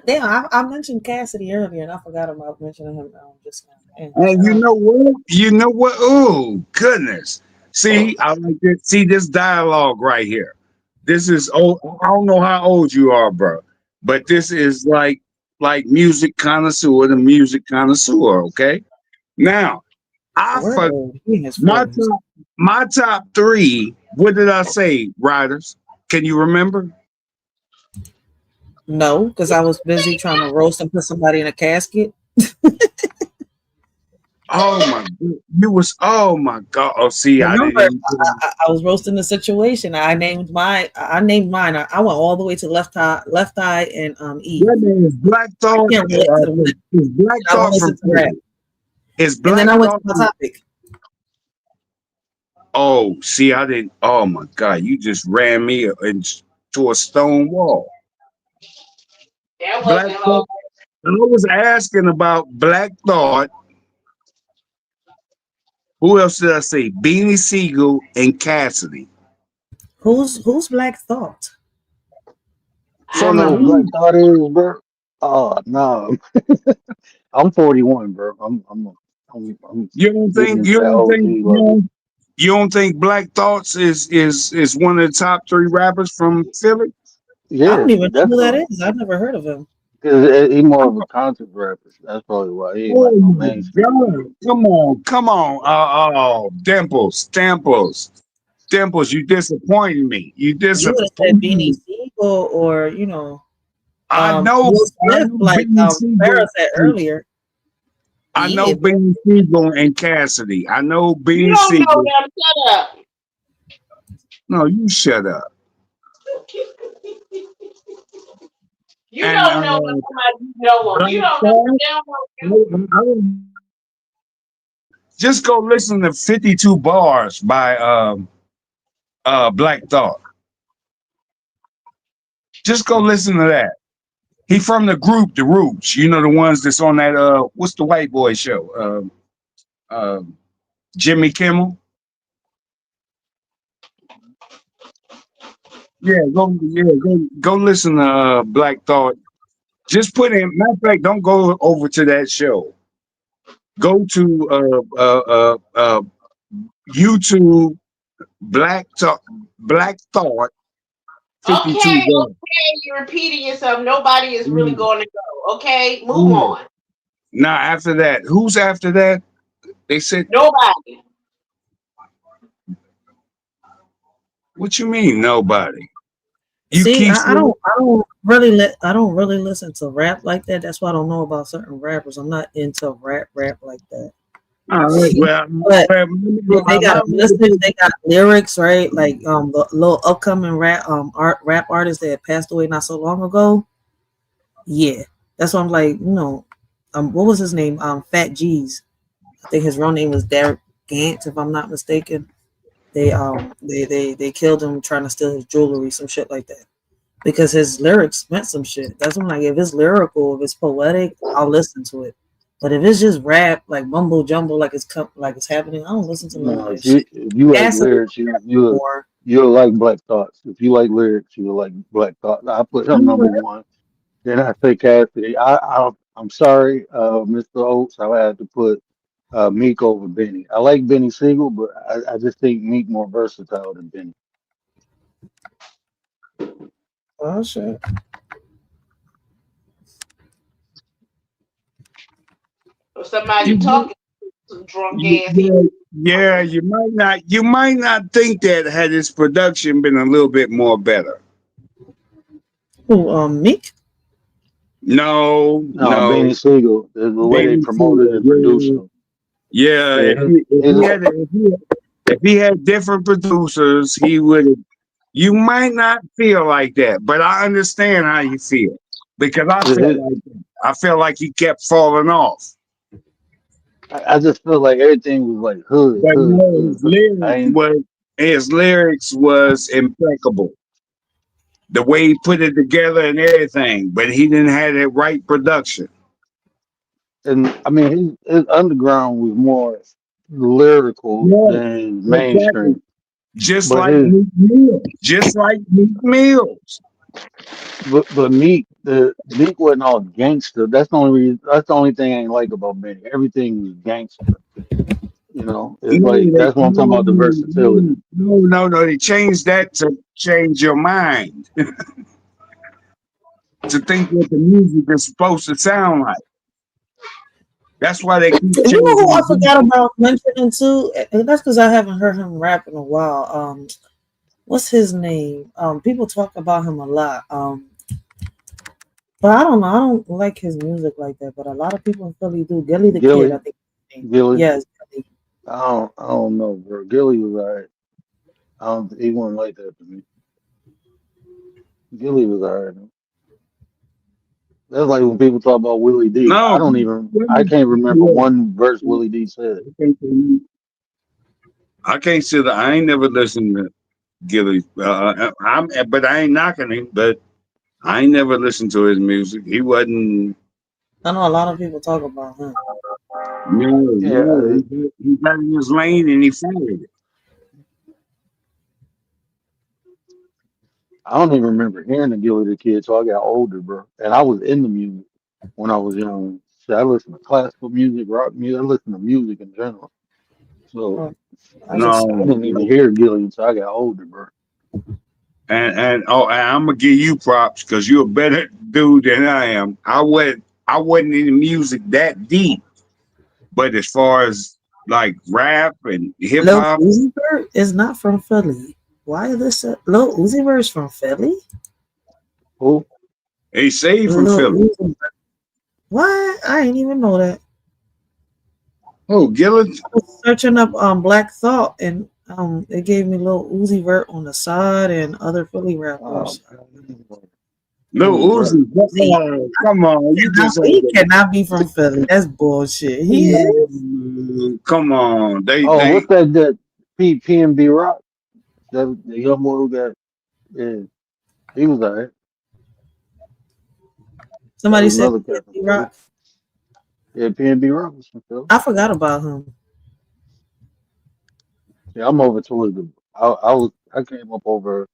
Damn, I mentioned Cassidy earlier and I forgot about mentioning him just now. And you know what? You know what? Oh, goodness. See, I like this. See this dialogue right here. This is old. I don't know how old you are, bro, but this is like music connoisseur, the music connoisseur. Okay. Now, my top 3. What did I say, Riders? Can you remember? No, because I was busy trying to roast and put somebody in a casket. Oh my God. You was, oh my God. Oh, see, Remember, I didn't. I was roasting the situation. I named mine. I went all the way to Left Eye, and E. That name is Black Thought. Is Black Thought from Philly. Is Black and then I went Thought to my topic. Oh, see, I didn't. Oh my God, you just ran me into a stone wall. Black Thought. I was asking about Black Thought. Who else did I say? Beanie Siegel and Cassidy. Who's Black Thought? You don't know who Black Thought is, bro? Oh no. I'm 41, bro. I'm you don't getting think into that OG level. You don't think Black Thoughts is one of the top 3 rappers from Philly? I Yeah, don't even know who that definitely. is. I've never heard of him. Because he more of a content rapper. That's probably why he ain't Oh like no my mainstream. God! Come on! Oh, Dimples! You disappointed me. You You would have said disappointed Beanie me. Siegel or I know, Will I Smith, know like Beanie Farrah Siegel. said earlier. I know Yeah, Beanie Siegel and Cassidy. I know You Beanie don't know Siegel. them. Shut up. No, you shut up. You And don't know them. Somebody you know them. Black You don't know them. Thought. They don't know you. Just go listen to 52 Bars by Black Thought. Just go listen to that. He from the group, The Roots. You know, the ones that's on that what's the white boy show? Uh Jimmy Kimmel. Go listen to Black Thought. Just put in, matter of fact, don't go over to that show. Go to YouTube Black Thought Okay, 52 Bars. okay, you're repeating yourself. Nobody is really Mm, going to go. Okay, move mm. on. Now after that, who's after that? They said, Nobody. what you mean nobody? You see, keep I saying, don't, I don't really listen to rap like that. That's why I don't know about certain rappers. I'm not into rap like that. all right, See, well, but they got allow a me to message. They got lyrics, right? Like the little upcoming rap artist that passed away not so long ago. Yeah, that's why I'm like, what was his name? Fat G's. I think his real name was Derek Gantz, if I'm not mistaken. They killed him trying to steal his jewelry, some shit like that. Because his lyrics meant some shit. That's when, like, if it's lyrical, if it's poetic, I'll listen to it. But if it's just rap, like mumbo jumbo, like it's happening, I don't listen to none of No, that shit. if you like Cassidy lyrics, more. you'll like Black Thoughts. If you like lyrics, you'll like Black Thoughts. I put him number one. Then I say Cassidy. I'm sorry, Mr. Oates. I had to put Meek over Benny. I like Benny Siegel, but I just think Meek more versatile than Benny. Oh shit. Somebody you, talking to some drunk you, ass. yeah, you might not think that had his production been a little bit more better. Who Meek? No, No, no, Benny Siegel, the way they Baby promoted Siegel, and produced him. yeah. Yeah, If he had different producers, he would have. You might not feel like that, but I understand how you feel because I felt his, like that. I felt like he kept falling off. I just feel like everything was like hood, But hood, no, hood, hood. I ain't. his lyrics was impeccable. The way he put it together and everything, but he didn't have that right production. And I mean, his underground was more lyrical Yeah, than exactly. mainstream. Just But like his, Meek Mill. Just like Meek Mills. but Meek wasn't all gangster. That's the only reason. That's the only thing I ain't like about Benny. Everything was gangster. You know, it's No, like that's what I'm talking about, the versatility. no. They changed that to change your mind to think what the music is supposed to sound like. That's why they keep You know who I changing the beat. forgot about mentioning too? And that's because I haven't heard him rap in a while. What's his name? People talk about him a lot. But I don't know. I don't like his music like that. But a lot of people in Philly do. Gilly the Kid, I Gilly, think. His name. Gilly. Yes, Gilly. I don't know, bro. Gilly was alright. I don't. He wasn't like that to me. Gilly was alright. That's like when people talk about Willie D. No, I can't remember one verse Willie D said. I can't say that. I ain't never listened to Gilly. But I ain't knocking him. But I ain't never listened to his music. He wasn't. I know a lot of people talk about him. No. Yeah, He got in his lane and he followed it. I don't even remember hearing the Gilly the Kid till I got older, bro. And I was in the music when I was young. So I listened to classical music, rock music. I listened to music in general. So I I just didn't even hear Gilly until I got older, bro. and I'm gonna give you props because you're a better dude than I am. I wasn't in the music that deep, but as far as like rap and hip Lil hop, Uzi Vert is not from Philly. Why is this? Lil Uzi Vert is from Philly? Who? they say from Lil Philly. Uzi Vert. What? I didn't even know that. Oh, Gillen. I was searching up Black Thought and it gave me Lil Uzi Vert on the side and other Philly rappers. Lil Bro. Uzi. See, Come on. You just he cannot be from Philly. That's bullshit. He is. come on. Oh, They what's that P&B Rock? That the young boy who got, yeah, he was alright. That Somebody was said another cat from Philly. Rock. Yeah, P&B Rock was from Philly. I forgot about him. Yeah, I'm over towards the. I came up over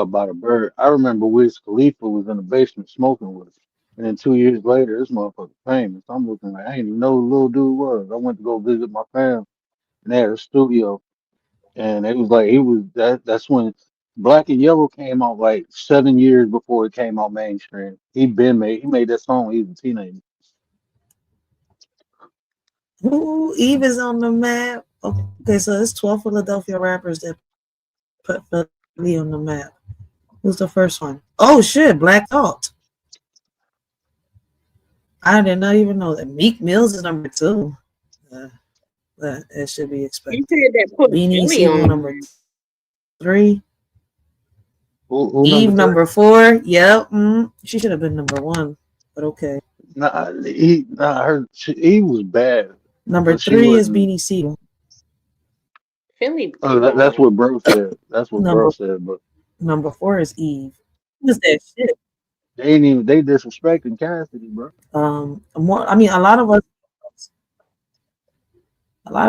by the bird. I remember Wiz Khalifa was in the basement smoking with us, and then 2 years later, this motherfucker famous. I'm looking like I ain't even know who the little dude was. I went to go visit my fam, and they had a studio, and it was like he was that. That's when Black and Yellow came out like 7 years before it came out mainstream. He made that song when he was a teenager. Ooh, Eve is on the map. Okay, so it's 12 Philadelphia rappers that put Philly on the map. Who's the first one? Oh shit, Black Thought. I did not even know that. Meek Mills is number 2. That should be You expected. said that put Beanie Philly Siegel on. number 3. Who Eve number number 4. Yep. She should have been number 1, but okay. He was bad, Number but she 3 is wasn't. Beanie Siegel. Philly Oh, big on that's it. what bro said. That's what bro Number said. But number 4 is Eve. Who's that shit? they ain't even they disrespecting Cassidy, bro. More. I mean, a lot of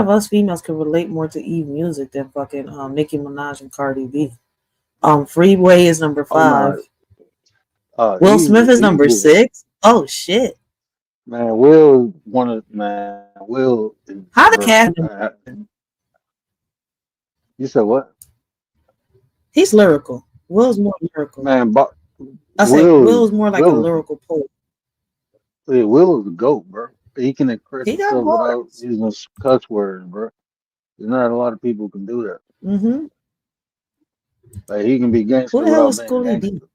us females can relate more to Eve music than fucking Nicki Minaj and Cardi B. Freeway is number Oh 5. no, Will Smith is Eve number was 6. Oh shit! man. Will is one of man. Will is How the bro. cat? You said what? He's lyrical. Will's more lyrical. Man, I say Will's more like a lyrical poet. Will is a goat, bro. He can express He got himself without bars. using cuss words, bro. There's not a lot of people who can do that. Mm-hmm. Like he can be Who gangster the hell without is being Schoolie D? gangster.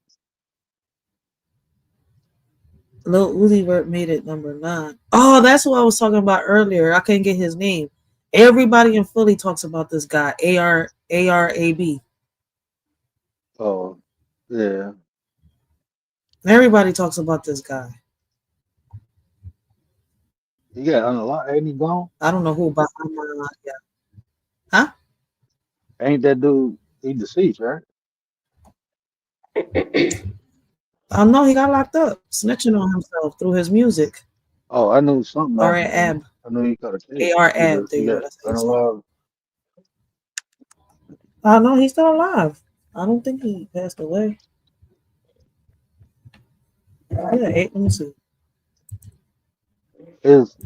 Lil Uzi Vert made it number 9. Oh, that's who I was talking about earlier. I can't get his name. Everybody in Philly talks about this guy, ARAB. Oh, yeah. Everybody talks about this guy. He got on a lot. Ain't he gone? I don't know who, but huh? Ain't that dude? He deceased, right? I know he got locked up, snitching on himself through his music. Oh, I knew something happened to him. ARAB. I knew he caught a case. ARAB. There He you go. got That's how you say it. unalive. No, he's still alive. I don't think he passed away. Yeah, let me see. It's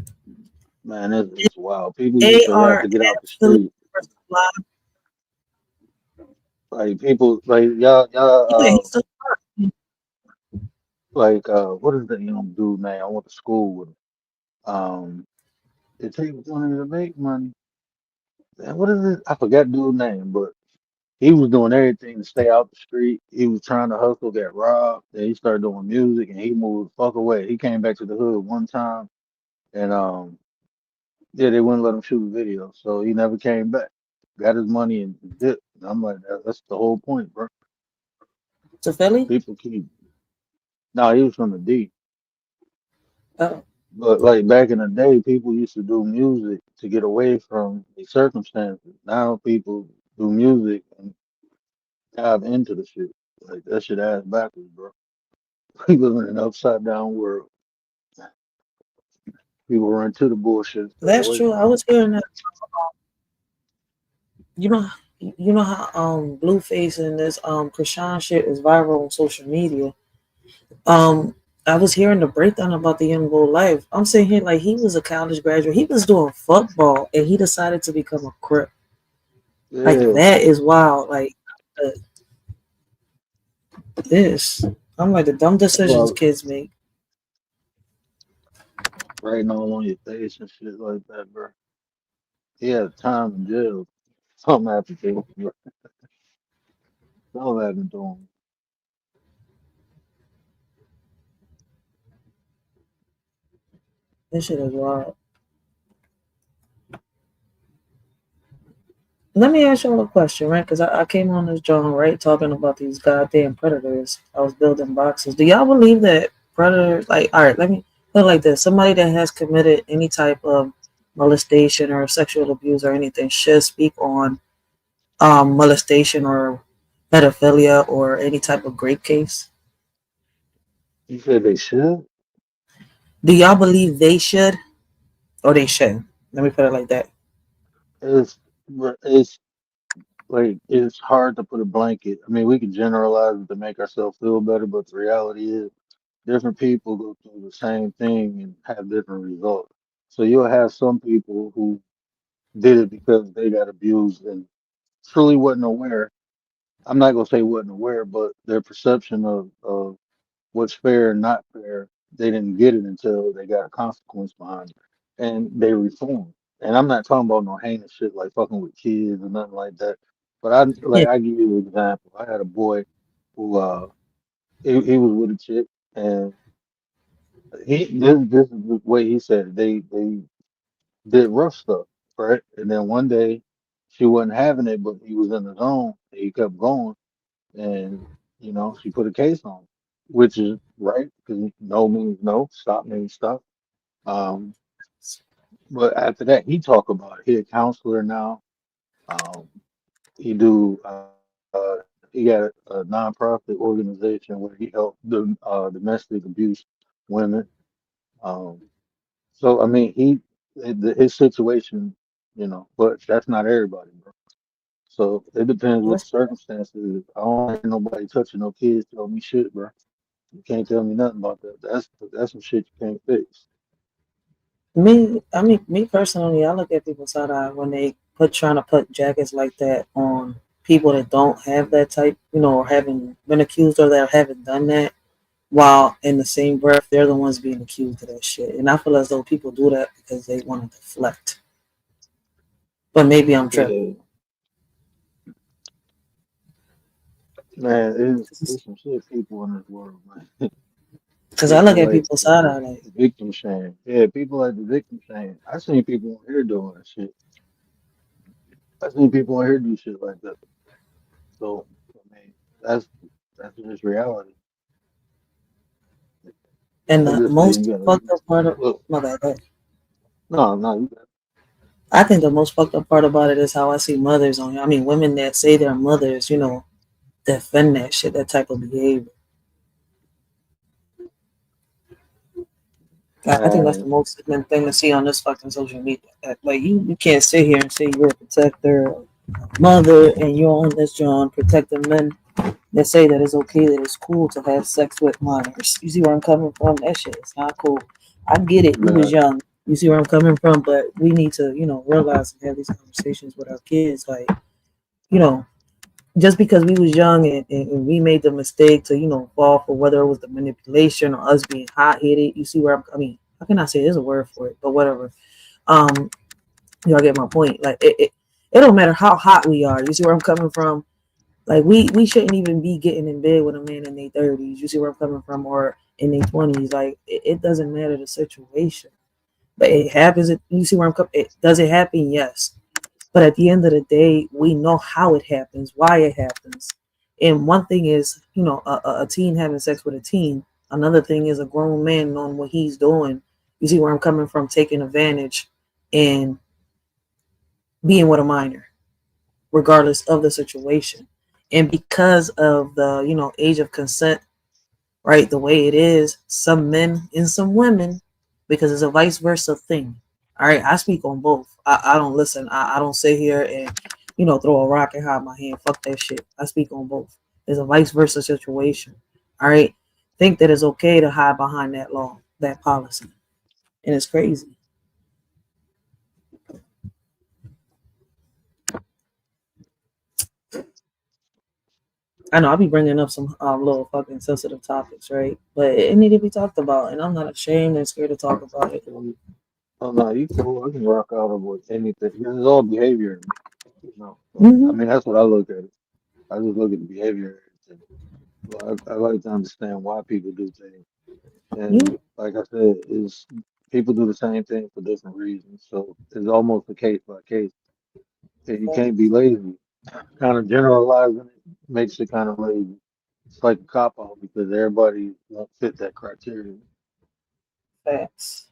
man, it's wild. People used to have to get out the street. Like people, like Yeah, he's still alive. like what is that young dude name? I went to school with him. It takes money to make money. Man, what is it? I forgot dude's name, but he was doing everything to stay out the street. He was trying to hustle, got robbed. Then he started doing music, and he moved the fuck away. He came back to the hood one time, and yeah, they wouldn't let him shoot a video, so he never came back. Got his money and dipped. And I'm like, that's the whole point, bro. To Philly? People keep. No, he was from the D. Oh. But like back in the day, people used to do music to get away from the circumstances. Now people do music and dive into the shit. Like that shit ass backwards, bro. We live in an upside down world. People run to the bullshit and stay That's away true. from I was hearing that. You know how Blueface and this Krishan shit is viral on social media. A I was hearing the breakdown about the young boy life. I'm sitting here like he was a college graduate. He was doing football and he decided to become a crip. Like Yeah, that is wild. Like uh, this. I'm like the dumb that's decisions why kids make. writing all on your face and shit like that, bro. He had time in jail. Something happened to him. Bro. Something happened to him. This shit is wild. Let me ask y'all a question, right? Because I came on this John, right, talking about these goddamn predators. I was building boxes. Do y'all believe that predators, like, all right, let me put it like this: somebody that has committed any type of molestation or sexual abuse or anything should speak on molestation or pedophilia or any type of rape case? You said they should? Do y'all believe they should or they shouldn't? Let me put it like that. It's it's like it's hard to put a blanket. I mean, we can generalize it to make ourselves feel better, but the reality is different people go through the same thing and have different results. So you'll have some people who did it because they got abused and truly wasn't aware. I'm not gonna say wasn't aware, but their perception of what's fair and not fair, they didn't get it until they got a consequence behind it. And they reformed. And I'm not talking about no heinous shit like fucking with kids or nothing like that. But Yeah, I give you an example. I had a boy who he was with a chick and this is the way he said it. They did rough stuff, right? And then one day she wasn't having it, but he was in the zone. And he kept going, and she put a case on, him, which is right because no means no, stop means stop. Um, but after that, he talk about it. He a counselor now. Um, he do. He got a nonprofit organization where he helped the domestic abuse women. Um, so I mean, his situation, but that's not everybody, bro. So it depends what the that's circumstances is. I don't hear nobody touching no kids tell me shit, bro. You can't tell me nothing about that. That's some shit you can't fix. me. I mean, me personally, I look at people side eye when they trying to put jackets like that on people that don't have that type, or haven't been accused or that haven't done that. While in the same breath, they're the ones being accused of that shit, and I feel as though people do that because they want to deflect. But maybe I'm tripping. Yeah, man, it's some shit people in this world, man. Because I look People at like people side eye like, the victim shame. Yeah, people like the victim shame. I seen people on here doing that shit. I seen people on here do shit like that. So I mean, that's just reality. and I the just say most you gotta fucked up part of look. my bad. Go ahead. No, no, you got I think the most fucked up part about it is how I see mothers on here. I mean, women that say they're mothers, defend that shit, that type of behavior. I think that's the man. most sickening thing to see on this fucking social media. Like you can't sit here and say you're a protector, mother, and you're on this John protecting men that say that it's okay, that it's cool to have sex with minors. You see where I'm coming from? That shit is not cool. I get it. We was Nah, young. You see where I'm coming from? But we need to, realize and have these conversations with our kids. Like, you know, just because we was young and we made the mistake to, fall for whether it was the manipulation or us being hot headed. You see where I mean, how can I say there's a word for it, but whatever. Um, y'all get my point. Like it don't matter how hot we are. You see where I'm coming from? Like we shouldn't even be getting in bed with a man in their 30s. You see where I'm coming from, or in their 20s. Like it doesn't matter the situation, but it happens. You see where I'm coming? Does it happen? Yes. But at the end of the day, we know how it happens, why it happens. And one thing is, a teen having sex with a teen. Another thing is a grown man knowing what he's doing. You see where I'm coming from, taking advantage and being with a minor, regardless of the situation. And because of the, age of consent, right, the way it is, some men and some women, because it's a vice versa thing. All right, I speak on both. I don't listen. I don't sit here and throw a rock and hide my hand. Fuck that shit. I speak on both. It's a vice versa situation. All right, think that it's okay to hide behind that law, that policy. And it's crazy. I know I'll be bringing up some little fucking sensitive topics, right? But it need to be talked about, and I'm not ashamed and scared to talk about it. Oh no, you cool. I can rock out with anything. This is all behavior, you know. I Mm-hmm. mean, that's what I look at it. I just look at the behavior. Well, I like to understand why people do things, You and like I said, is people do the same thing for different reasons. So it's almost a case by case, and you can't be lazy. Kind of generalizing it makes it kind of lazy. It's like a cop out because everybody won't fit that criteria. facts.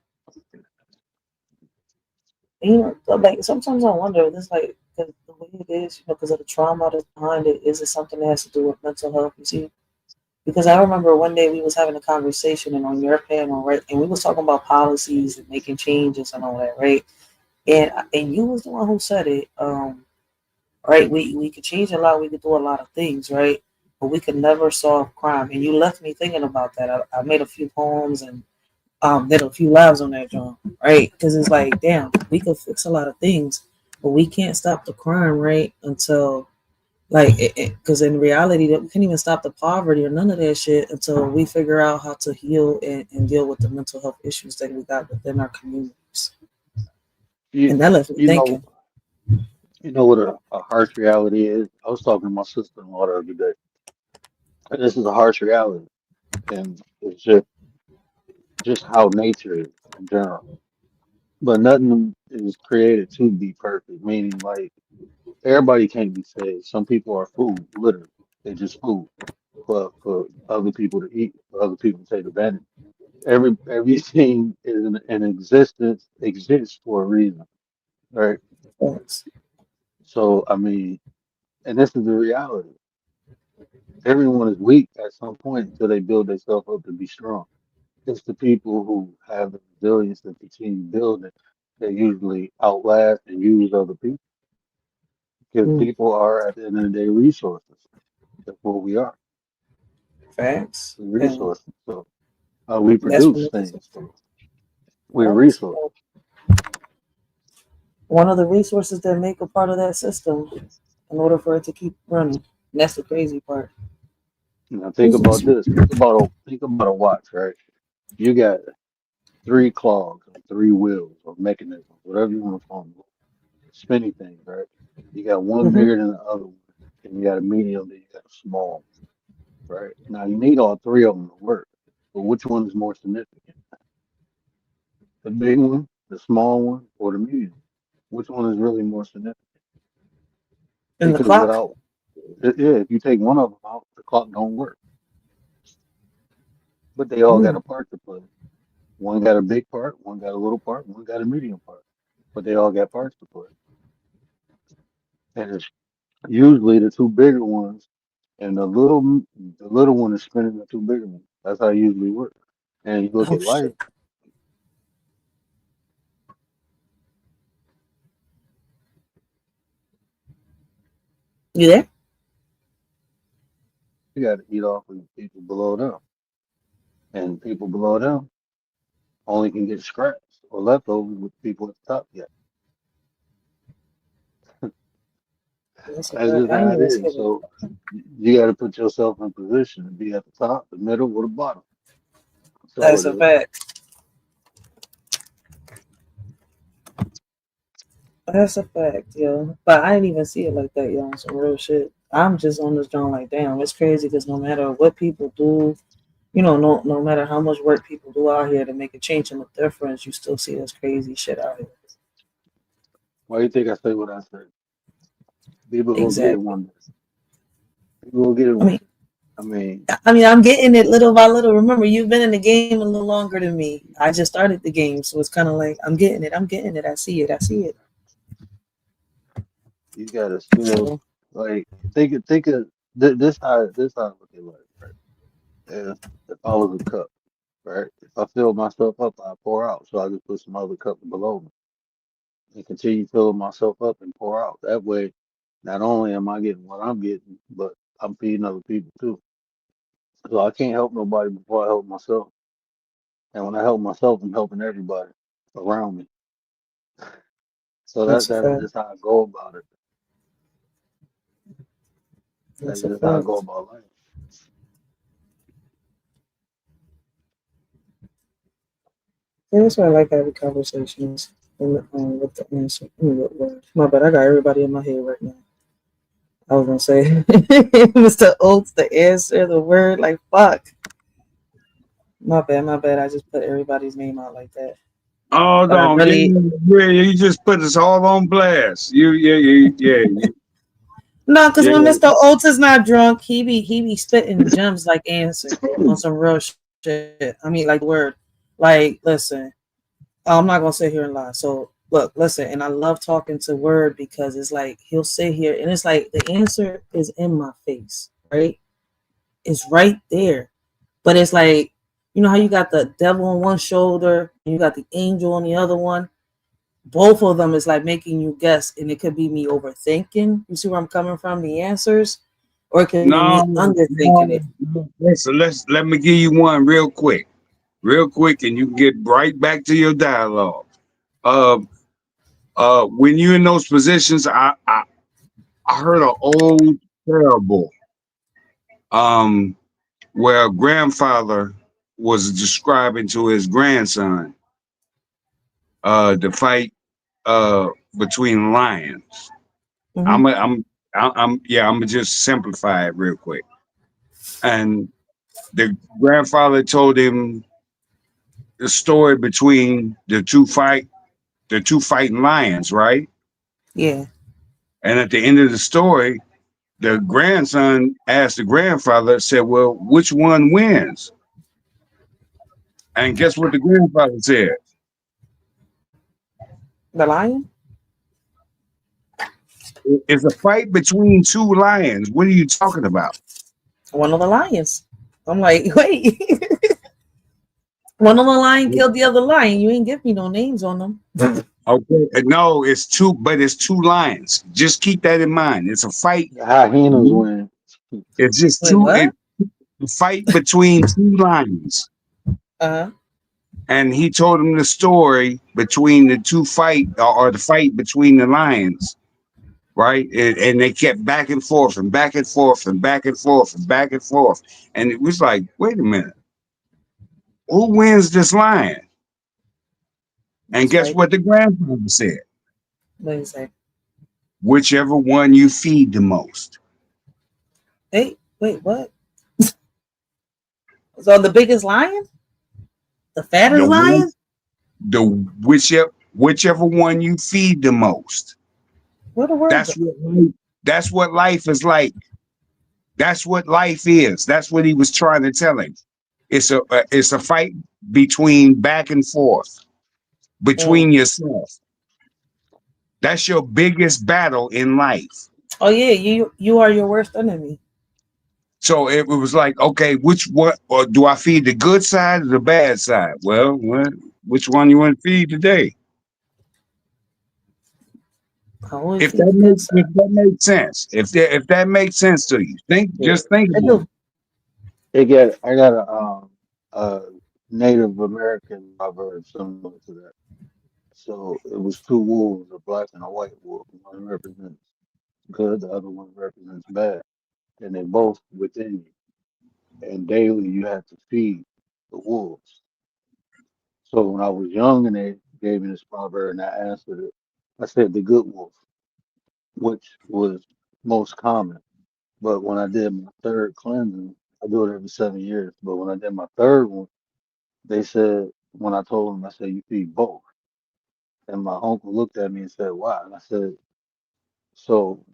You know, like sometimes I wonder if this like the way it is, you know, because of the trauma that's behind it. Is it something that has to do with mental health? You see, because I remember one day we was having a conversation and on your panel, right, and we was talking about policies and making changes and all that, right, and you was the one who said it, right, we could change a lot, we could do a lot of things, right, but we could never solve crime, and you left me thinking about that. I made a few poems and did a few lives on that joint, right, because it's like, damn, we could fix a lot of things, but we can't stop the crime, right, until like, because in reality, that we can't even stop the poverty or none of that shit until we figure out how to heal and deal with the mental health issues that we got within our communities. You, And that left me you know, thinking. you know what a harsh reality is. I was talking to my sister-in-law the other day, and this is a harsh reality, and it's just how nature is in general. But nothing is created to be perfect, meaning like everybody can't be saved. Some people are food, literally. They're just food for other people to eat, for other people to take advantage. Everything is in existence exists for a reason, right? Thanks. So I mean, and this is the reality. Everyone is weak at some point until they build themselves up to be strong. It's the people who have the resilience to continue building that usually outlast and use other people. Because Mm, people are at the end of the day resources. That's what we are, facts. And resources. So we that's what produce makes it. things. So we're Facts. resources. One of the resources that make a part of that system in order for it to keep running. And that's the crazy part. Now think about this. Think about a watch, right? You got three claws or three wheels or mechanisms, whatever you want to call them, spinning things, right? You got one Mm-hmm. bigger than the other one, and you got a medium, then you got a small, right? Now you need all three of them to work, but which one is more significant? The big one, the small one, or the medium? Which one is really more significant? And the Because clock. yeah, if you take one of them out, the clock don't work. But they all got Mm. a part to play. One got a big part, one got a little part, one got a medium part, but they all got parts to play. And it's usually the two bigger ones, and the little one is spinning the two bigger ones. That's how it usually works. And you look Oh at life, shit. You there? you got to eat off of the people below them, and people below them only can get scraps or leftovers with people at the top. Yeah, That's a that's fact. just I ain't how it even see is. it. So you got to put yourself in position to be at the top, the middle, or the bottom. That's all That's it a is. fact. That's a fact, yo. But I didn't even see it like that, yo. On some real shit. I'm just on this joint like, damn, it's crazy because no matter what people do, you know, no matter how much work people do out here to make a change and a difference, you still see this crazy shit out here. Why do you think I say what I say? People will get it Exactly. one day. People will get it I one mean, day. I mean, I'm getting it little by little. Remember, you've been in the game a little longer than me. I just started the game, so it's kind of like I'm getting it. I'm getting it. I see it. I see it. you gotta still So, like think of this how I look at life, right? If I was a cup, right? If I fill myself up, I pour out. So I just put some other cup below me and continue filling myself up and pour out. That way, not only am I getting what I'm getting, but I'm feeding other people too. So I can't help nobody before I help myself. And when I help myself, I'm helping everybody around me. So That's a that's fact. just how I go about it. That's That's a just how I go fact. about life. Yeah, that's why I like having conversations with the answer. With word. My bad, I got everybody in my head right now. I was gonna say, Mr. Oates, the answer, the word, like fuck. My bad, my bad. I just put everybody's name out like that. Oh But I no, really you just put us all on blast. no, because Yeah. when Mr. Oates is not drunk, he be spitting gems like answer on some real shit. I mean, like word, like listen. I'm not gonna sit here and lie. So look, listen, and I love talking to Word because it's like he'll sit here and it's like the answer is in my face, right? It's right there. But it's like, you know how you got the devil on one shoulder and you got the angel on the other one? Both of them is like making you guess, and it could be me overthinking. You see where I'm coming from? The answers, or it could be me underthinking it. Listen, let me give you one real quick, and you can get right back to your dialogue. When you're in those positions, I heard an old parable, where a grandfather was describing to his grandson, the fight, between lions. Mm-hmm. I'm gonna just simplify it real quick. And the grandfather told him the story between the two fighting lions, right? Yeah. And at the end of the story, the grandson asked the grandfather, said, "Well, which one wins?" And guess what the grandfather said? The lion? It's a fight between two lions. What are you talking about? One of the lions. I'm like, wait. One of the lion killed the other lion. You ain't give me no names on them. Okay, no, it's two lions. Just keep that in mind. It's a fight. The hyenas win. It's just Wait, what? a fight between two lions. Uh-huh. And he told him the story between the two fight, or the fight between the lions, right? And they kept back and forth and back and forth and back and forth and back and forth. And it was like, wait a minute, who wins this lion? And That's guess right. what the grandfather said? What do you say? Whichever one you feed the most. Hey, wait, what? So the biggest lion? The fattest The one, lion? the whichever one you feed the most. What a word. That's what life is like. That's what life is. That's what he was trying to tell him. It's a fight between back and forth between yourself. That's your biggest battle in life. Oh yeah, you are your worst enemy. So it was like, okay, or do I feed the good side or the bad side? Well, which one you want to feed today? I always If feed the good side. that makes sense, if that makes sense to you, Yeah, just think I about do. it. I got a Native American proverb similar to that. So it was two wolves, a black and a white wolf. One represents good, the other one represents bad, and they're both within you. And daily you have to feed the wolves. So when I was young and they gave me this proverb and I answered it, I said the good wolf, which was most common. But when I did my third cleansing, I do it every 7 years. But when I did my third one, they said, when I told them, I said, you feed both. And my uncle looked at me and said, why? And I said, so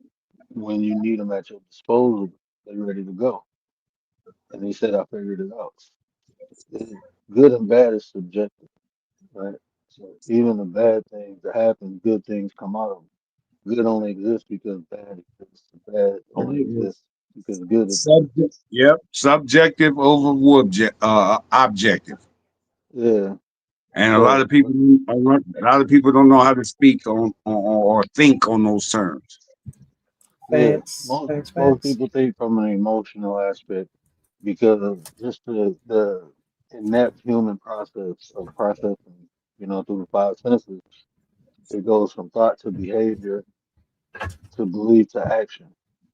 when you need them at your disposal, they're ready to go. And he said, I figured it out. It, good and bad is subjective, right? So even the bad things that happen, good things come out of them. Good only exists because bad exists. Bad only exists because good exists. Subjective over objective. Yeah. And So a lot of people don't know how to speak on or think on those terms. yeah, Facts, facts, most facts. people think from an emotional aspect. because just the inept human process of processing, through the five senses, it goes from thought to behavior to belief to action.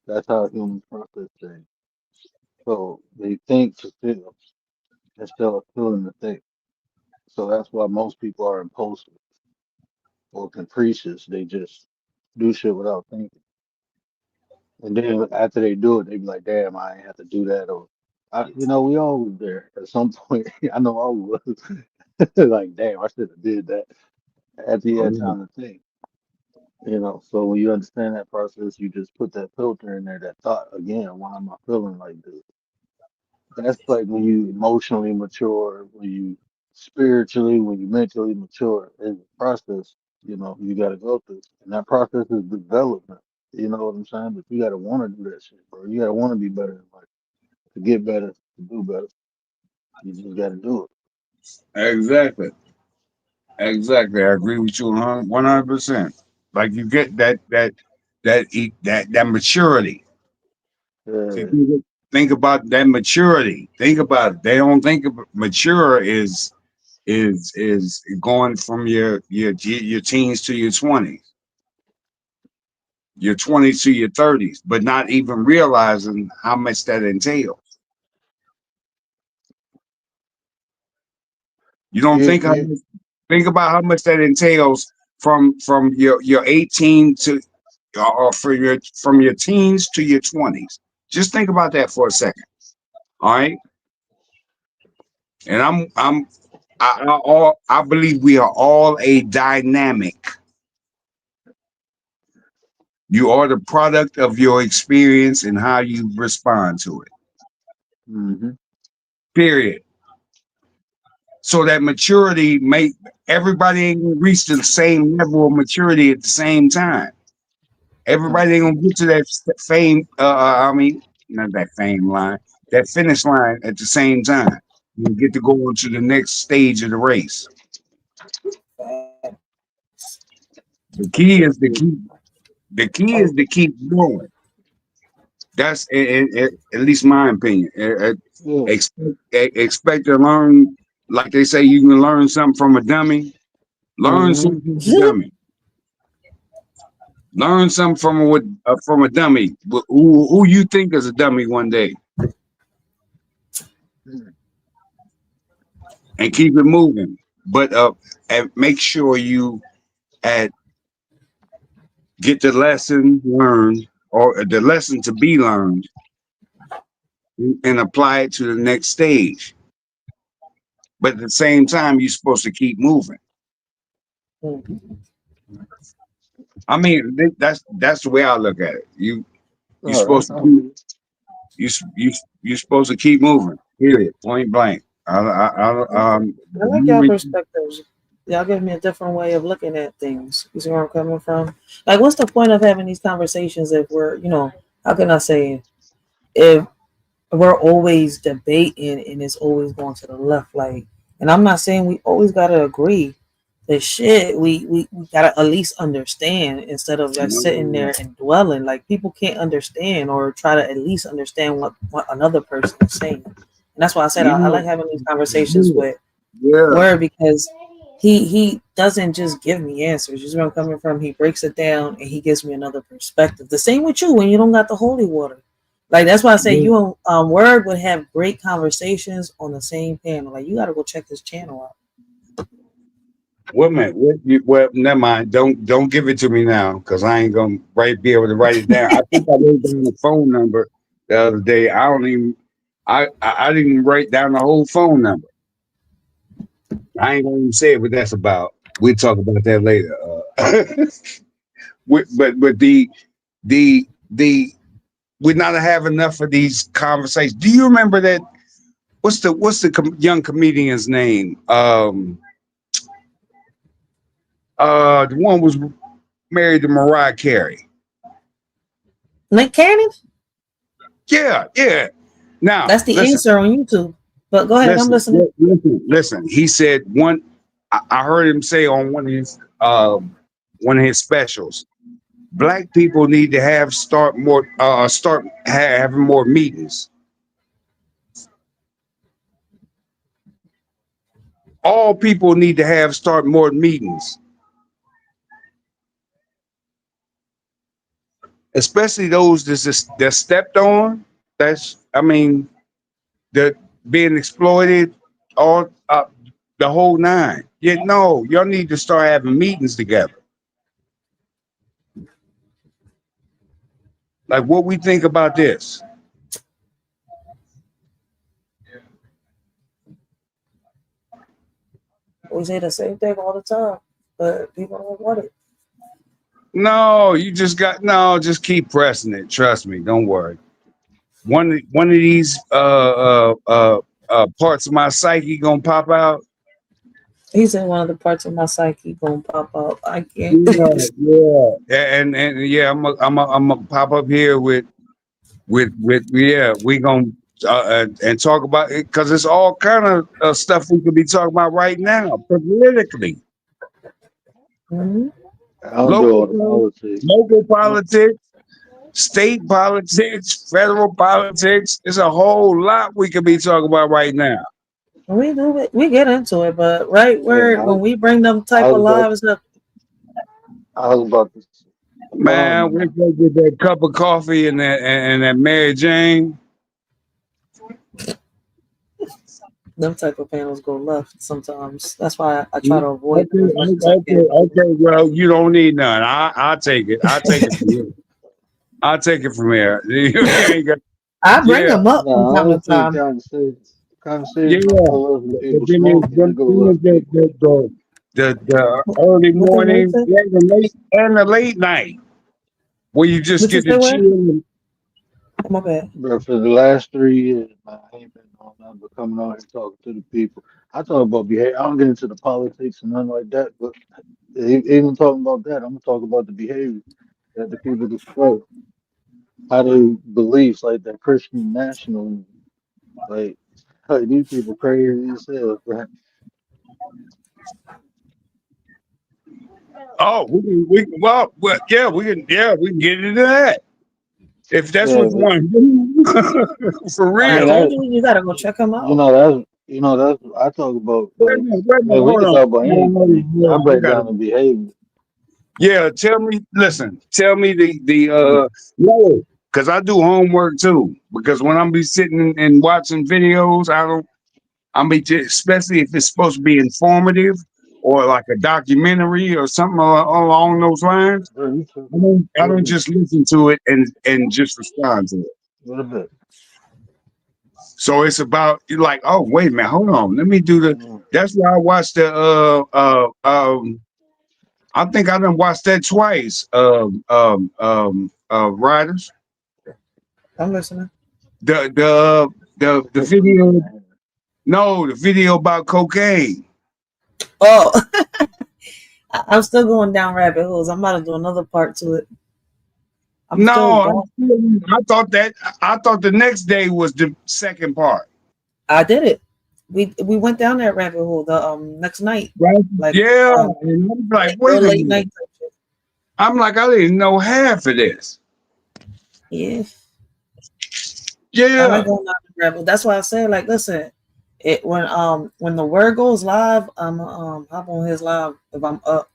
That's how humans process things. So they think to feel instead of feeling to think. So that's why most people are impulsive or capricious. They just do shit without thinking. And then after they do it, they be like, damn, I ain't have to do that. Or, we all was there at some point. I know I was. Like, damn, I should have did that. At the end time to think. So when you understand that process, you just put that filter in there, that thought again, why am I feeling like this? That's like when you emotionally mature, when you spiritually, when you mentally mature. It's a process, you got to go through. And that process is development. You know what I'm saying? But you got to want to do that shit, bro. You got to want to be better in life, to get better, to do better. You just got to do it. Exactly. Exactly. I agree with you 100%. Like you get that maturity. See, Yeah. think about that maturity. Think about it. They don't think of mature is going from your teens to your 20s, your 20s to your 30s, but not even realizing how much that entails. You don't You, think you, think about how much that entails from your 18 to or from your teens to your 20s. Just think about that for a second. All right. And I believe we are all a dynamic. You are the product of your experience and how you respond to it. hmm Period. So that maturity may everybody ain't gonna reach the same level of maturity at the same time. Everybody ain't gonna get to that fame. I mean, not that fame line, that finish line at the same time. You get to go on to the next stage of the race. The key is to keep. The key is to keep going. That's at least my opinion. Yeah. Expect to learn, like they say, you can learn something from a dummy. Learn hmm something from a dummy. Learn something from a dummy. Who you think is a dummy one day, and keep it moving. But and make sure you at get the lesson learned or the lesson to be learned and apply it to the next stage. But at the same time, you're supposed to keep moving. I mean, that's the way I look at it. You're Oh, supposed to keep you're supposed to keep moving. Period. Point blank. I like y'all perspectives. Y'all give me a different way of looking at things. You see where I'm coming from? Like, what's the point of having these conversations if we're, how can I say, if we're always debating and it's always going to the left? Like, and I'm not saying we always gotta agree. The shit we gotta at least understand instead of just sitting there and dwelling. Like, people can't understand or try to at least understand what another person is saying. And that's why I said I like having these conversations with Yeah. Word, because he doesn't just give me answers. You see where I'm coming from? He breaks it down and he gives me another perspective. The same with you when you don't got the holy water. Like, that's why I say you and Word would have great conversations on the same panel. Like, you got to go check this channel out. What man? Well, never mind. Don't give it to me now because I ain't gonna be able to write it down. I think I wrote down the phone number the other day. I don't even. I didn't write down the whole phone number. I ain't gonna even say what that's about. We'll talk about that later. But the we're not have enough of these conversations. Do you remember that? What's the young comedian's name? The one was married to Mariah Carey. Nick Cannon? Yeah, yeah. Now That's the answer on YouTube. But go ahead, I'm listening. Listen. He said one. I heard him say on one of his specials. Black people need to start having more meetings. all people need to start more meetings, especially those that stepped on. That being exploited, all the whole nine. Yeah, no, y'all need to start having meetings together. Like, what we think about this. We say the same thing all the time, but people don't want it. No, just keep pressing it. Trust me, don't worry. One of these parts of my psyche gonna pop out. He said one of the parts of my psyche gonna pop out. I can't. Yeah, and yeah, I'm gonna pop up here with yeah, we gonna and talk about it because it's all kind of stuff we could be talking about right now politically. Mm-hmm. I don't do all the politics. Local politics, state politics, federal politics. It's a whole lot we could be talking about right now. We do it. We get into it, but when we bring them type of lives up, I was about to. Man, we're gonna get that cup of coffee and that Mary Jane. them type of panels go left sometimes. That's why I try to avoid them as much as I can. Okay, well, you don't need none. I'll take it. I'll take it from here. I'll take it from here. I bring them up from time to time. The early morning and the late night where you just get to chill. My bad. Bro, for the last 3 years, man, I ain't been on nothing but coming out here talking to the people. I talk about behavior. I don't get into the politics and nothing like that, but even talking about that, I'm gonna talk about the behavior that the people display. How they beliefs, like that Christian nationalism. Like these people crazy as hell, right? Oh, we can get into that. If that's what you want to do. For real. You gotta go check them out. That's I talk about. Like, we can talk about anything. I break down the behavior. Yeah, tell me the no, because I do homework too. Because when I'm be sitting and watching videos, especially if it's supposed to be informative or like a documentary or something along those lines. I don't just listen to it and just respond to it. What a bit. So it's about like, oh wait a minute, hold on, let me do the. That's why I watched the I think I done watched that twice. Riders. I'm listening. The video. No, the video about cocaine. Oh, I'm still going down rabbit holes. I'm about to do another part to it. I thought the next day was the second part. I did it. We went down that rabbit hole the next night. Right? Like, and I'm like, wait a minute. Night. I'm like, I didn't know half of this. Yeah. Yeah. I like going down the rabbit hole. That's why I say, like, listen, when the word goes live, I'm hop on his live if I'm up,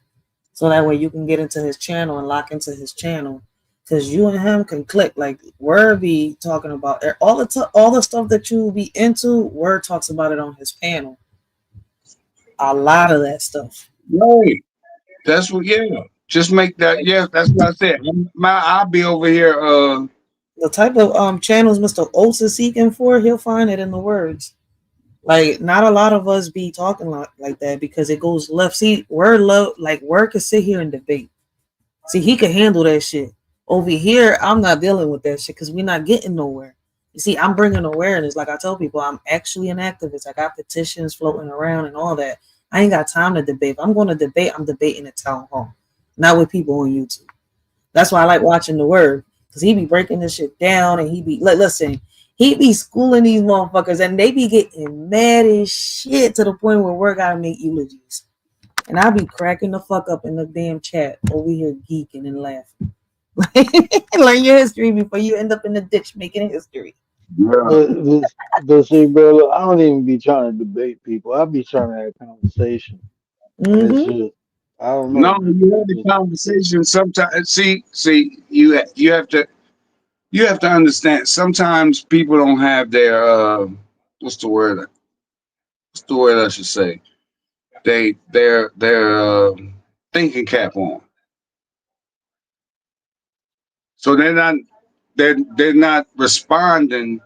so that way you can get into his channel and lock into his channel. Because you and him can click. Like, Word be talking about all the stuff that you be into. Word talks about it on his panel. A lot of that stuff. Right. That's what. Yeah. Just make that. Yeah. That's what I said. I'll be over here. The type of channels Mr. Oates is seeking for, he'll find it in the words. Like, not a lot of us be talking like that because it goes left. See, Word can sit here and debate. See, he can handle that shit. Over here, I'm not dealing with that shit because we're not getting nowhere. You see, I'm bringing awareness. Like I tell people, I'm actually an activist. I got petitions floating around and all that. I ain't got time to debate. If I'm going to debate, I'm debating at town hall, not with people on YouTube. That's why I like watching the Word, because he be breaking this shit down and he be like, listen, he be schooling these motherfuckers and they be getting mad as shit to the point where Word gotta make eulogies. And I be cracking the fuck up in the damn chat over here geeking and laughing. Learn your history before you end up in the ditch making history. Yeah. But see, brother, I don't even be trying to debate people. I be trying to have conversation, and it's Mm-hmm. just I don't know, No, man. you have It's the just conversation sometimes. See, you have to understand. Sometimes people don't have their what's the word? What's the word I should say? Their thinking cap on, so they're not responding.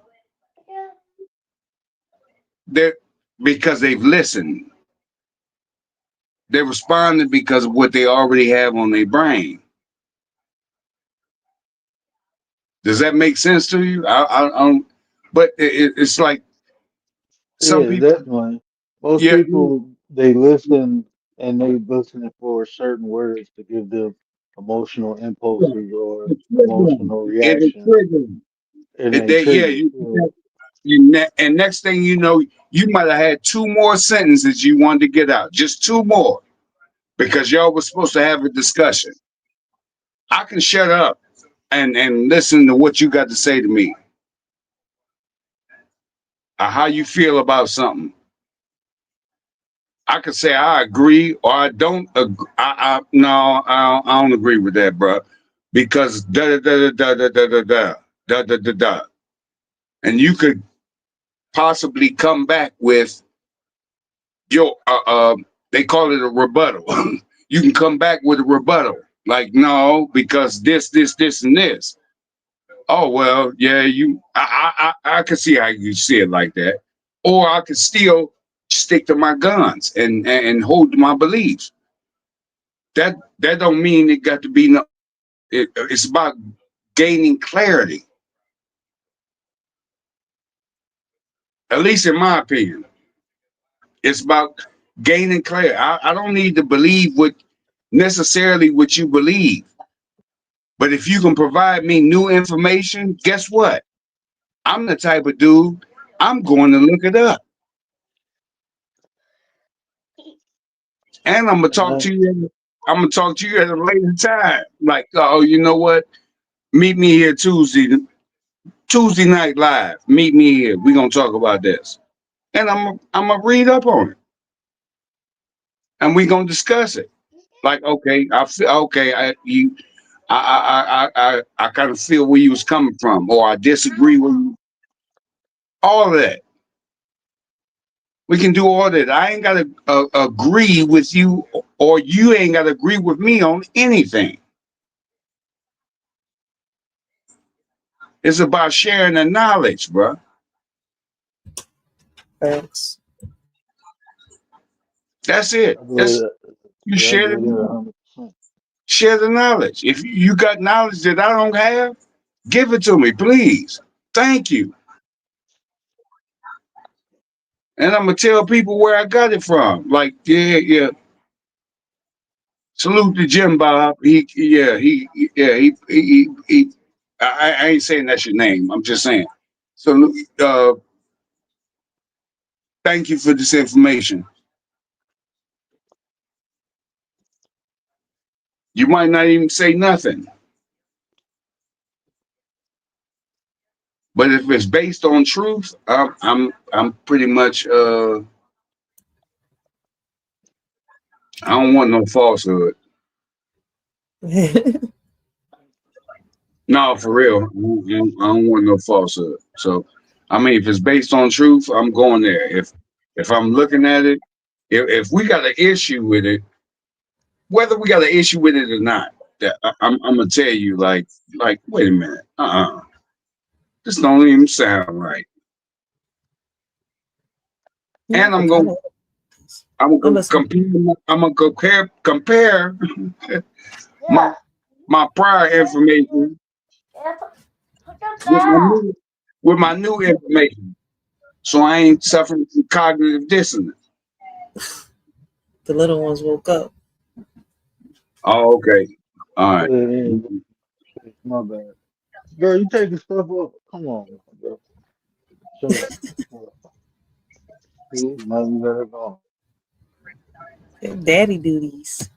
They're because they've listened. They're responding because of what they already have on their brain. Does that make sense to you? I don't. But it's like some yeah, people. definitely. Most Yeah, people they listen and they listening for certain words to give them emotional impulses or it's triggering. emotional It is reactions, triggering. and they They, yeah, trigger. you. Yeah, And next thing you know, you might have had two more sentences you wanted to get out, just two more, because y'all was supposed to have a discussion. I can shut up and listen to what you got to say to me, or how you feel about something. I can say I agree or I don't agree. No, I don't agree with that, bro, because da da da da da da da da da da da da, and you could possibly come back with your they call it a rebuttal. You can come back with a rebuttal, like no, because this, and this. Oh well, yeah, I can see how you see it like that, or I could still stick to my guns and hold to my beliefs. That don't mean it got to be no. It's about gaining clarity, at least in my opinion. It's about gaining clarity. I don't need to believe what necessarily what you believe. But if you can provide me new information, guess what? I'm the type of dude, I'm going to look it up. And and that, I'm gonna talk to you at a later time. Like, oh, you know what? Meet me here Tuesday night live. Meet me here. We're gonna talk about this. And I'm gonna read up on it. And we're gonna discuss it. Like, okay, I feel okay, I kind of feel where you was coming from, or I disagree with you. All of that. We can do all that. I ain't got to agree with you, or you ain't got to agree with me on anything. It's about sharing the knowledge, bro. Thanks. That's it. I believe that. You Yeah, I believe that 100%. share the knowledge. If you got knowledge that I don't have, give it to me, please. Thank you. And I'm gonna tell people where I got it from. Like, yeah. Salute to Jim Bob. He. I ain't saying that's your name. I'm just saying. So, thank you for this information. You might not even say nothing, but if it's based on truth, I'm pretty much I don't want no falsehood. No, for real, I don't want no falsehood. So, I mean, if it's based on truth, I'm going there. If I'm looking at it, if we got an issue with it, whether we got an issue with it or not, that I'm gonna tell you, like, wait a minute, this don't even sound right, Yeah, and I kind of. I'm I'm gonna listening. compare my my prior information with my new information, so I ain't suffering from cognitive dissonance. The little ones woke up. Oh, okay, all right. Yeah, my bad. Girl, you taking stuff up? Come on, bro. Shut up. Shut up. See, now you let her go. Daddy duties.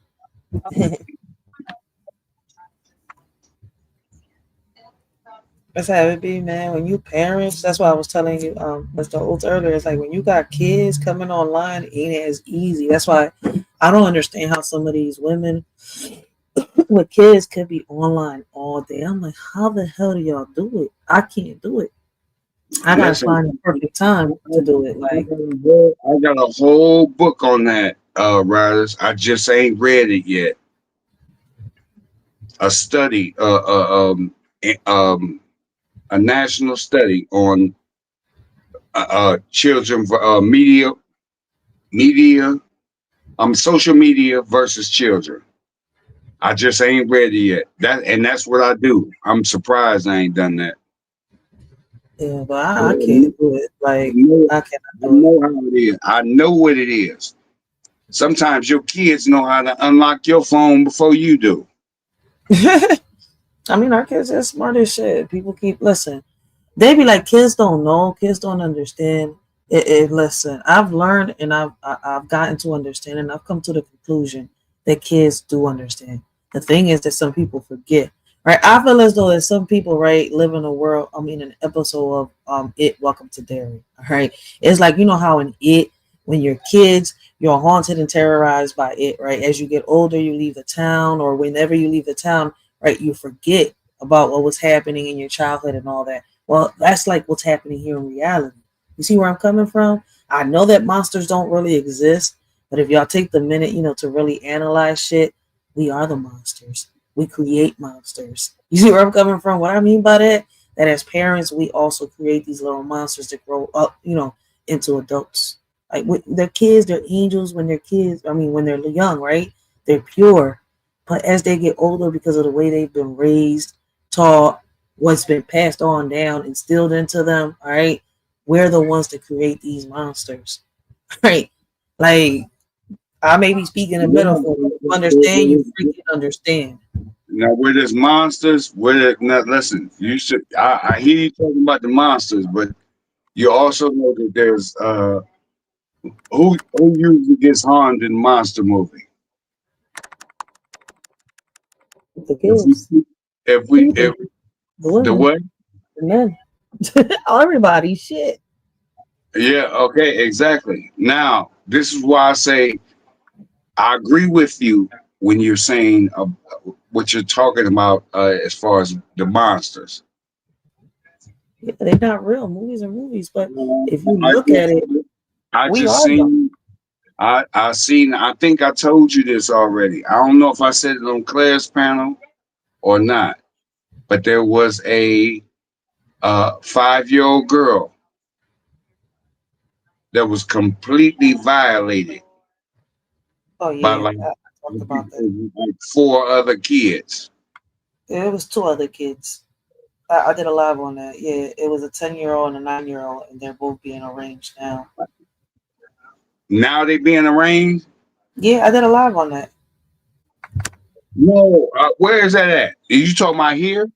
That's how it be, man. When you parents, that's why I was telling you, Mr. Oates earlier. It's like when you got kids coming online, it ain't as easy. That's why I don't understand how some of these women with kids could be online all day. I'm like, how the hell do y'all do it? I can't do it. I gotta Listen, find the perfect time to do it. Like, I got a whole book on that, Riders. I just ain't read it yet. A study, a national study on children, media, social media versus children. I just ain't read it yet. That's what I do. I'm surprised I ain't done that. yeah, but I can't do it. Like, I cannot I do know how it is. I know what it is. Sometimes your kids know how to unlock your phone before you do. it. I mean, our kids are smart as shit. People keep listen. They be like, kids don't know, kids don't understand. Listen, I've learned and I've gotten to understand, and I've come to the conclusion that kids do understand. The thing is that some people forget, right? I feel as though that some people, right, live in a world. I mean, an episode of It Welcome to Derry. All right, it's like you know how in It, when you're kids, you're haunted and terrorized by it, right? As you get older, you leave the town, or whenever you leave the town, right, you forget about what was happening in your childhood and all that. Well, that's like what's happening here in reality. You see where I'm coming from? I know that monsters don't really exist, but if y'all take the minute, to really analyze shit, we are the monsters. We create monsters. You see where I'm coming from? What I mean by that? That as parents, we also create these little monsters that grow up, into adults. Like they're kids, they're angels when they're kids. I mean, when they're young, right? They're pure. But as they get older, because of the way they've been raised, taught, what's been passed on down, instilled into them, all right, we're the ones that create these monsters, right? Like, I may be speaking in metaphor, but you understand, you freaking understand. Now, where there's monsters, now listen, you should. I hear you talking about the monsters, but you also know that there's who usually gets harmed in monster movie. The If we kids, if people, the the women, what? the men, everybody, shit. Yeah, okay, exactly. Now, this is why I say I agree with you when you're saying what you're talking about as far as the monsters. Yeah, they're not real. Movies are movies, but if you I look at just it, I we just are them. seen I seen I think I told you this already. I don't know if I said it on Claire's panel or not, but there was a 5-year-old girl that was completely violated Oh by yeah, I talked about that. like 4 other kids. Yeah, it was two other kids. I did a live on that. Yeah, it was a 10-year-old and a 9-year-old, and they're both being arranged now. Now they being arraigned. Yeah, I did a live on that. No, where is that at? Are you talking about here?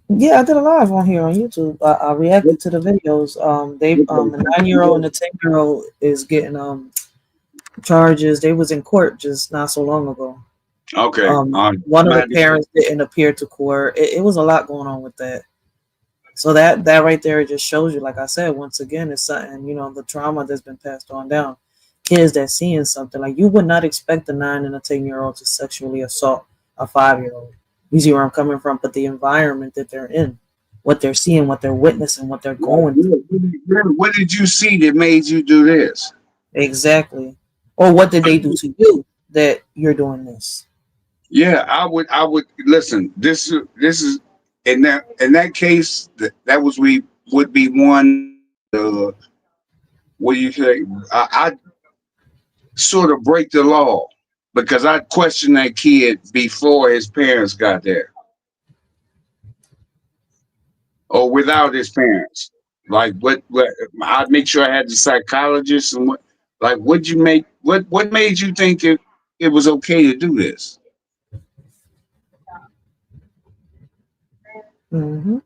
Yeah, I did a live on here on YouTube. I reacted to the videos. The 9-year-old and the 10-year-old is getting charges. They was in court just not so long ago. Okay. One of the parents didn't appear to court. It was a lot going on with that. So that right there just shows you, like I said, once again, it's something, the trauma that's been passed on down. Kids that seeing something like you would not expect a 9 and a 10-year-old to sexually assault a 5-year-old. You see where I'm coming from? But the environment that they're in, what they're seeing, what they're witnessing, what they're going through. What did you see that made you do this? Exactly. Or what did they do to you that you're doing this? Yeah, I would listen. This is in that case that was we would be one. What do you say? I sort of break the law because I questioned that kid before his parents got there or without his parents. Like what I'd make sure I had the psychologist and what made you think it was okay to do this? Mm-hmm.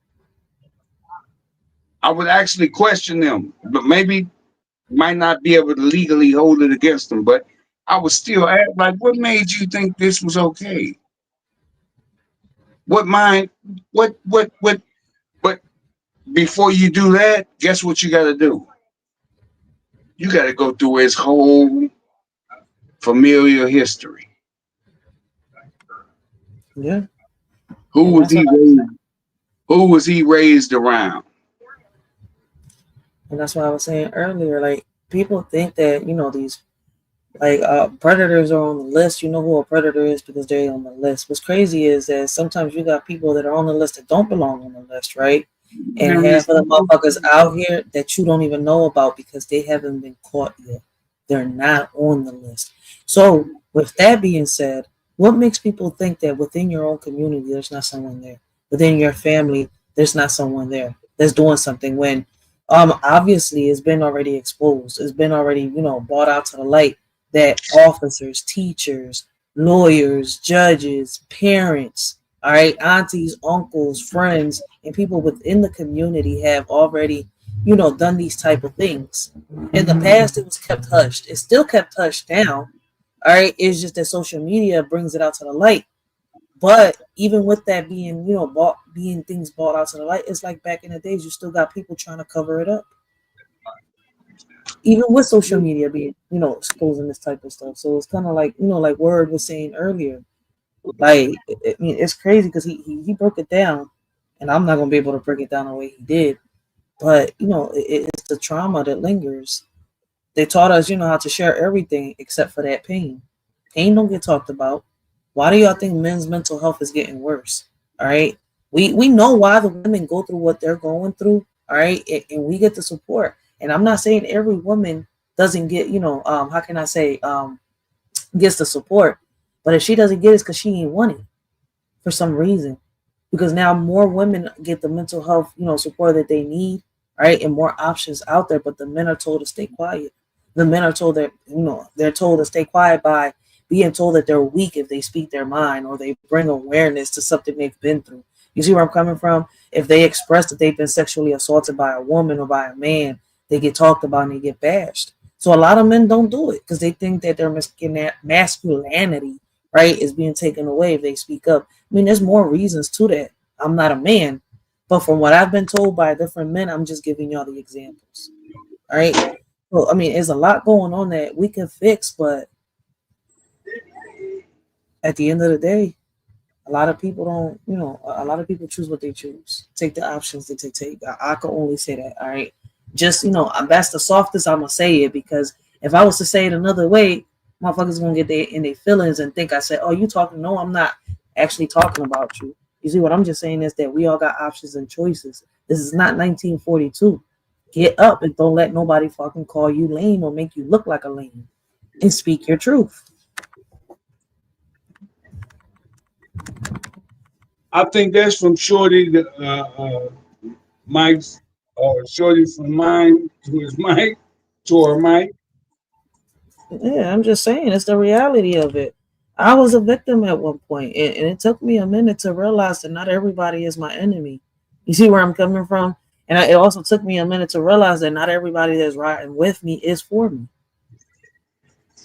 I would actually question them, but maybe might not be able to legally hold it against them. But I would still ask, like, what made you think this was okay? What mind? What? But before you do that, guess what you got to do? You got to go through his whole familial history. Yeah. Who And was that's he what raised? Who was he raised around? and that's what I was saying earlier. Like people think that, these like predators are on the list. You know who a predator is because they're on the list. What's crazy is that sometimes you got people that are on the list that don't belong on the list, right? And half of the motherfuckers out here that you don't even know about because they haven't been caught yet. They're not on the list. So with that being said, what makes people think that within your own community there's not someone there? Within your family, there's not someone there that's doing something when obviously it's been already exposed. It's been already, brought out to the light that officers, teachers, lawyers, judges, parents, all right, aunties, uncles, friends, and people within the community have already, done these type of things. In the past, it was kept hushed. It's still kept hushed now. All right, it's just that social media brings it out to the light. But even with that being, being things brought out to the light, it's like back in the days, you still got people trying to cover it up. Even with social media being, exposing this type of stuff. So it's kind of like, like Word was saying earlier. Like, I mean, it's crazy because he broke it down, and I'm not gonna be able to break it down the way he did. But it's the trauma that lingers. They taught us, how to share everything except for that pain. Pain don't get talked about. Why do y'all think men's mental health is getting worse? All right, we know why the women go through what they're going through. All right, and we get the support. And I'm not saying every woman doesn't get, how can I say, gets the support. But if she doesn't get it, it's because she ain't want it for some reason. Because now more women get the mental health, support that they need, right? And more options out there. But the men are told to stay quiet. The men are told that, they're told to stay quiet by being told that they're weak if they speak their mind or they bring awareness to something they've been through. You see where I'm coming from? If they express that they've been sexually assaulted by a woman or by a man, they get talked about and they get bashed. So a lot of men don't do it because they think that their masculinity, right, is being taken away if they speak up. I mean, there's more reasons to that. I'm not a man, but from what I've been told by different men, I'm just giving y'all the examples. All right. Well, I mean, there's a lot going on that we can fix, but at the end of the day, a lot of people don't, a lot of people choose what they choose. Take the options that they take. I can only say that. All right. Just, that's the softest I'm going to say it because if I was to say it another way, motherfuckers going to get in their feelings and think I said, oh, you talking? No, I'm not actually talking about you. You see, what I'm just saying is that we all got options and choices. This is not 1942. Get up and don't let nobody fucking call you lame or make you look like a lame and speak your truth. I think that's from Shorty to Mike's, or Shorty from mine to his Mike, to her Mike. Yeah, I'm just saying it's the reality of it. I was a victim at one point, and it took me a minute to realize that not everybody is my enemy. You see where I'm coming from? And it also took me a minute to realize that not everybody that's riding with me is for me.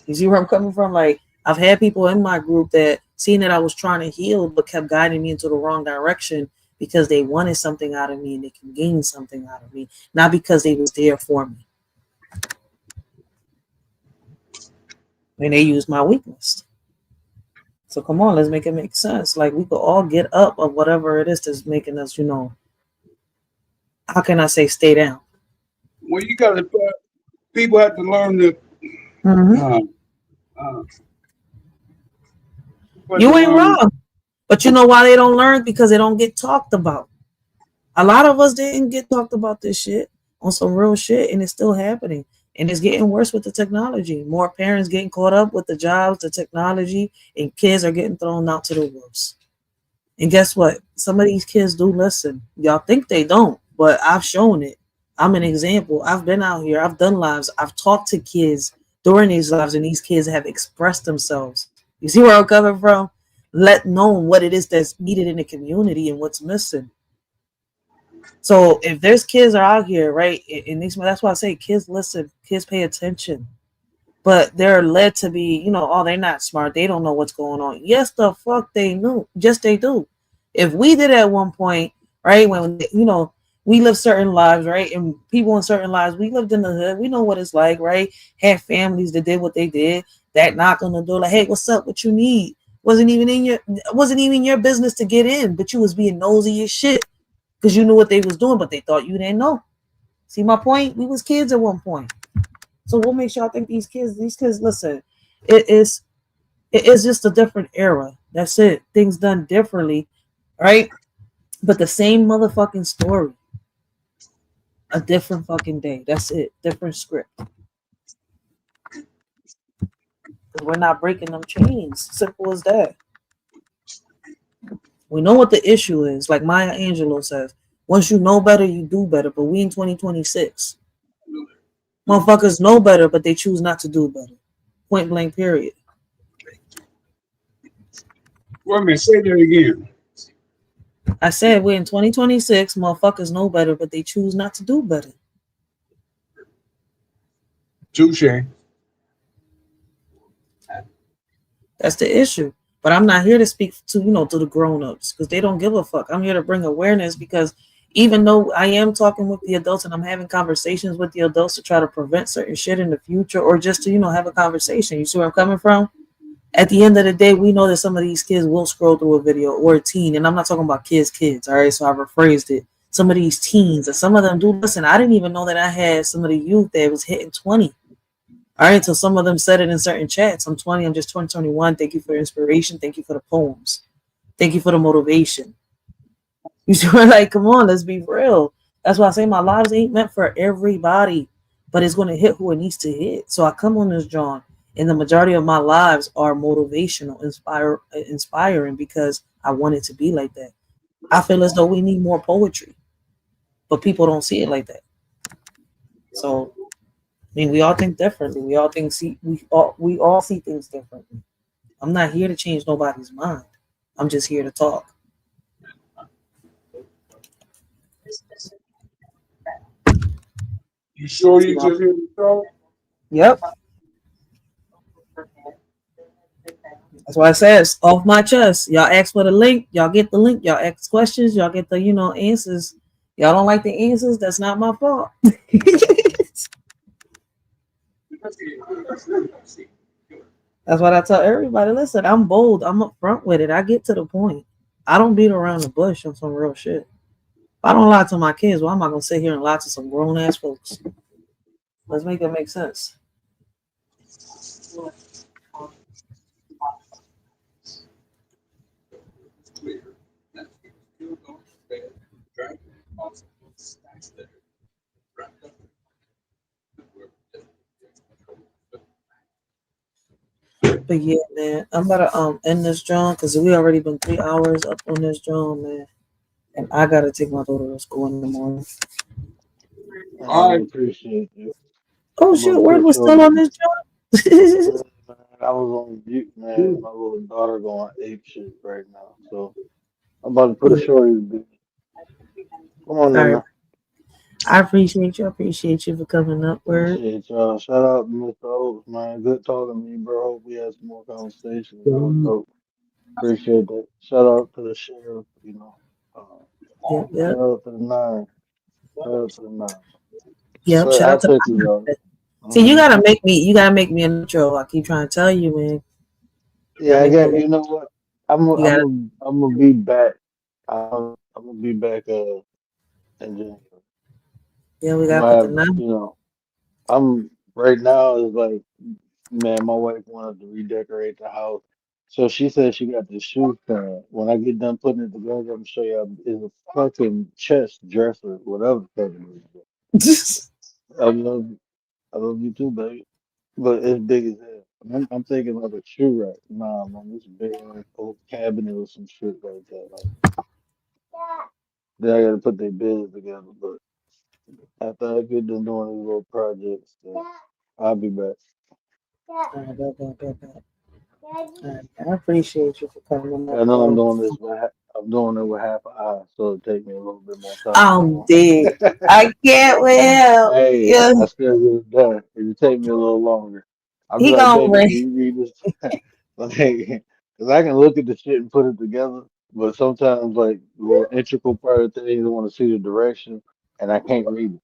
You see where I'm coming from? Like, I've had people in my group that seen that I was trying to heal, but kept guiding me into the wrong direction because they wanted something out of me and they can gain something out of me, not because they was there for me. And they used my weakness. So come on, let's make it make sense. Like we could all get up of whatever it is that's making us, how can I say stay down? Well, you got to, people have to learn to. You ain't wrong. But you know why they don't learn? Because they don't get talked about. A lot of us didn't get talked about this shit on some real shit, and it's still happening. And it's getting worse with the technology. More parents getting caught up with the jobs, the technology, and kids are getting thrown out to the wolves. And guess what? Some of these kids do listen. Y'all think they don't, but I've shown it. I'm an example. I've been out here. I've done lives. I've talked to kids during these lives, and these kids have expressed themselves. You see where I'm coming from? Let known what it is that's needed in the community and what's missing. So if there's kids are out here, right, and that's why I say kids listen, kids pay attention, but they're led to be, oh, they're not smart. They don't know what's going on. Yes, the fuck they knew. Yes, they do. If we did at one point, right, when, We live certain lives, right? And people in certain lives, we lived in the hood. We know what it's like, right? Had families that did what they did. That knock on the door, like, hey, what's up? What you need? Wasn't even your business to get in, but you was being nosy as shit because you knew what they was doing, but they thought you didn't know. See my point? We was kids at one point. So what makes y'all think these kids, listen, it's just a different era. That's it. Things done differently, right? But the same motherfucking story. A different fucking day. That's it. Different script. We're not breaking them chains. Simple as that. We know what the issue is. Like Maya Angelou says, once you know better, you do better. But we in 2026. Motherfuckers know better, but they choose not to do better. Point blank, period. Wait a minute, say that again. I said we're in 2026. Motherfuckers know better, but they choose not to do better. Touche. That's the issue. But I'm not here to speak to, to the grown-ups because they don't give a fuck. I'm here to bring awareness because even though I am talking with the adults and I'm having conversations with the adults to try to prevent certain shit in the future or just to, have a conversation. You see where I'm coming from? At the end of the day, we know that some of these kids will scroll through a video or a teen. And I'm not talking about kids. All right. So I rephrased it. Some of these teens and some of them do listen. I didn't even know that I had some of the youth that was hitting 20. All right. So some of them said it in certain chats. I'm 20. I'm just 21. Thank you for inspiration. Thank you for the poems. Thank you for the motivation. You see, we're like, come on, let's be real. That's why I say my lives ain't meant for everybody, but it's going to hit who it needs to hit. So I come on this, John. And the majority of my lives are motivational, inspiring because I want it to be like that. I feel as though we need more poetry, but people don't see it like that. So, we all think differently. We all see things differently. I'm not here to change nobody's mind. I'm just here to talk. You sure you just here to talk? Yep. That's why I said it's off my chest. Y'all ask for the link. Y'all get the link. Y'all ask questions. Y'all get the, answers. Y'all don't like the answers. That's not my fault. That's what I tell everybody. Listen, I'm bold. I'm up front with it. I get to the point. I don't beat around the bush on some real shit. If I don't lie to my kids, why am I going to sit here and lie to some grown-ass folks? Let's make it make sense. But yeah, man, I'm about to end this John because we already been 3 hours up on this John, man, and I gotta take my daughter to school in the morning. I appreciate you. Oh shit, word was still on this John. I was on mute, man. My little daughter going ape shit right now, so I'm about to put a shorty to bed. Come on, All now. right. I appreciate you. I appreciate you for coming up. Word. Appreciate y'all. Shout out to Mr. Oaks, man. Good talking to you, bro. Hope we have some more conversations. That was dope. Appreciate that. Shout out to the sheriff, Yep. Shout out to the 9. Shout out to the 9. Yep. But Shout I'll out to check you out. See, you gotta make me an intro. I keep trying to tell you, man. Yeah, I got. You know what? I'm gonna be back. I'm gonna be back. In January. Yeah, we gotta put the 9. I'm right now. Is like, man, my wife wanted to redecorate the house, so she said she got this shoe stand. When I get done putting it together, I'm gonna show you. It's a fucking chest dresser, whatever the fuck it is. I love you too, baby. But it's big as hell. I'm thinking like a shoe rack. Nah, man, this big old cabinet or some shit like that. Like, then I gotta put their beds together. But after I get done doing these little projects, I'll be back. I appreciate you for coming up. I know I'm doing this. I'm doing it with half an eye, so it'll take me a little bit more time. I'm dead. I can't wait. Hey, Yeah. I still get it done. It'll take me a little longer. I'll be He like, gonna baby, can you read this? Like, because I can look at the shit and put it together, but sometimes, like, little integral part of things, I want to see the direction. and I can't read it.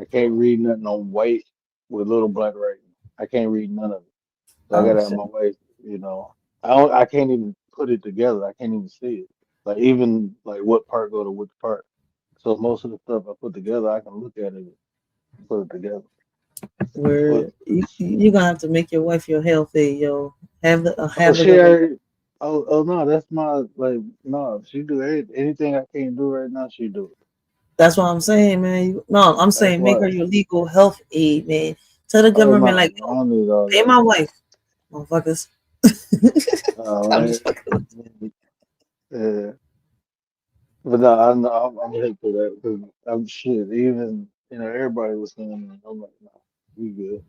I can't read nothing on white with little black writing. I can't read none of it. So I Oh gotta have shit. my way, you know. I can't even put it together. I can't even see it. Like even like what part go to which part. So most of the stuff I put together, I can look at it and put it together. But Where you gonna have to make your wife your healthy, yo. oh, Have it she like a, already. Oh no, that's my like no. She do anything I can't do right now. She do it. that's what I'm saying, man. No, I'm That's saying make why. her your legal health aid, man. Tell the Oh government no, like, I yo, don't need all pay that. my wife, motherfuckers. I'm Man. just fucking. Yeah. But no, I'm hip to that because I'm shit. Even everybody was saying that. I'm like, no, we good.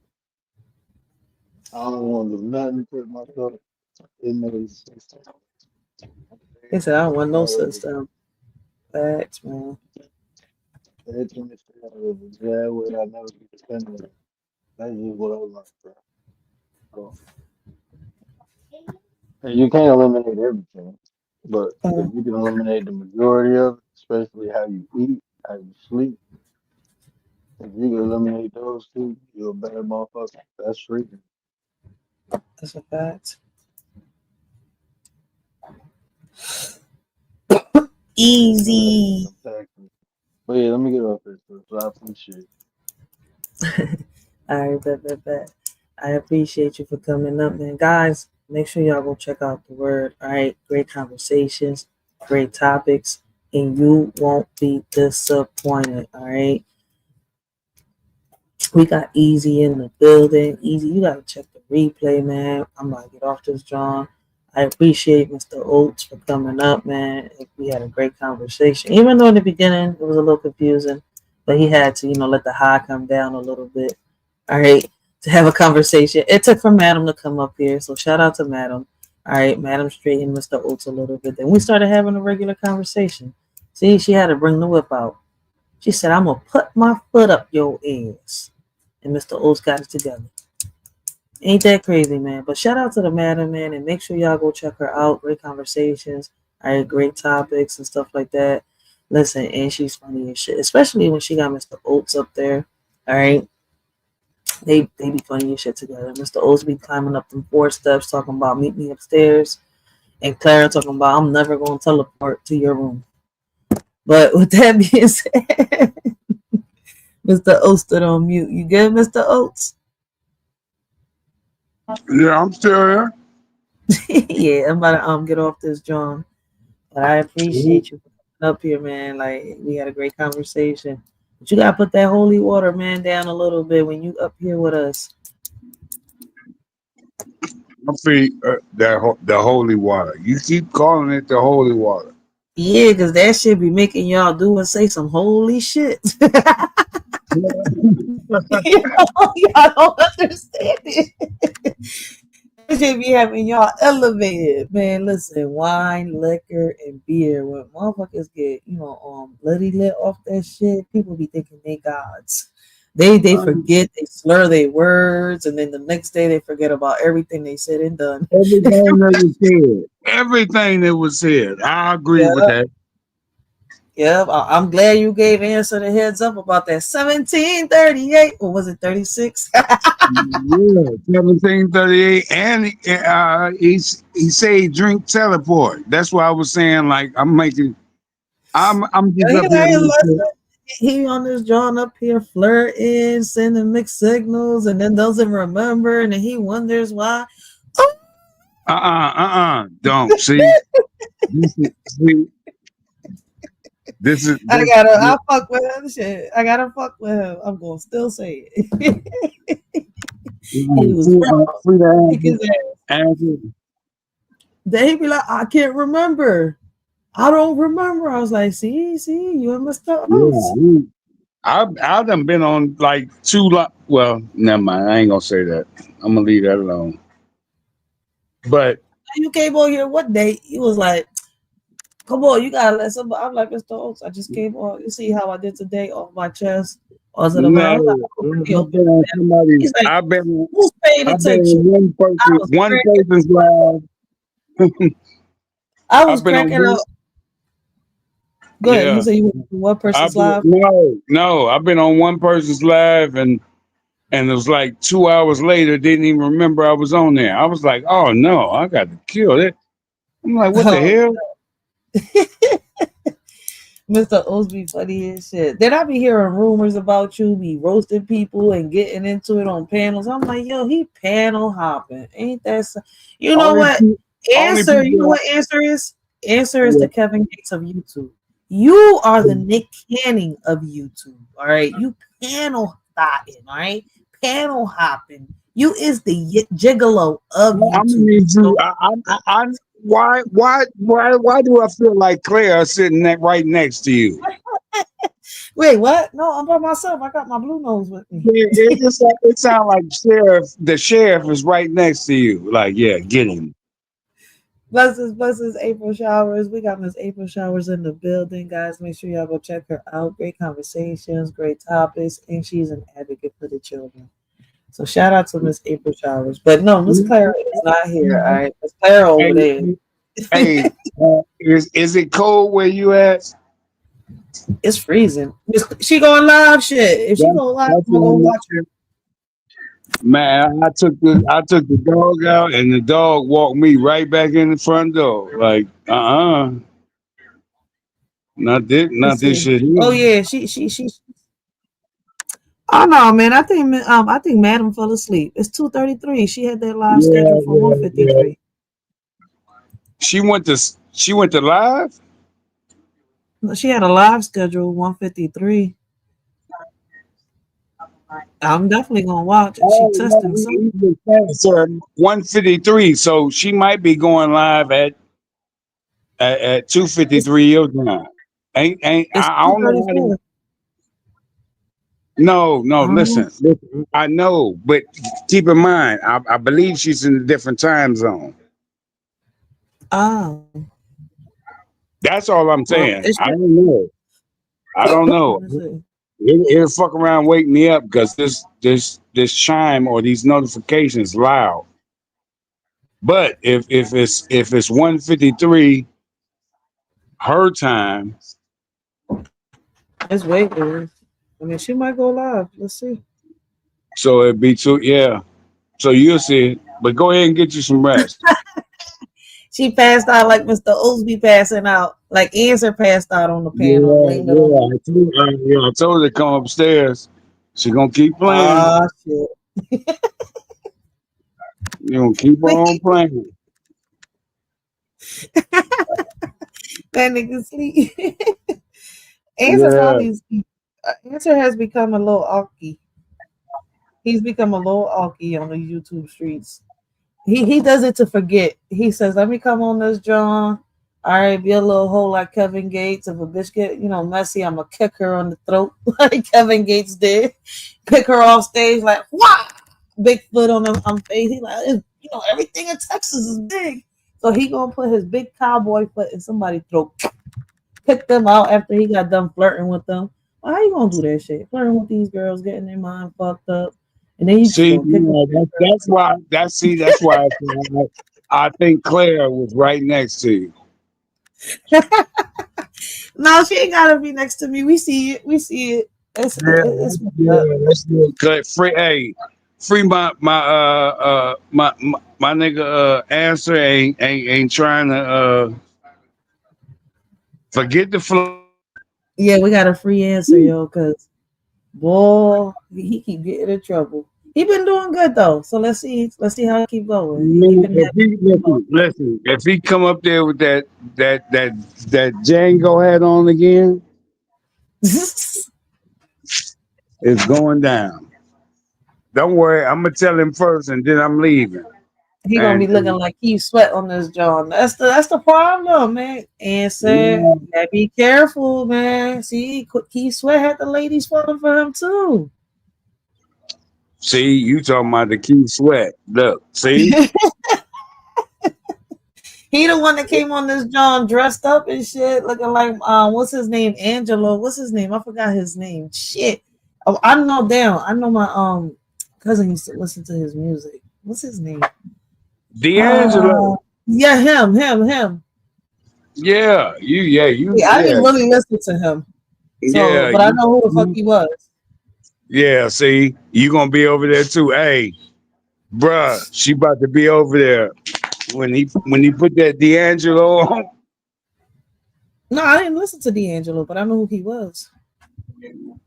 I don't want to do nothing to put myself in those. He said I don't want no Already, system. Facts, man. it's in the yeah, what I never be defending. That's just what I was like, bro. So, and you can't eliminate everything, but if Uh, you can eliminate the majority of it, especially how you eat, how you sleep, if you can eliminate those two, you're a better motherfucker. That's freaking. that's a fact. Easy. Exactly. But yeah, let me get off this. So I appreciate it. All right, bet. I appreciate you for coming up, man. Guys, make sure y'all go check out the word. All right, great conversations, great topics, and you won't be disappointed. All right, we got Easy in the building. Easy, you gotta check the replay, man. I'm gonna get off this, John. I appreciate Mr. Oates for coming up, man. We had a great conversation, even though in the beginning it was a little confusing, but he had to, let the high come down a little bit. All right, to have a conversation. It took for Madam to come up here, so shout out to Madam. All right, Madam straightened Mr. Oates a little bit. Then we started having a regular conversation. See, she had to bring the whip out. She said, "I'm gonna put my foot up your ass," and Mr. Oates got it together. Ain't that crazy, man? But shout out to the Madam, man, and make sure y'all go check her out. Great conversations, all right, great topics and stuff like that. Listen, and she's funny as shit, especially when she got Mr. Oates up there. All right. They be funny as shit together. Mr. O's be climbing up them 4 steps talking about meet me upstairs. And Clara talking about I'm never gonna teleport to your room. But with that being said, Mr. Oates stood on mute. You good, Mr. Oates? Yeah, I'm still here. Yeah, I'm about to get off this, John. But I appreciate you for coming up here, man. Like we had a great conversation. But you gotta put that holy water, man, down a little bit when you up here with us. I feed the holy water. You keep calling it the holy water. Yeah, because that shit be making y'all do and say some holy shit. Y'all don't understand it. It should be having y'all elevated, man. Listen, wine, liquor, and beer. When motherfuckers get, bloody lit off that shit, people be thinking they gods. They forget, they slur their words, and then the next day they forget about everything they said and done. Everything that was said. I agree Yeah. with that. Yeah, I'm glad you gave Answer the heads up about that 1738, or was it 36? Yeah, 1738, and he said drink teleport. That's why I was saying like I'm just up here. He on this John up here flirting, sending mixed signals, and then doesn't remember, and then he wonders why. Don't see. This is I fuck with him. Shit, I gotta fuck with him. I'm gonna still say it. He was wrong. Then he be like, I can't remember. I don't remember. I was like, see, you and Mr. Oates. Yeah, I done been on like well, never mind. I ain't gonna say that. I'm gonna leave that alone. But You came on here one day. He was like, come on, you gotta let somebody. I'm like, Mr. Oates, I just came on. You see how I did today off my chest? Or is it about? He's like, I've been who's paying attention? one person's live. I was cracking up. Go ahead. You Yeah. say you went to one person's live? No, I've been on one person's live and it was like 2 hours later, didn't even remember I was on there. I was like, oh no, I got to kill it. I'm like, what the Oh, hell? Mr. Osby funny as shit. Then I be hearing rumors about you be roasting people and getting into it on panels. I'm like, yo, he panel hopping. Ain't that you know Only, what? only Answer, you know people. what answer is? Answer is Yeah. the Kevin Gates of YouTube. You are the Nick Canning of YouTube. All right. You panel hopping, all right? Panel hopping. You is the gigolo of I'm gonna YouTube. need you. Why do I feel like Claire sitting right next to you? Wait, what? No, I'm by myself. I got my blue nose with me. It sounds like the sheriff is right next to you. Like, yeah, get him. Blessings, April Showers. We got Miss April Showers in the building, guys. Make sure y'all go check her out. Great conversations, great topics, and she's an advocate for the children. So shout out to Miss April Showers. But no, Miss Clara is not here. All right, Miss Clara over there. Hey, is it cold where you at? It's freezing. She going live, shit. If she go live, I'm gonna go watch her. Man, I took the dog out, and the dog walked me right back in the front door. Like, not this shit. Oh yeah, she. Oh no, man! I think Madam fell asleep. It's 2:33. She had that live schedule for 1:53. She went to live. She had a live schedule 1:53. I'm definitely gonna watch. She testing something. 1:53. So she might be going live at 2:53 your time. Ain't I don't know how to. No, listen. I know, but keep in mind, I believe she's in a different time zone. Oh. That's all I'm saying. Well, I don't know. It'll fuck around, wake me up because this chime or these notifications loud. But if it's 1:53 her time, it's way good. I mean, she might go live. Let's see. so it'd be two. Yeah. So you'll see it. But go ahead and get you some rest. She passed out like Mr. Osby passing out. Like Answer passed out on the panel. I told her to come upstairs. She gonna keep playing. Oh shit. You gonna keep on playing. That nigga sleep. Answer probably sleep. Answer has become a little alky. He's become a little alky on the YouTube streets. He does it to forget. He says, "Let me come on this John. All right, be a little hoe like Kevin Gates. If a bitch get, messy, I'm gonna kick her on the throat like Kevin Gates did. Pick her off stage like what? Big foot on him. Face. He like, everything in Texas is big. So he gonna put his big cowboy foot in somebody's throat. Pick them out after he got done flirting with them. Well, how you gonna do that shit? Flirting with these girls, getting their mind fucked up. And then you see, that's why I think Claire was right next to you. No, she ain't gotta be next to me. We see it. It's Free my nigga Answer ain't trying to forget the flow. Yeah, we got a free Answer, yo, because boy, he keep getting in trouble. He been doing good though, so let's see how he keep going. Listen, if he come up there with that Django hat on again, it's going down. Don't worry, I'm gonna tell him first, and then I'm leaving. He gonna be looking like Keith Sweat on this John. That's the problem, man. Answer, be careful, man. See, Keith Sweat had the ladies falling for him too. See, you talking about the Keith Sweat. Look, see? He the one that came on this John dressed up and shit, looking like what's his name? Angelo. What's his name? I forgot his name. Shit. Oh, I know my cousin used to listen to his music. What's his name? D'Angelo. Yeah, him. Yeah, See, I didn't really listen to him. So, yeah, but I know who the fuck he was. yeah. See, you gonna be over there too. Hey, bruh, she about to be over there when he put that D'Angelo on. No, I didn't listen to D'Angelo, but I know who he was.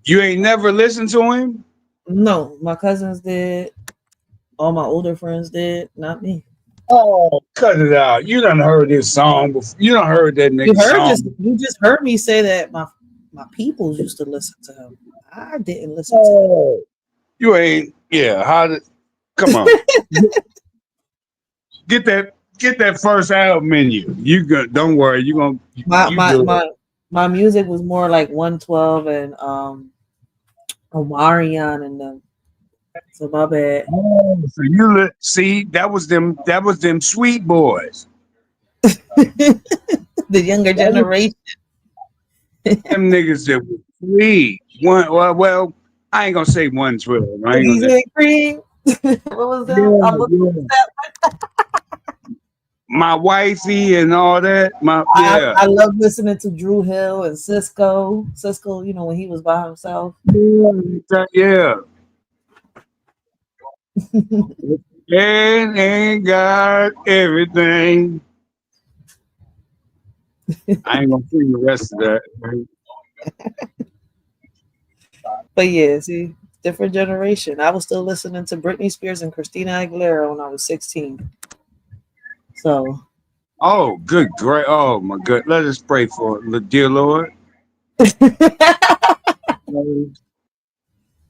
You ain't never listened to him? No, my cousins did. All my older friends did. Not me. Oh, cut it out. You done heard this song before. You done heard that You nigga heard song. you just heard me say that my peoples used to listen to him. I didn't listen to him. You ain't, yeah. Come on. Get that first album in you. You gonna, don't worry, you gonna My music was more like 112 and Omarion and them. So my bad. Oh, so you see that was them sweet boys. The younger generation. Them niggas that were sweet. Well, I ain't gonna say 112. I ain't gonna say Cream. What was that? My wifey and all that. I love listening to Drew Hill and Cisco. Cisco, you know, when he was by himself. Yeah. And ain't got everything. I ain't gonna sing the rest of that. But yeah, see, different generation. I was still listening to Britney Spears and Christina Aguilera when I was 16. So. Oh, good, great. Oh my God. Let us pray for it, dear Lord.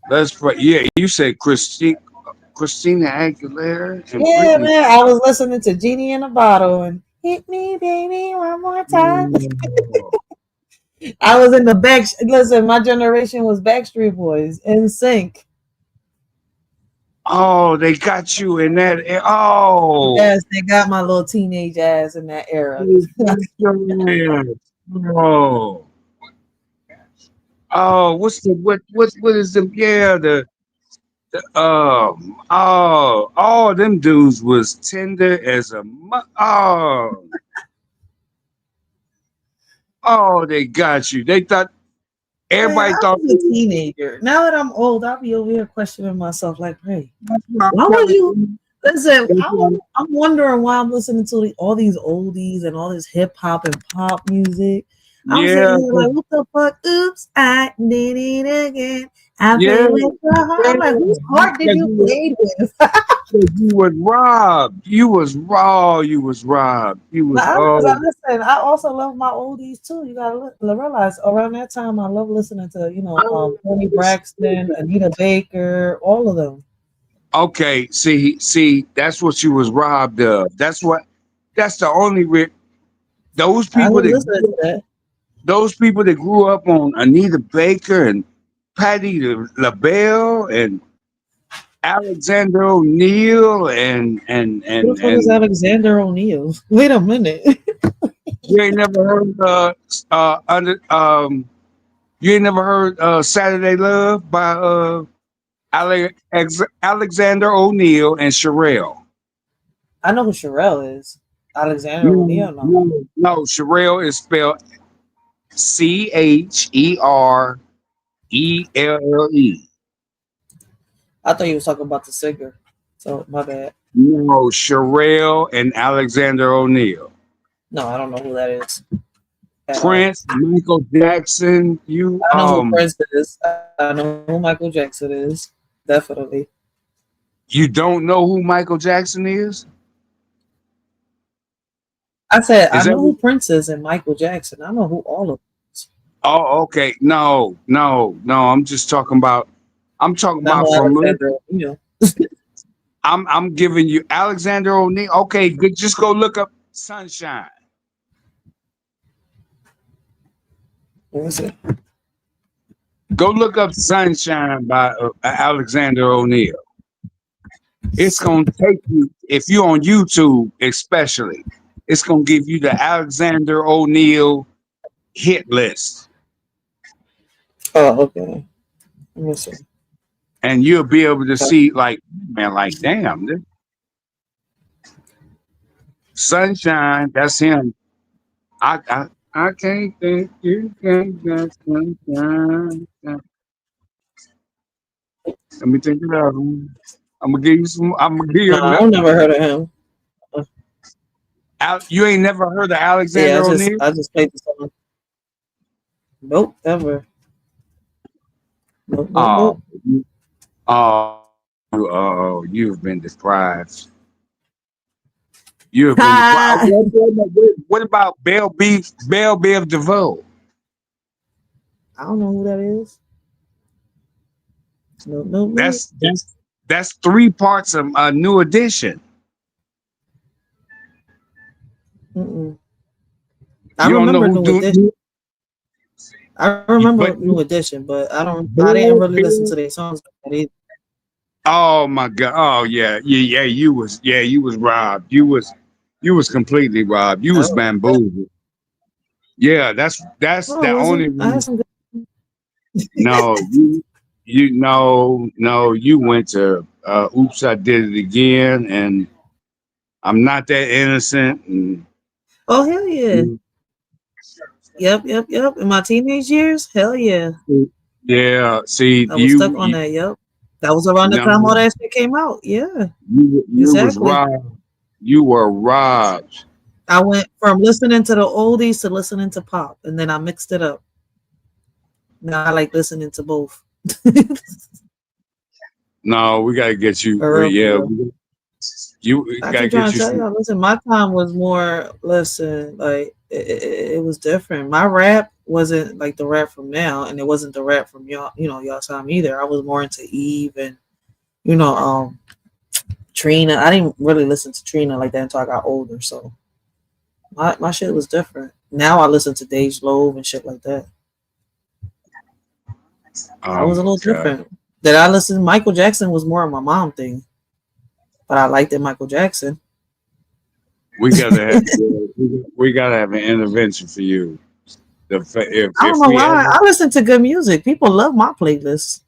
Let's pray. Yeah, you said Christina Aguilera. And yeah, Britney. man. I was listening to Genie in a Bottle and Hit Me, Baby, One More Time. I was in the back. Listen, my generation was Backstreet Boys, NSYNC. Oh, they got you in that. Oh, yes, they got my little teenage ass in that era. Oh, what is the them dudes was tender as a they got you. They thought everybody thought I was a teenager. Now that I'm old, I'll be over here questioning myself like, hey, why would you listen? I'm wondering why I'm listening to all these oldies and all this hip hop and pop music. I'm sitting here like, what the fuck? Oops, I did it again. I played with your heart. I'm like, whose heart did you play with? You was robbed. You was raw. You was robbed. You was. Listen, I also love my oldies too. You gotta realize around that time, I love listening to Toni Braxton, Anita Baker, all of them. Okay, see, that's what you was robbed of. That's the only those people those people that grew up on Anita Baker and Patti LaBelle and Alexander O'Neal and who the fuck is Alexander O'Neal? Wait a minute. You ain't never heard you ain't never heard Saturday Love by Alexander O'Neal and Sherelle. I know who Sherelle is. Alexander O'Neal, no, Sherelle is spelled CHERELLE. I thought you was talking about the singer. So my bad. No, Sherelle and Alexander O'Neal. No, I don't know who that is. Prince, Michael Jackson. I know who Prince is. I know who Michael Jackson is. Definitely. You don't know who Michael Jackson is? I said I know who Prince is and Michael Jackson. I know who all of them is. Oh, okay. No. I'm just talking about. I'm talking about from. I'm giving you Alexander O'Neal. Okay, good. Just go look up Sunshine. What was it? Go look up Sunshine by Alexander O'Neal. It's going to take you, if you're on YouTube especially, it's going to give you the Alexander O'Neal hit list. Oh, okay. Let me see. And you'll be able to see, like, man, like, damn. Sunshine, that's him. I can't think you can't just let me think it out. I'm gonna give you some. I'm gonna give you No, another. I've never heard of him. You ain't never heard of Yeah, Alexander O'Neal? I just played the song. Nope, ever. Nope, nope, Oh, nope. you've been deprived. You have been deprived. Ha! What about Belle Biv DeVoe? I don't know who that is. Nope, nope, nope. That's 3 parts of a New Edition. Mm-mm. I You don't know remember who New do, Edition. I remember but New Edition, but I didn't really listen to their songs. oh my God! Oh yeah. You was robbed. You was completely robbed. You was Oh, bamboozled. Yeah, that's no, it the only wasn't. I had reason. some good. No, no, you went to oops, I did it again, and I'm not that innocent. And Oh hell yeah! mm, Yep. In my teenage years, hell yeah, yeah, see, I was stuck on that. Yep, that was around the no, time all that shit came out. Yeah, you was exactly. robbed. You were robbed. I went from listening to the oldies to listening to pop, and then I mixed it up. Now I like listening to both. No, we gotta get you. For real, Yeah, for real. you I gotta keep get trying to you tell some. y'all, listen, my time was more, listen, like, it was different. My rap wasn't like the rap from now, and it wasn't the rap from y'all, y'all time either. I was more into Eve and, Trina. I didn't really listen to Trina like that until I got older, so my shit was different. Now I listen to Dej Loaf and shit like that. I Oh was a my little God, different. That I listened, Michael Jackson was more of my mom thing, but I liked it, Michael Jackson. we gotta have we gotta have an intervention for you. I don't If know we ever why. I listen to good music. People love my playlist.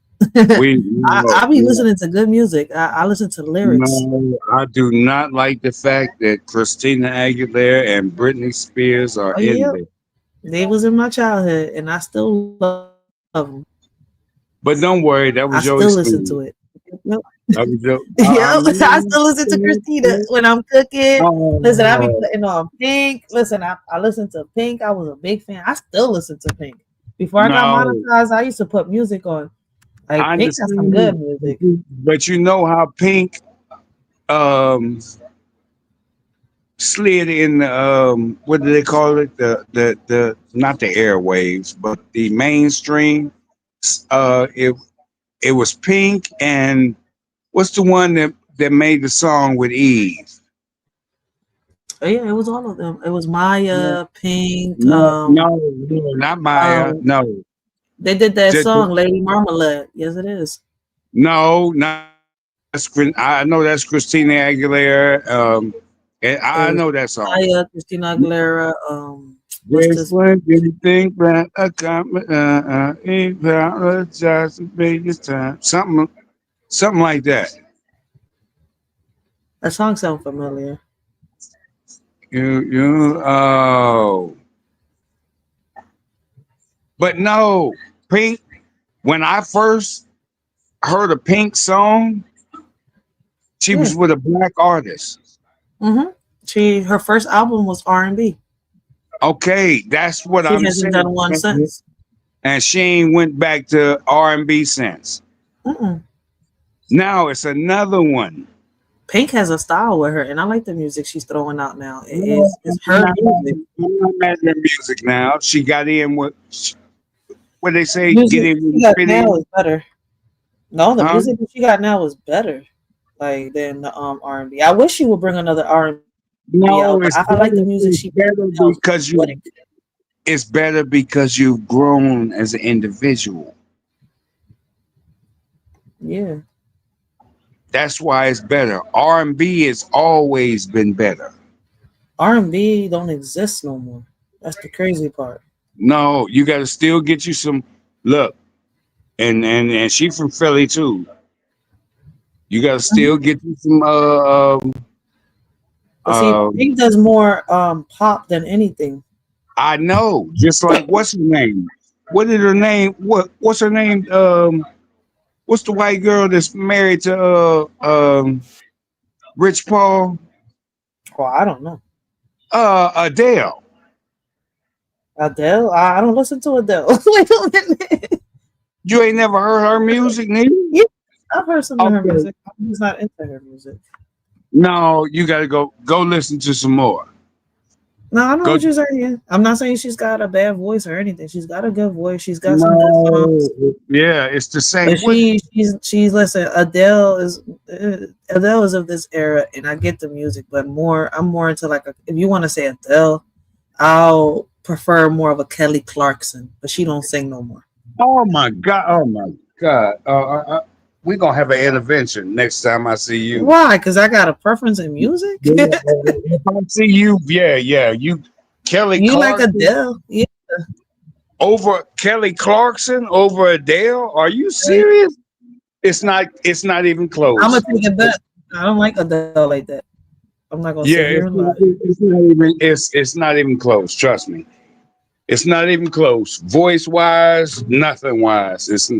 we I be listening to good music. I listen to lyrics. no, I do not like the fact that Christina Aguilera and Britney Spears are Oh in yeah, there. they was in my childhood, and I still love them. But don't worry, that I was your still listen to experience. it. Yep. That was your. Yep. I still listen to Christina when I'm cooking. Listen, I be Oh, putting on Pink. Listen, I listen to Pink. I was a big fan. I still listen to Pink. Before I got no, monetized, I used to put music on. Like I Pink has some good understand, music. but you know how Pink um slid in what do they call it, the not the airwaves but the mainstream. It was Pink and what's the one that made the song with Eve? Oh, yeah, it was all of them. It was No, Maya, Pink. no, not Maya. Um, No, they did that just, song, Lady Marmalade. Yes, it is. no, not. I know that's Christina Aguilera. And It I was know that song. Maya, Christina Aguilera. What's Just this? when you think that I got apologize to be your time. Something like that. That song sound familiar. Oh, but no, Pink. When I first heard a Pink song, she Yeah. was with a black artist. Her first album was R&B. Okay, that's what She I'm hasn't done saying. one since. And she ain't went back to R&B since. Mm-mm. Now it's another one. Pink has a style with her, and I like the music she's throwing out now. No, It's her music. I'm not mad at her music now. She got in with what they say, get Music in she with got fit now in. is better. No, the Huh? music that she got now is better, like than the R&B. I wish she would bring another R&B No, out, but I like the music she brings now. it's better because you've grown as an individual. Yeah, That's why it's better. R&B has always been better. R&B don't exist no more. That's the crazy part. No, you got to still get you some look, and she from Philly too. You got to still get you some But see, Pink does more pop than anything. I know. Just like what's her name? What is her name? What's her name? What's the white girl that's married to Rich Paul? Oh, I don't know. Adele. Adele? I don't listen to Adele. Wait a minute. You ain't never heard her music, neither? Yeah, I've heard some of her Okay. music. I'm just not into her music. No, you gotta go listen to some more. No, I know Go. what you're saying. I'm not saying she's got a bad voice or anything. She's got a good voice. She's got some good songs. No, yeah, it's the same. But she's listen. Adele is of this era, and I get the music, but I'm more into like if you want to say Adele, I'll prefer more of a Kelly Clarkson, but she don't sing no more. Oh my god! Oh my god! We're gonna have an intervention next time I see you. Why? Because I got a preference in music. Yeah, if I see you, yeah, you Kelly You like Clarkson Adele? Yeah. over Kelly Clarkson over Adele? Are you serious? It's not even close. I'm gonna take it back. I don't like Adele like that. I'm not gonna Yeah, sit here and lie. it's not even close. Trust me, it's not even close. Voice wise, nothing wise. It's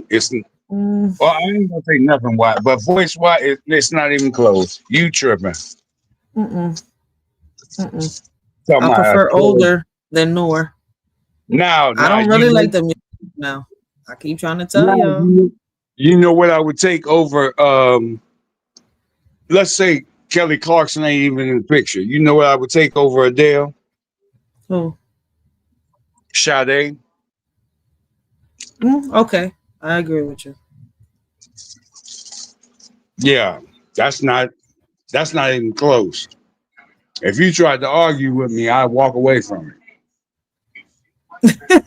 well, I ain't gonna say nothing wise, but voice wise, it's not even close. You tripping? Mm-mm. Mm-mm. Talking I about prefer Kelly. older than newer. Now, I don't you really know- like the music now. I keep trying to tell now, y'all. you know what I would take over? Let's say Kelly Clarkson ain't even in the picture. You know what I would take over Adele? Who? Sade. Okay, I agree with you. Yeah, that's not even close. If you tried to argue with me, I'd walk away from it.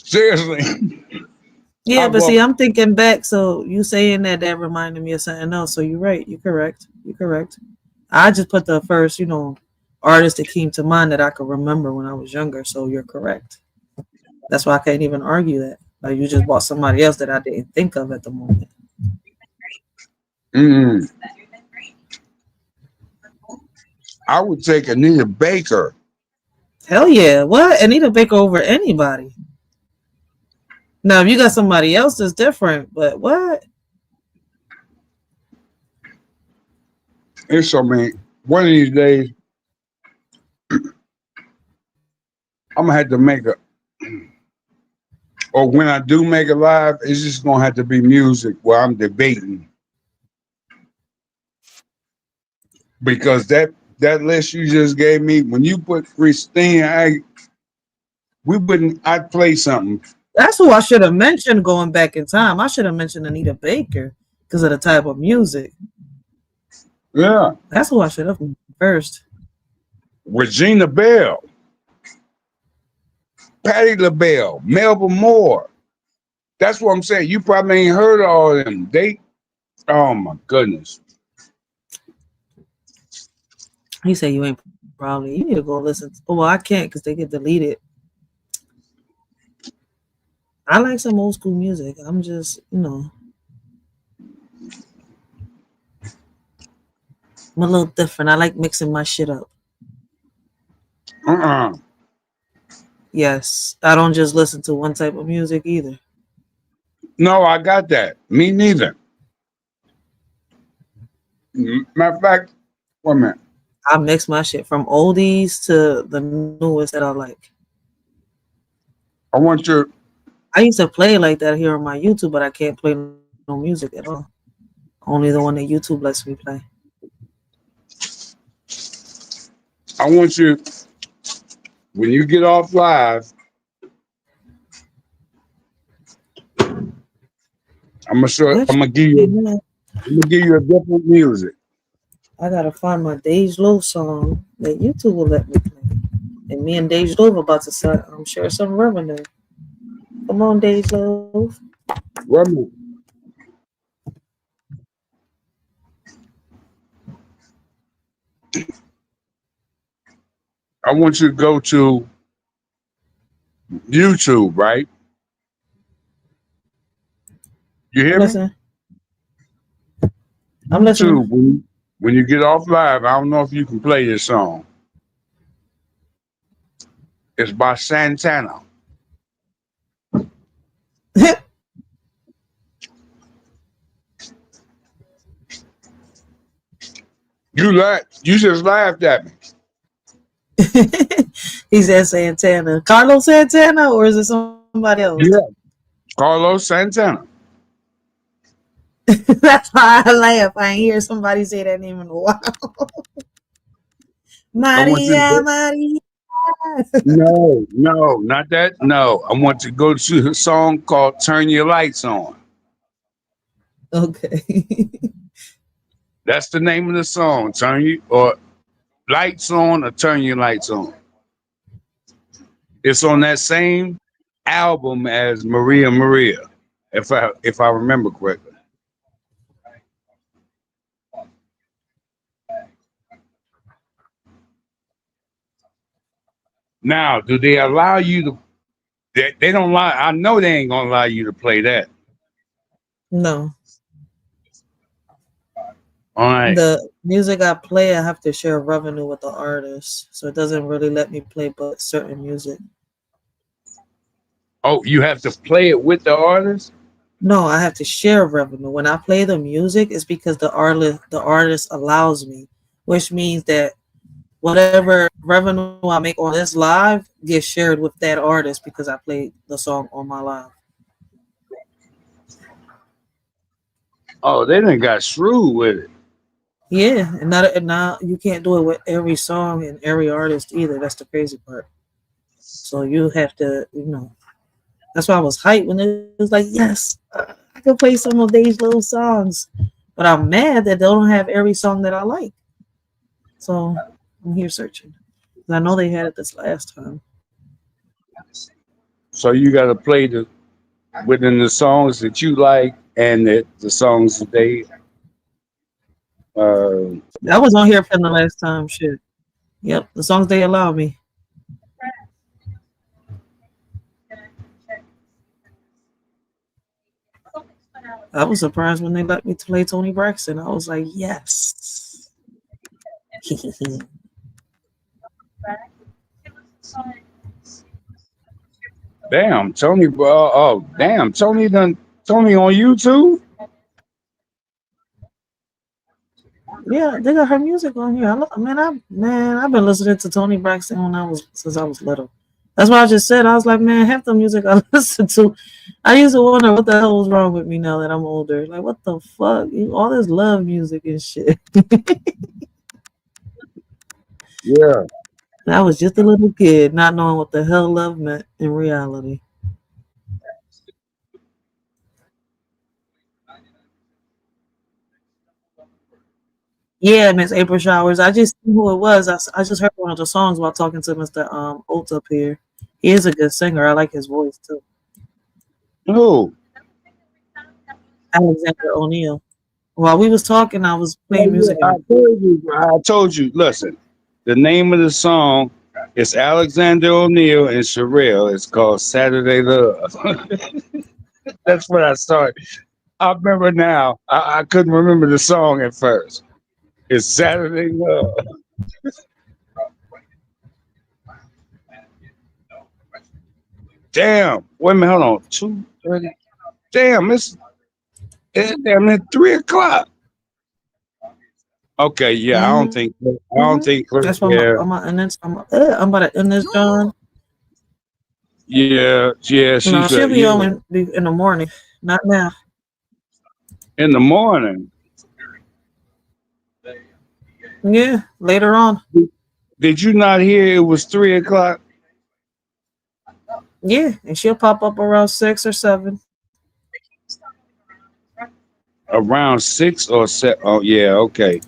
Seriously. Yeah, I but see, walk- I'm thinking back. So you saying that reminded me of something else. So you're right. You're correct. You're correct. I just put the first, artist that came to mind that I could remember when I was younger. So you're correct. That's why I can't even argue that. Like you just bought somebody else that I didn't think of at the moment. I would take Anita Baker. Hell yeah. What? Anita Baker over anybody. Now, if you got somebody else that's different, but what? It's so many. One of these days, I'm gonna have to make a. Or when I do make it live, it's just gonna have to be music where I'm debating. Because that list you just gave me, when you put Christine, I'd play something. That's who I should have mentioned going back in time. I should have mentioned Anita Baker because of the type of music. Yeah. That's who I should have mentioned first. Regina Bell, Patti LaBelle, Melba Moore. That's what I'm saying. You probably ain't heard of all of them. Oh my goodness. You say you ain't probably. You need to go listen. Well, I can't because they get deleted. I like some old school music. I'm just, I'm a little different. I like mixing my shit up. Yes, I don't just listen to one type of music either. No, I got that. Me neither. Matter of fact, wait a minute. I mix my shit from oldies to the newest that I like. I used to play like that here on my YouTube, but I can't play no music at all. Only the one that YouTube lets me play. I want you, when you get off live, I'm gonna give you a different music. I gotta find my Dej Loaf song that YouTube will let me play. And me and Dej Loaf about to start, share some revenue. Come on, Dej Loaf. Revenue. I want you to go to YouTube, right? You hear me? I'm listening. When you get off live, I don't know if you can play this song. It's by Santana. You just laughed at me. He said Santana. Carlos Santana, or is it somebody else? Yeah, Carlos Santana. That's why I laugh. I ain't hear somebody say that name in a while. Maria, Maria. No, not that. No, I want to go to a song called "Turn Your Lights On." Okay. That's the name of the song. Turn you or lights on, or turn your lights on. It's on that same album as Maria Maria, if I remember correctly. Now, do they allow you to? They don't lie. I know they ain't gonna allow you to play that. No. All right. The music I play, I have to share revenue with the artist, so it doesn't really let me play but certain music. Oh, you have to play it with the artist? No, I have to share revenue. When I play the music, it's because the artist allows me, which means that whatever revenue I make on this live gets shared with that artist because I played the song on my live. Oh, they done got shrewd with it. Yeah, and now you can't do it with every song and every artist either. That's the crazy part. So you have to, that's why I was hyped when it was like, yes, I can play some of these little songs. But I'm mad that they don't have every song that I like. So I'm here searching. I know they had it this last time. So you got to play within the songs that you like and the songs that they. I was on here for the last time. Shit. Yep, the songs they allow me. I was surprised when they let me play Tony Braxton. I was like, yes. Damn, Tony, bro. Oh, damn, Tony on YouTube? Yeah, they got her music on here. I've been listening to Tony Braxton since I was little. That's why I just said, I was like, man, half the music I listen to, I used to wonder what the hell was wrong with me now that I'm older. Like, what the fuck? All this love music and shit. Yeah. I was just a little kid, not knowing what the hell love meant in reality. Yeah, Miss April Showers. I just knew who it was. I just heard one of the songs while talking to Mr. Oates up here. He is a good singer. I like his voice too. Who? Alexander O'Neal. While we was talking, I was playing music. I told you. Listen, the name of the song is Alexander O'Neal and Sherelle. It's called Saturday Love. That's what I started. I remember now. I couldn't remember the song at first. It's Saturday Love. Damn. Wait a minute. Hold on. 2:30. Damn. It's 3:00. Okay. Yeah. I don't think. That's why I'm about to end this, John. Yeah. She'll be on in the morning. Not now. In the morning. Yeah, later on. Did you not hear it was 3:00? Yeah, and she'll pop up around 6 or 7. Around 6 or 7. Oh yeah, okay.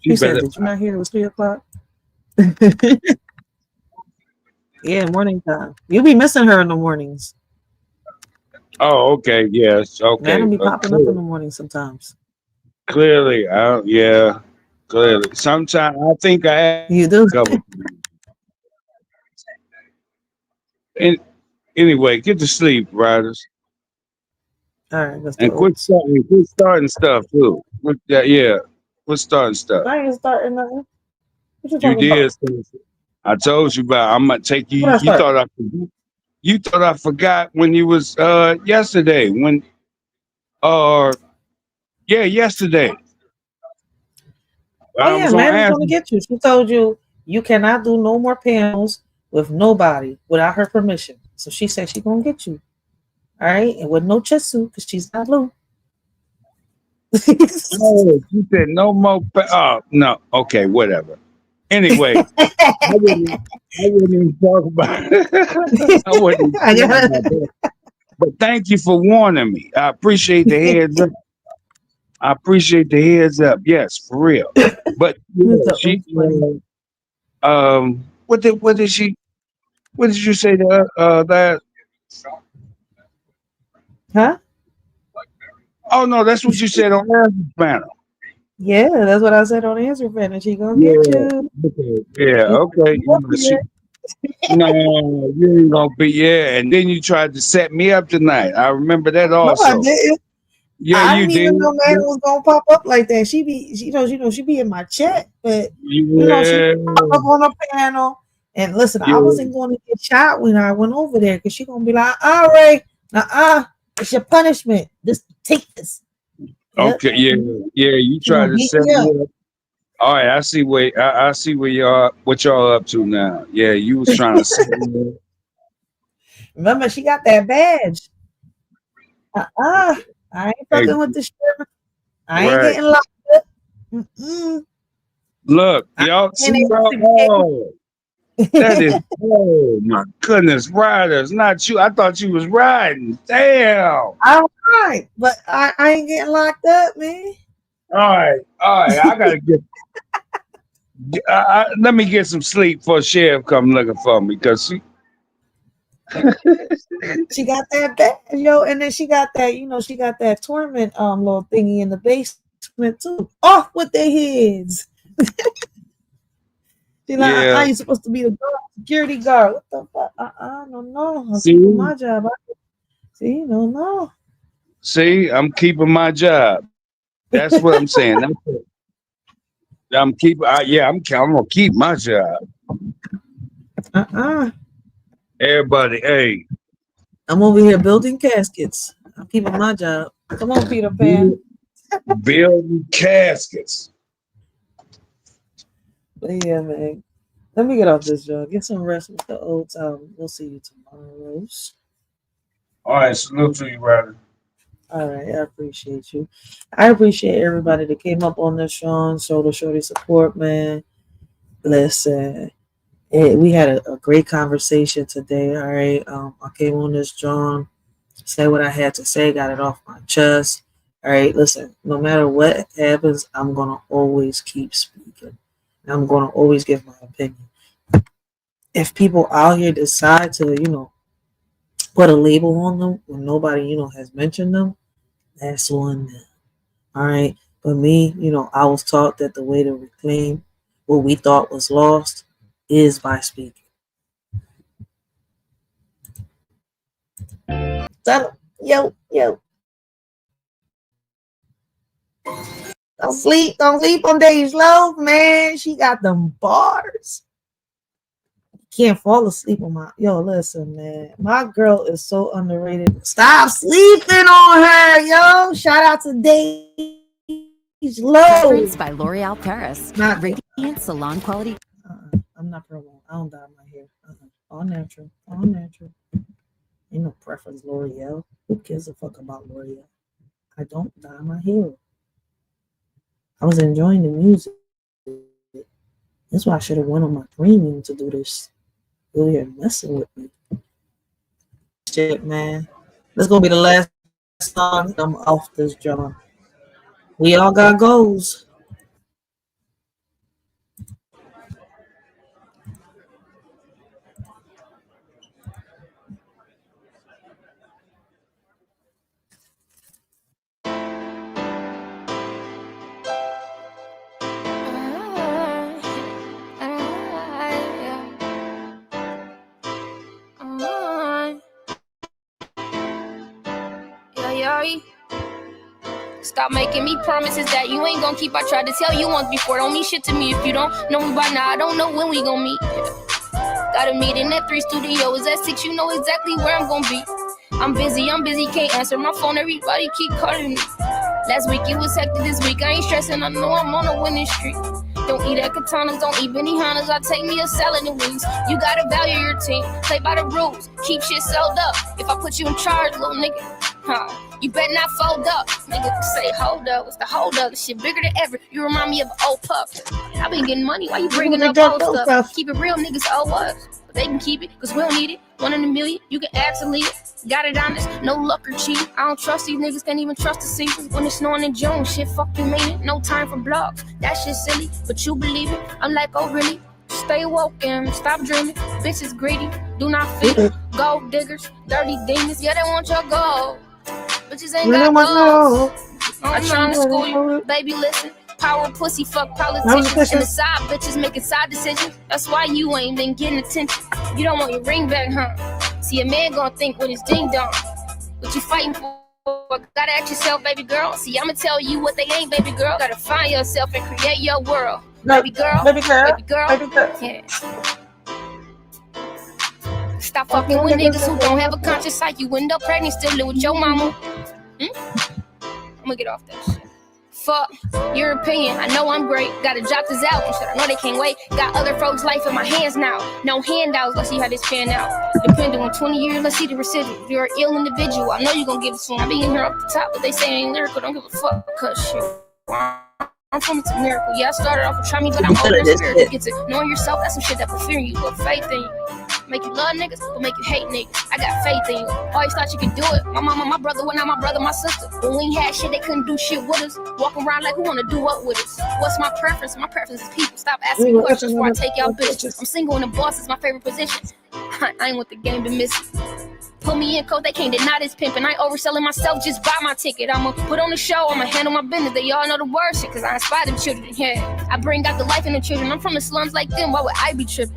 She said, "Did you not hear it was 3:00?" Yeah, morning time. You'll be missing her in the mornings. Oh, okay. Yes. Okay. That'll be popping up in the morning sometimes. Clearly, yeah. Clearly, sometimes I think I you do. Anyway, get to sleep, riders. All right, let's and quit starting stuff too. Yeah, quit starting stuff. I ain't starting nothing. What you did. About? I told you about. I'm gonna take you. When I start? You thought I forgot when you was yesterday. When yesterday. Oh I yeah, was on man was ask. gonna get you. She told you you cannot do no more panels with nobody without her permission. So she said she gonna get you. All right, and with no chest suit because she's not blue. Oh, she said no more. No. Okay, whatever. Anyway, I wouldn't even talk about it. I wouldn't even talk about that. But thank you for warning me. I appreciate the heads up. Yes, for real. But she what did you say to that? Huh? Oh no, that's what you said on Answer Panel. Yeah, that's what I said on Answer Panel. She gonna get you. Okay. No, you ain't gonna be. Yeah, and then you tried to set me up tonight. I remember that also. No, I didn't. Yeah, I you didn't did. even know man was gonna pop up like that. She be, she be in my chat, but she pop up on a panel. And listen, I wasn't going to get shot when I went over there because she gonna be like, "All right, it's your punishment. Just take this." Okay, you tried to set me up. All right, I see where what y'all up to now. Yeah, you was trying to set me up. Remember, she got that badge. I ain't fucking with the sheriff. I ain't getting locked up. Look, y'all see, that is, oh my goodness, riders, not you. I thought you was riding. Damn. All right, but I ain't getting locked up, man. All right. I gotta get. Let me get some sleep before sheriff come looking for me because she got that badge, yo, and then she got that, she got that torment little thingy in the basement too. Off with their heads. She's like, I ain't supposed to be the security guard. What the fuck? No. I'm keeping my job. No. See, I'm keeping my job. That's what I'm saying. That's it. I'm gonna keep my job. Everybody, hey. I'm over here building caskets. I'm keeping my job. Come on, Peter Pan. Building caskets. But yeah, man. Let me get off this job. Get some rest with the old time. We'll see you tomorrow. All right, salute to you, brother. All right, I appreciate you. I appreciate everybody that came up on this, Sean. Show the Shorty support, man. Listen, we had a great conversation today. All right, I came on this, John, say what I had to say, got it off my chest. All right, listen, no matter what happens, I'm gonna always keep speaking. I'm gonna always give my opinion. If people out here decide to, put a label on them when nobody, has mentioned them, that's on them. All right. But me, I was taught that the way to reclaim what we thought was lost is by speaking. Yo. Don't sleep on Dave's Love, man. She got them bars. Can't fall asleep on listen, man. My girl is so underrated. Stop sleeping on her, yo. Shout out to Dave's Love. By L'Oreal Paris. Radiant salon quality. I'm not promo. I don't dye my hair. All natural. Ain't no preference, L'Oreal. Who gives a fuck about L'Oreal? I don't dye my hair. I was enjoying the music. That's why I should have went on my premium to do this. You're messing with me. Shit, man. This gonna be the last song. I'm off this job. We all got goals. Stop making me promises that you ain't gonna keep. I tried to tell you once before. Don't mean shit to me if you don't know me by now. I don't know when we gonna meet. Got a meeting at 3, studio is at 6. You know exactly where I'm gonna be. I'm busy, can't answer my phone. Everybody keep calling me. Last week it was hectic, this week I ain't stressing. I know I'm on a winning streak. Don't eat at katanas, don't eat Benihanas. I take me a salad and wings. You gotta value your team, play by the rules, keep shit sold up. If I put you in charge, little nigga, you better not fold up. Nigga say, hold up, what's the hold up? This shit bigger than ever. You remind me of an old puff. I been getting money, why you bringing up old stuff? Keep it real, niggas owe us. But they can keep it, cause we don't need it. 1 in a million, you can actually it. Got it honest, no luck or cheat. I don't trust these niggas, can't even trust the seasons. When it's snowing in June, shit, fuck you mean it. No time for blogs, that shit silly, but you believe it. I'm like, oh really? Stay woke and stop dreaming. Bitches greedy, do not feed it. Gold diggers, dirty demons, yeah, they want your gold. Bitches ain't got gold. I'm trying to school you, baby, listen. Power pussy, fuck politicians. And the side bitches making side decisions. That's why you ain't been getting attention. You don't want your ring back, huh? See, a man gonna think when it's ding dong. What you fighting for? Gotta ask yourself, baby girl. See, I'ma tell you what they ain't, baby girl. Gotta find yourself and create your world. Baby girl, baby girl, baby girl, baby girl. Yeah. Stop fucking with niggas who don't have a conscious sight. You end up pregnant, still live with your mama. I'ma get off that shit. Fuck your opinion, I know I'm great. Gotta drop this album shit, I know they can't wait. Got other folks' life in my hands now. No handouts, let's see how this pan out. Depending on 20 years, let's see the residual. You're an ill individual, I know you gon' give it to me. I be in here off the top, but they say ain't lyrical. Don't give a fuck, cause shit. I'm from It's a Miracle. Yeah, I started off with try me, but I'm older than spirit. Get to knowing yourself, that's some shit that will fear you, but faith in you. Make you love niggas, but make you hate niggas. I got faith in you. Always thought you could do it. My mama, my brother, well, not my brother, my sister. When we ain't had shit, they couldn't do shit with us. Walking around like who wanna do what with us? What's my preference? My preference is people. Stop asking me questions before I take y'all bitches. I'm single and the boss is my favorite position. I ain't want the game to miss it. Put me in code, they can't deny this pimpin'. I ain't overselling myself, just buy my ticket. I'ma put on the show, I'ma handle my business. They all know the word shit, cause I inspire them children. Yeah, I bring out the life in the children. I'm from the slums like them, why would I be tripping?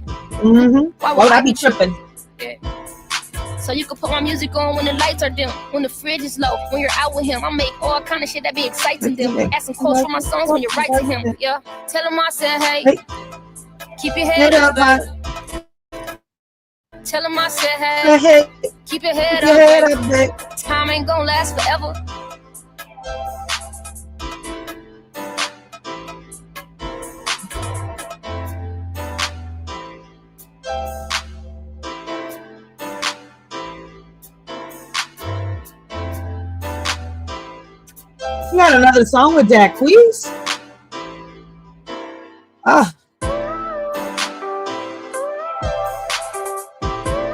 Why would I be tripping? Yeah. So you can put my music on when the lights are dim, when the fridge is low, when you're out with him. I make all kind of shit that be exciting them. Asking quotes for my songs when you write to him. Yeah, tell him I said, hey, keep your head up, baby. Tell him I said, hey, keep your head up, baby. Time ain't gonna last forever. You got another song with Jack, please? Ah.